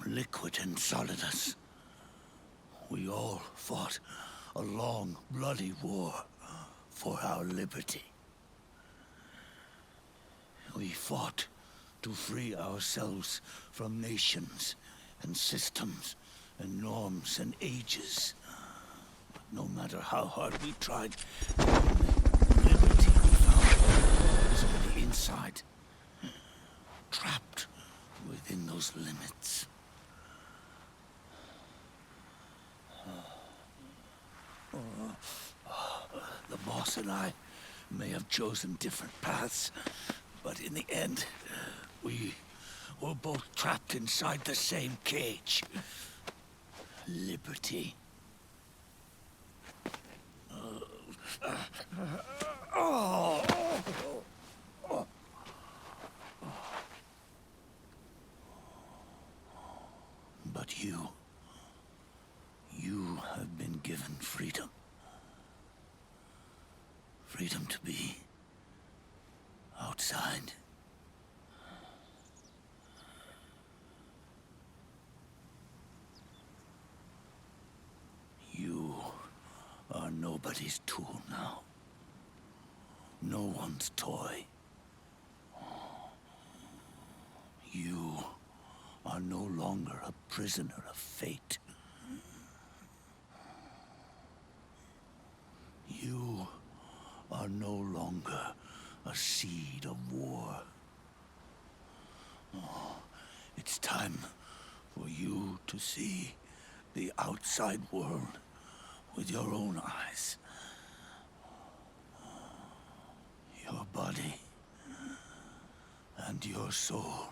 B: Liquid and Solidus, we all fought a long, bloody war for our liberty. We fought to free ourselves from nations and systems and norms and ages. But no matter how hard we tried, the only liberty we found was on the inside, trapped within those limits. The boss and I may have chosen different paths, but in the end, we were both trapped inside the same cage. Liberty. But you have been given freedom. Freedom to be outside. You nobody's tool now. No one's toy. You are no longer a prisoner of fate. You are no longer a seed of war. It's time for you to see the outside world with your own eyes. Your body and your soul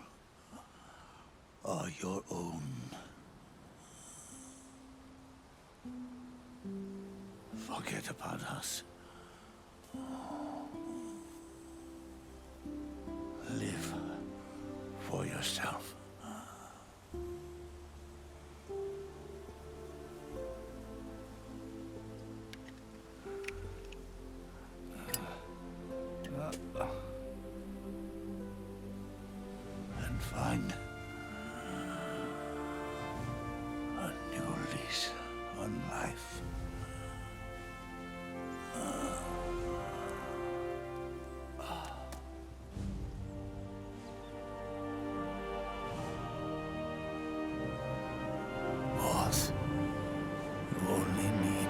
B: are your own. Forget about us. Live for yourself. And find a new lease on life. Boss, you only need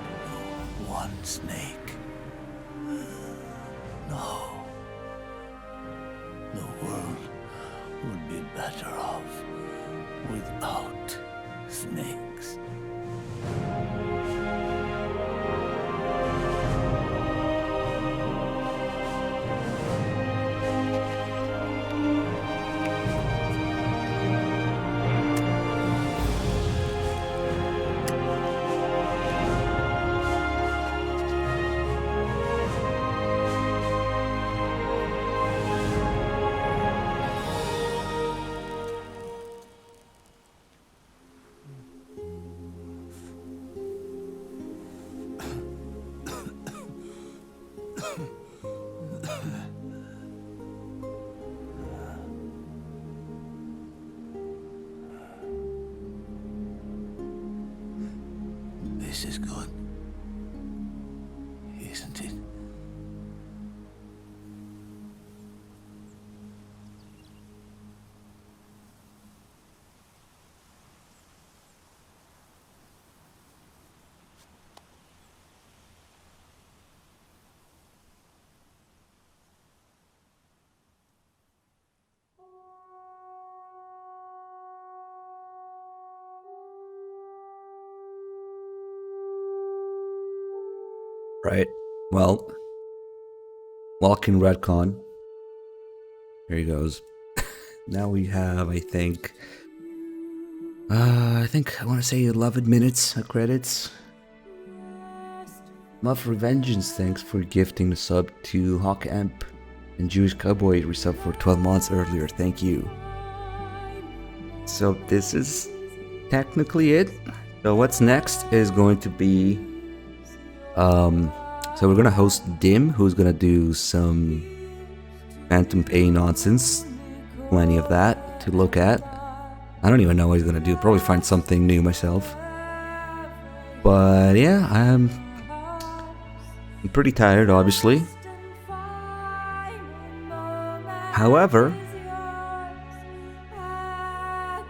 B: one snake. No. The world would be better off without snakes. This is good, isn't it?
A: Right. Well, walking retcon. Here he goes. Now we have, I think I want to say 11 minutes of credits. Love Revengeance, thanks for gifting the sub to Hawk Amp and Jewish Cowboy resub for 12 months earlier. Thank you. So this is technically it. So what's next is going to be so we're gonna host Dim, who's gonna do some Phantom Pain nonsense. Plenty of that to look at. I don't even know what he's gonna do. Probably find something new myself. But yeah, I'm pretty tired, obviously. However,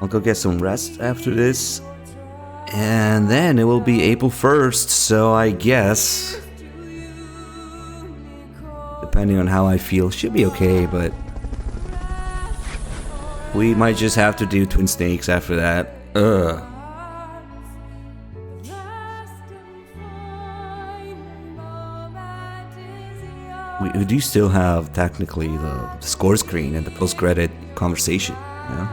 A: I'll go get some rest after this. And then it will be April 1st, so I guess, depending on how I feel, should be okay, but we might just have to do Twin Snakes after that. Ugh. We do still have, technically, the score screen and the post-credit conversation, you know?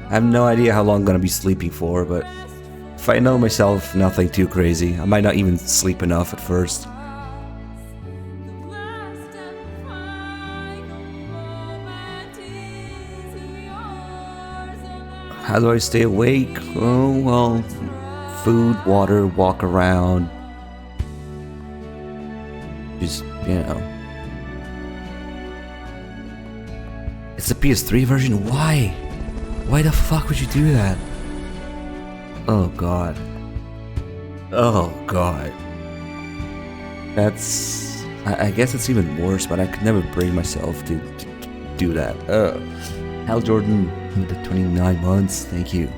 A: I have no idea how long I'm gonna be sleeping for, but if I know myself, nothing too crazy. I might not even sleep enough at first. How do I stay awake? Oh, well, food, water, walk around. Just, you know. It's the PS3 version, why? Why the fuck would you do that? Oh god. Oh god. That's... I guess it's even worse, but I could never bring myself to do that. Hal Jordan, with the 29 months, thank you.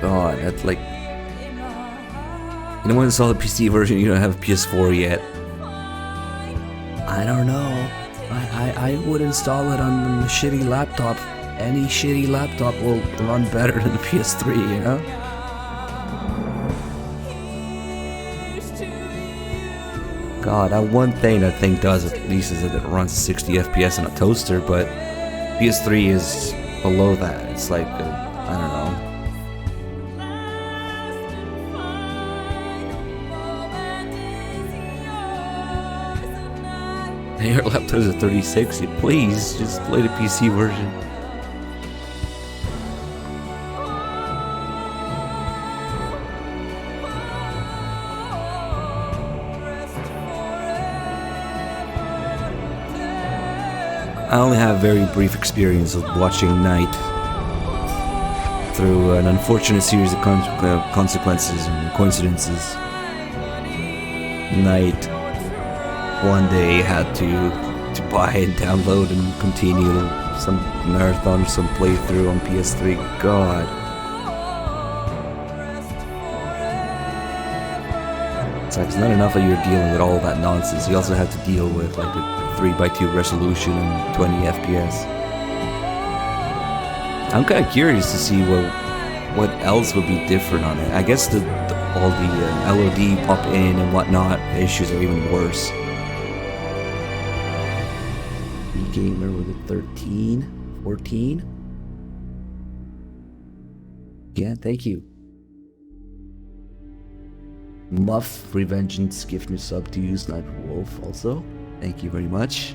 A: God, that's like... Anyone saw the PC version, you don't have a PS4 yet. I don't know. I would install it on a shitty laptop. Any shitty laptop will run better than the PS3, you know? God, that one thing that thing does at least is that it runs 60 FPS on a toaster, but PS3 is below that. It's like, I don't know. Your laptop is a 3060. Please, just play the PC version. I only have very brief experience of watching Night through an unfortunate series of consequences and coincidences. Night one day had to buy and download and continue some marathon or some playthrough on PS3. God. It's like it's not enough that you're dealing with all that nonsense. You also have to deal with like the 3x2 resolution and 20 FPS. I'm kind of curious to see what else would be different on it. I guess all the LOD pop in and whatnot issues are even worse. Gamer with a 13, 14. Yeah, thank you. Muff Revengeance gift new sub to you, Sniper Wolf also. Thank you very much.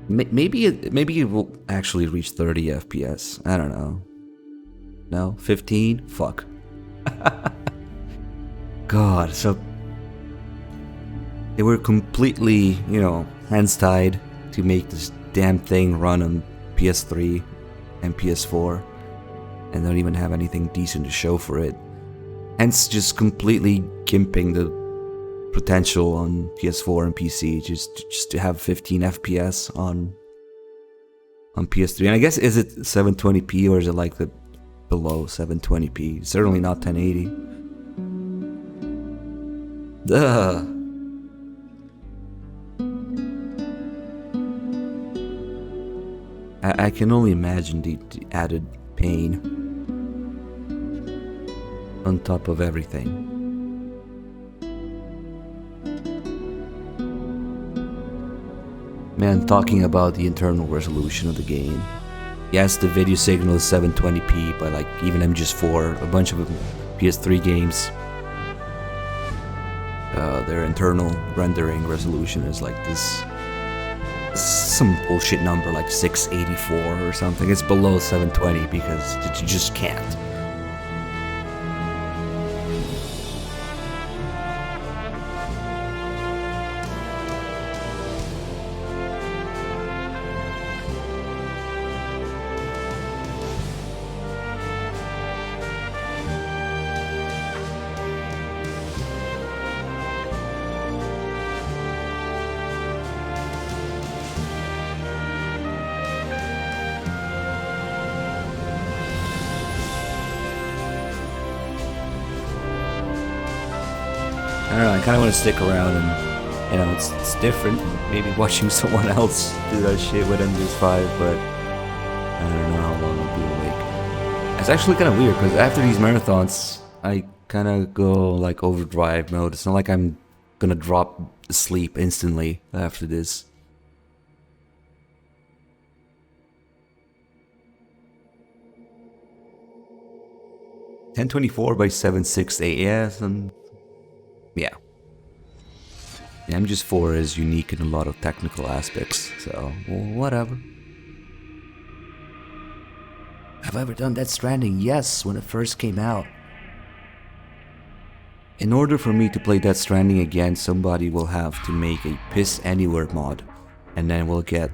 A: Maybe it will actually reach 30 FPS. I don't know. No? 15? Fuck. God, so they were completely, hands tied to make this damn thing run on PS3 and PS4 and don't even have anything decent to show for it. Hence just completely gimping the potential on PS4 and PC just to have 15 FPS on PS3. And I guess, is it 720p or is it like the below 720p? Certainly not 1080. Duh. I can only imagine the added pain on top of everything. Man, talking about the internal resolution of the game. Yes, the video signal is 720p, but like even MGS4, a bunch of PS3 games, their internal rendering resolution is like this. Some bullshit number like 684 or something. It's below 720 because you just can't. I don't know, I kind of want to stick around and, it's different. Maybe watching someone else do that shit with MGS5, but I don't know how long I'll be awake. It's actually kind of weird, because after these marathons, I kind of go like overdrive mode. It's not like I'm gonna drop asleep instantly after this. $1024 by 768, yeah. The MGS4 is unique in a lot of technical aspects, so whatever. Have I ever done Death Stranding? Yes, when it first came out. In order for me to play Death Stranding again, somebody will have to make a Piss Anywhere mod. And then we'll get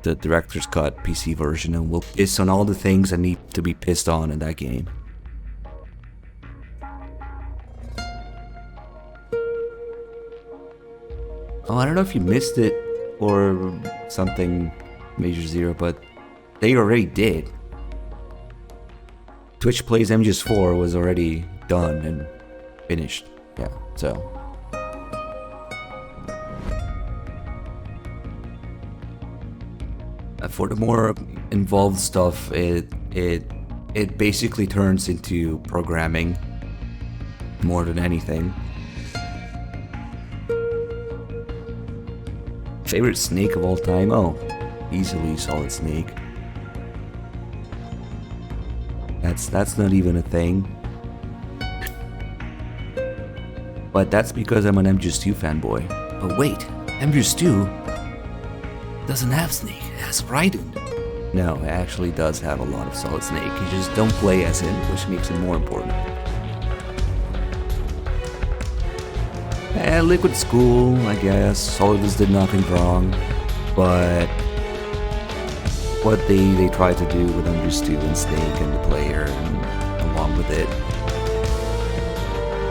A: the Director's Cut PC version and we'll piss on all the things that need to be pissed on in that game. Oh, I don't know if you missed it or something, Major Zero, but they already did. Twitch Plays MGS4 was already done and finished. Yeah, so. For the more involved stuff, it basically turns into programming more than anything. Favorite Snake of all time? Oh, easily Solid Snake. That's not even a thing. But that's because I'm an MGS2 fanboy. But wait, MGS2 doesn't have Snake, it has Raiden. No, it actually does have a lot of Solid Snake. You just don't play as him, which makes it more important. Liquid's cool, I guess. Solidus did nothing wrong, but what they tried to do with MGS2 and Snake and the player and along with it,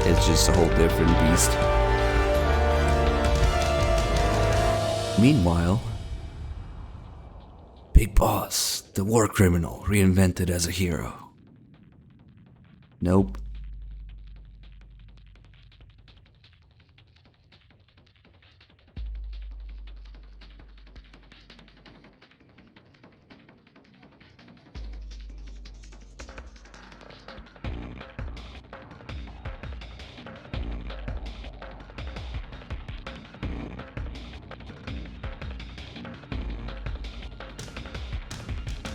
A: it's just a whole different beast. Meanwhile, Big Boss, the war criminal, reinvented as a hero. Nope.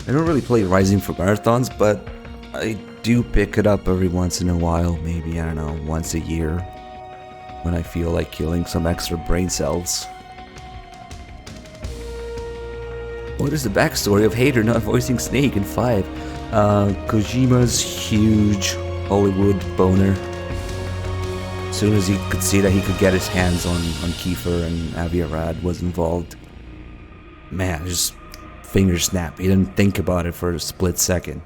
A: I don't really play Rising for marathons, but I do pick it up every once in a while, maybe, I don't know, once a year, when I feel like killing some extra brain cells. What is the backstory of Hader not voicing Snake in 5? Kojima's huge Hollywood boner. As soon as he could see that he could get his hands on Kiefer and Avi Arad was involved, man, just finger snap. He didn't think about it for a split second.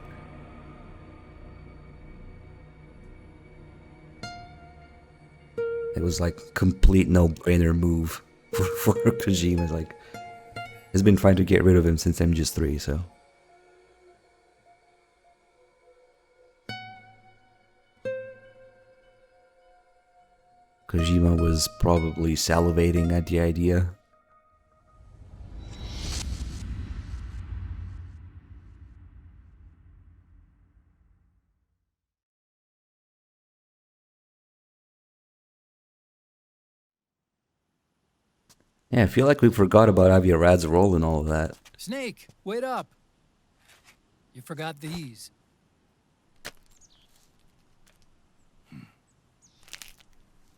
A: It was like complete no-brainer move for Kojima. Like, he's been trying to get rid of him since MGS3, so. Kojima was probably salivating at the idea. Yeah, I feel like we forgot about Avi Arad's role in all of that.
H: Snake, wait up. You forgot these.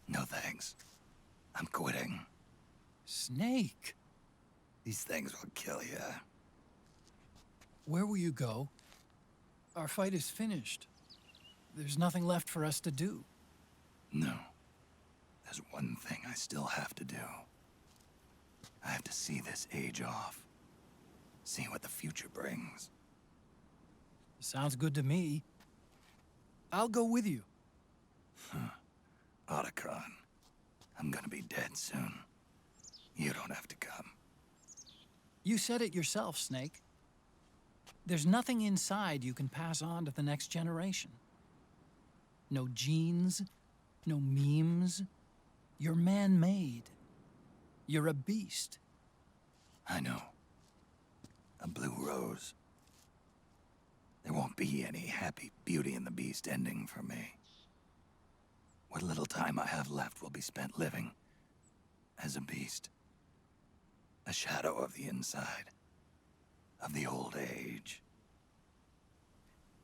P: No thanks. I'm quitting.
H: Snake?
P: These things will kill you.
H: Where will you go? Our fight is finished. There's nothing left for us to do.
P: No. There's one thing I still have to do. I have to see this age off. See what the future brings.
H: Sounds good to me. I'll go with you.
P: Otacon, I'm gonna be dead soon. You don't have to come.
H: You said it yourself, Snake. There's nothing inside you can pass on to the next generation. No genes, no memes. You're man-made. You're a beast.
P: I know. A blue rose. There won't be any happy Beauty and the Beast ending for me. What little time I have left will be spent living as a beast. A shadow of the inside. Of the old age.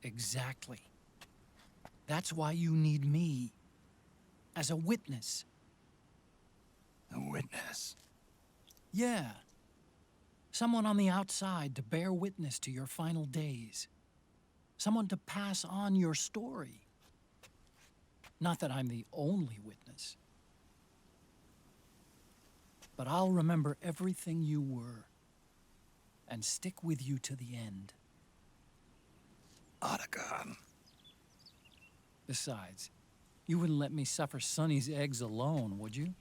H: Exactly. That's why you need me. As a witness.
P: A witness?
H: Yeah. Someone on the outside to bear witness to your final days. Someone to pass on your story. Not that I'm the only witness. But I'll remember everything you were and stick with you to the end.
P: Otacon.
H: Besides, you wouldn't let me suffer Sonny's eggs alone, would you?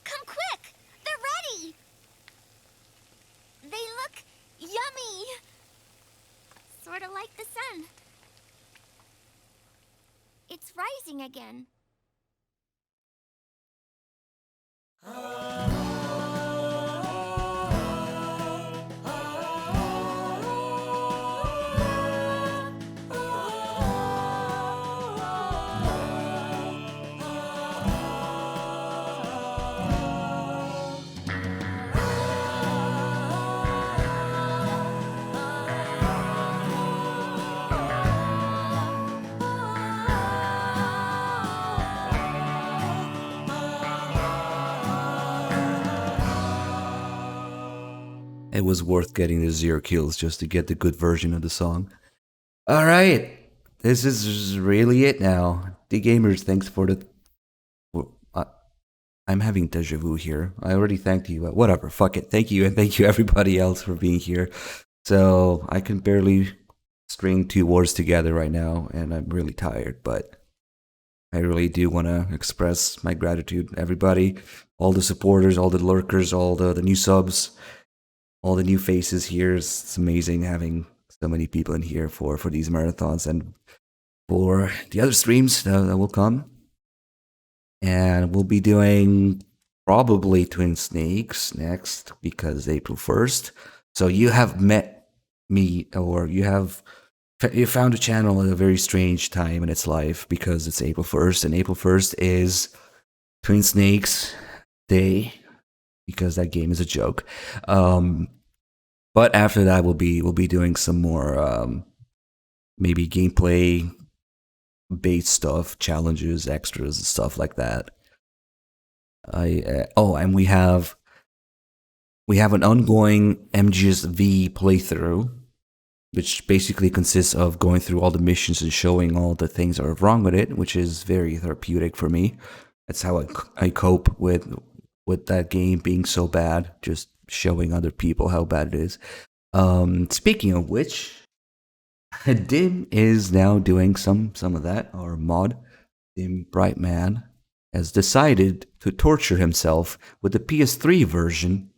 N: Come quick! They're ready! They look yummy! Sort of like the sun. It's rising again.
A: It was worth getting the 0 kills just to get the good version of the song. Alright, this is really it now. The gamers, thanks for the... I'm having deja vu here. I already thanked you, but whatever, fuck it. Thank you, and thank you everybody else for being here. So, I can barely string 2 words together right now, and I'm really tired, but I really do want to express my gratitude, everybody. All the supporters, all the lurkers, all the new subs, all the new faces here. It's amazing having so many people in here for these marathons and for the other streams that will come. And we'll be doing probably Twin Snakes next because April 1st. So you have met me, or you found a channel at a very strange time in its life because it's April 1st, and April 1st is Twin Snakes Day because that game is a joke. But after that, we'll be doing some more maybe gameplay based stuff, challenges, extras, and stuff like that. And we have an ongoing MGS1 playthrough, which basically consists of going through all the missions and showing all the things that are wrong with it, which is very therapeutic for me. That's how I cope with that game being so bad, just showing other people how bad it is. Speaking of which, Dim is now doing some of that. Our mod, Dim Brightman, has decided to torture himself with the PS3 version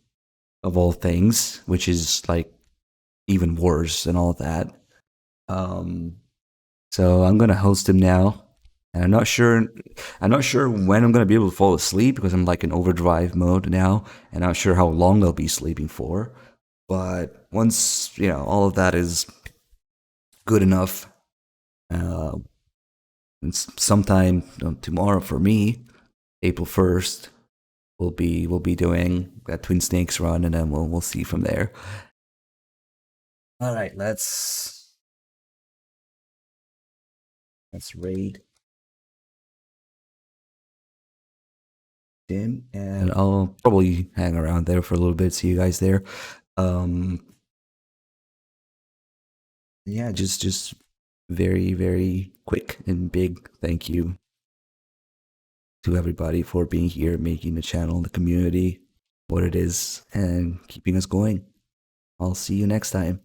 A: of all things, which is like even worse than all that. So I'm gonna host him now, and I'm not sure when I'm gonna be able to fall asleep because I'm like in overdrive mode now, and I'm not sure how long I'll be sleeping for. But once all of that is good enough, and sometime tomorrow for me, April 1st, we'll be doing that Twin Snakes run, and then we'll see from there. All right, let's raid Dim, and I'll probably hang around there for a little bit. See you guys there. Yeah, just very, very quick and big thank you to everybody for being here, making the channel, the community what it is, and keeping us going. I'll see you next time.